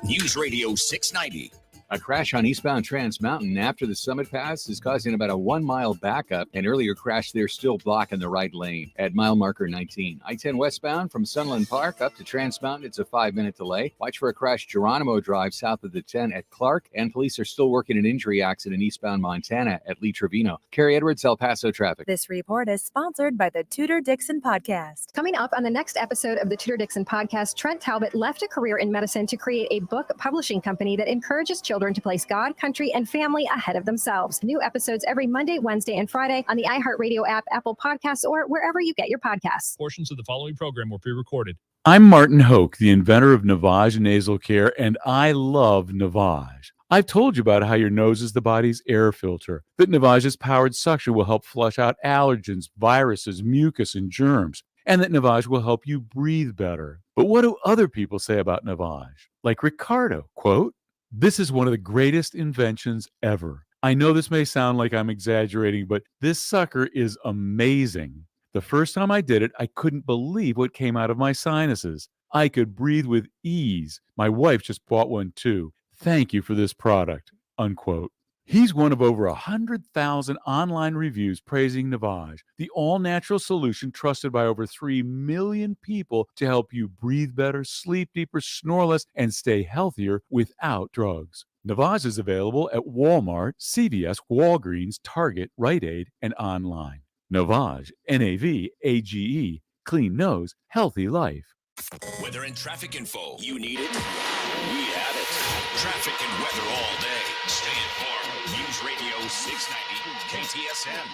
News Radio 690.
A crash on eastbound Trans Mountain after the Summit Pass is causing about a 1 mile backup. An earlier crash there still blocking the right lane at mile marker 19. I-10 westbound from Sunland Park up to Trans Mountain, it's a 5-minute delay. Watch for a crash Geronimo Drive south of the 10 at Clark, and police are still working an injury accident eastbound Montana at Lee Trevino. Carrie Edwards, El Paso traffic.
This report is sponsored by the Tudor Dixon Podcast.
Coming up on the next episode of the Tudor Dixon Podcast, Trent Talbot left a career in medicine to create a book publishing company that encourages children to place God, country, and family ahead of themselves. New episodes every Monday, Wednesday, and Friday on the iHeartRadio app, Apple Podcasts, or wherever you get your podcasts.
Portions of the following program were pre-recorded. I'm Martin Hoke, the inventor of Navage Nasal Care, and I love Navage. I've told you about how your nose is the body's air filter, that Navage's powered suction will help flush out allergens, viruses, mucus, and germs, and that Navage will help you breathe better. But what do other people say about Navage? Like Ricardo, quote, "This is one of the greatest inventions ever. I know this may sound like I'm exaggerating, but this sucker is amazing.
The first time I did it, I couldn't believe what came out of my sinuses. I could breathe with ease. My wife just bought one too. Thank you for this product." Unquote. He's one of over 100,000 online reviews praising Navage, the all-natural solution trusted by over 3 million people to help you breathe better, sleep deeper, snore less, and stay healthier without drugs. Navage is available at Walmart, CVS, Walgreens, Target, Rite Aid, and online. Navage, Navage, clean nose, healthy life.
Weather and traffic info. You need it? We have it. Traffic and weather all day. Stay informed. News Radio 690 KTSM.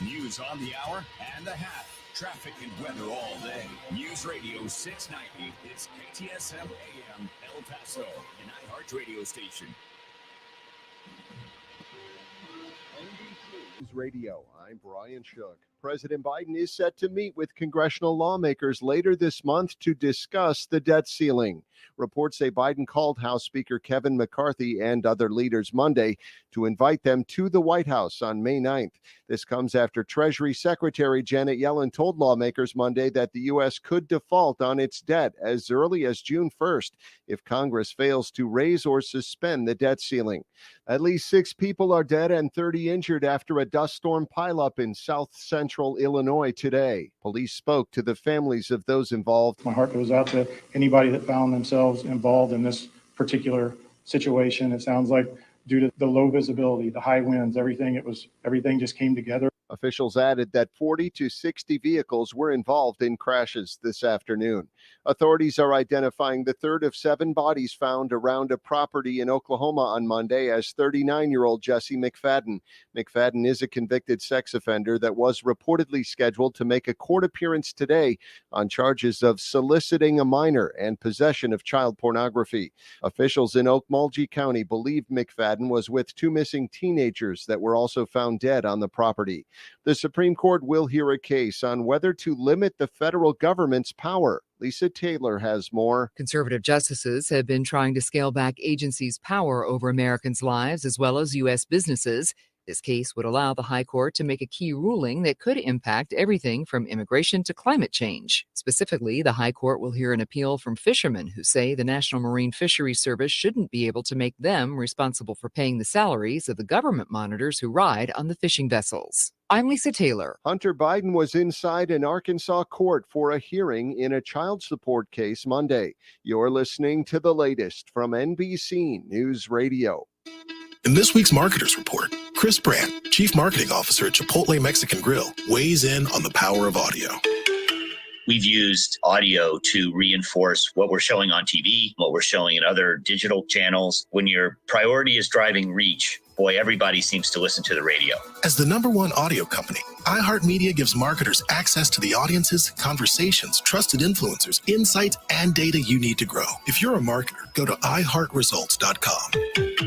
News on the hour and a half. Traffic and weather all day. News Radio 690 is KTSM AM El Paso, an iHeart radio station.
News Radio, I'm Brian Shook. President Biden is set to meet with congressional lawmakers later this month to discuss the debt ceiling. Reports say Biden called House Speaker Kevin McCarthy and other leaders Monday to invite them to the White House on May 9th. This comes after Treasury Secretary Janet Yellen told lawmakers Monday that the U.S. could default on its debt as early as June 1st if Congress fails to raise or suspend the debt ceiling. At least 6 people are dead and 30 injured after a dust storm pileup in south central Illinois today. Police spoke to the families of those involved.
My heart goes out to anybody that found themselves involved in this particular situation. It sounds like due to the low visibility, the high winds, everything just came together.
Officials added that 40 to 60 vehicles were involved in crashes this afternoon. Authorities are identifying the third of 7 bodies found around a property in Oklahoma on Monday as 39-year-old Jesse McFadden. McFadden is a convicted sex offender that was reportedly scheduled to make a court appearance today on charges of soliciting a minor and possession of child pornography. Officials in Okmulgee County believe McFadden was with 2 missing teenagers that were also found dead on the property. The Supreme Court will hear a case on whether to limit the federal government's power. Lisa Taylor has more.
Conservative justices have been trying to scale back agencies' power over Americans' lives as well as U.S. businesses. This case would allow the High Court to make a key ruling that could impact everything from immigration to climate change. Specifically, the High Court will hear an appeal from fishermen who say the National Marine Fisheries Service shouldn't be able to make them responsible for paying the salaries of the government monitors who ride on the fishing vessels. I'm Lisa Taylor.
Hunter Biden was inside an Arkansas court for a hearing in a child support case Monday. You're listening to the latest from NBC News Radio.
In this week's Marketers Report, Chris Brandt, Chief Marketing Officer at Chipotle Mexican Grill, weighs in on the power of audio.
We've used audio to reinforce what we're showing on TV, what we're showing in other digital channels. When your priority is driving reach, boy, everybody seems to listen to the radio.
As the #1 audio company, iHeartMedia gives marketers access to the audiences, conversations, trusted influencers, insights, and data you need to grow. If you're a marketer, go to iHeartResults.com.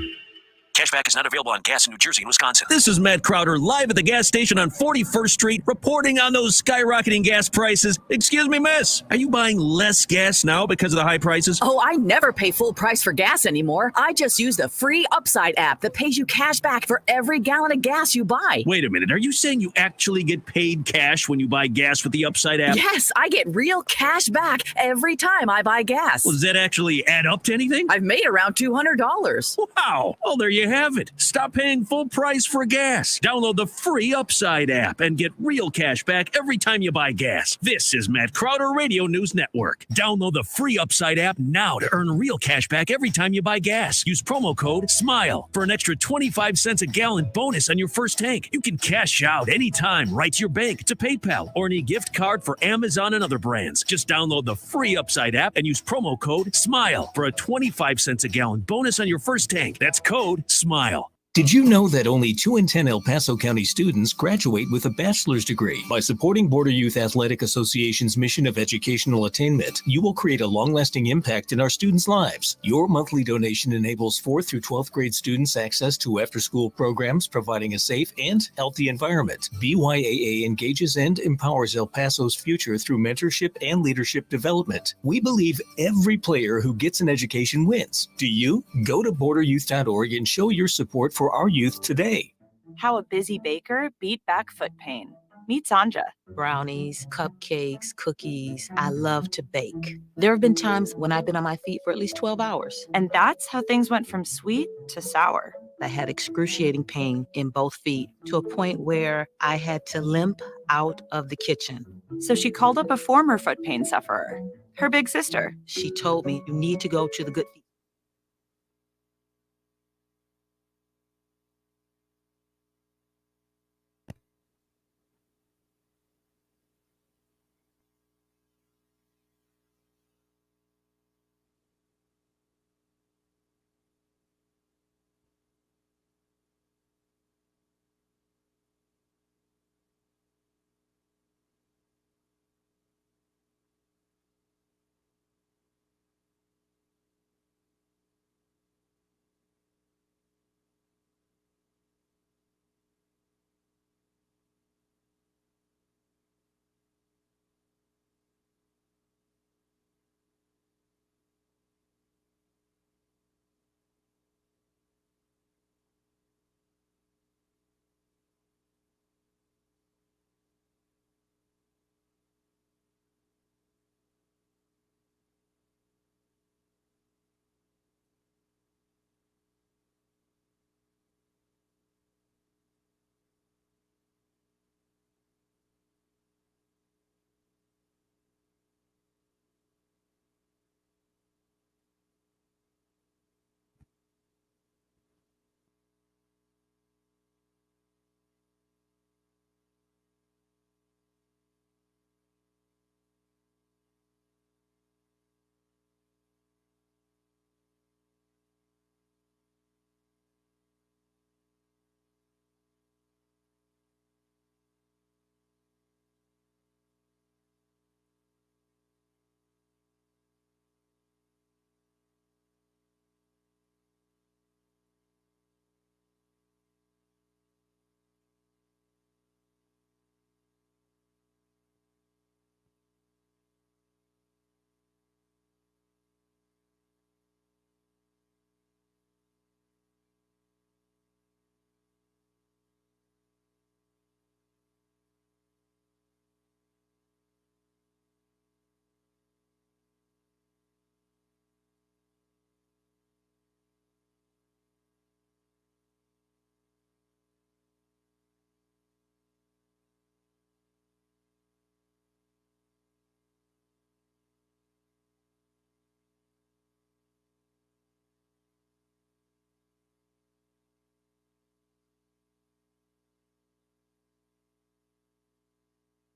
Cashback is not available on gas in New Jersey and Wisconsin.
This is Matt Crowder, live at the gas station on 41st Street, reporting on those skyrocketing gas prices. Excuse me, miss, are you buying less gas now because of the high prices?
Oh, I never pay full price for gas anymore. I just use the free Upside app that pays you cash back for every gallon of gas you buy.
Wait a minute, are you saying you actually get paid cash when you buy gas with the Upside app?
Yes, I get real cash back every time I buy gas.
Well, does that actually add up to anything?
I've made around $200.
Wow. Well, there you have it. Stop paying full price for gas. Download the free Upside app and get real cash back every time you buy gas. This is Matt Crowder Radio News Network. Download the free Upside app now to earn real cash back every time you buy gas. Use promo code SMILE for an extra 25 cents a gallon bonus on your first tank. You can cash out anytime right to your bank, to PayPal, or any gift card for Amazon and other brands. Just download the free Upside app and use promo code SMILE for a 25 cents a gallon bonus on your first tank. That's code SMILE.
Did you know that only 2 in 10 El Paso County students graduate with a bachelor's degree? By supporting Border Youth Athletic Association's mission of educational attainment, you will create a long-lasting impact in our students' lives. Your monthly donation enables 4th through 12th grade students access to after-school programs, providing a safe and healthy environment. BYAA engages and empowers El Paso's future through mentorship and leadership development. We believe every player who gets an education wins. Do you? Go to borderyouth.org and show your support for our youth today.
How a busy baker beat back foot pain.
Meet Sanja.
Brownies, cupcakes, cookies. I love to bake. There have been times when I've been on my feet for at least 12 hours.
And that's how things went from sweet to sour.
I had excruciating pain in both feet to a point where I had to limp out of the kitchen.
So she called up a former foot pain sufferer, her big sister.
She told me, you need to go to the Good Feet.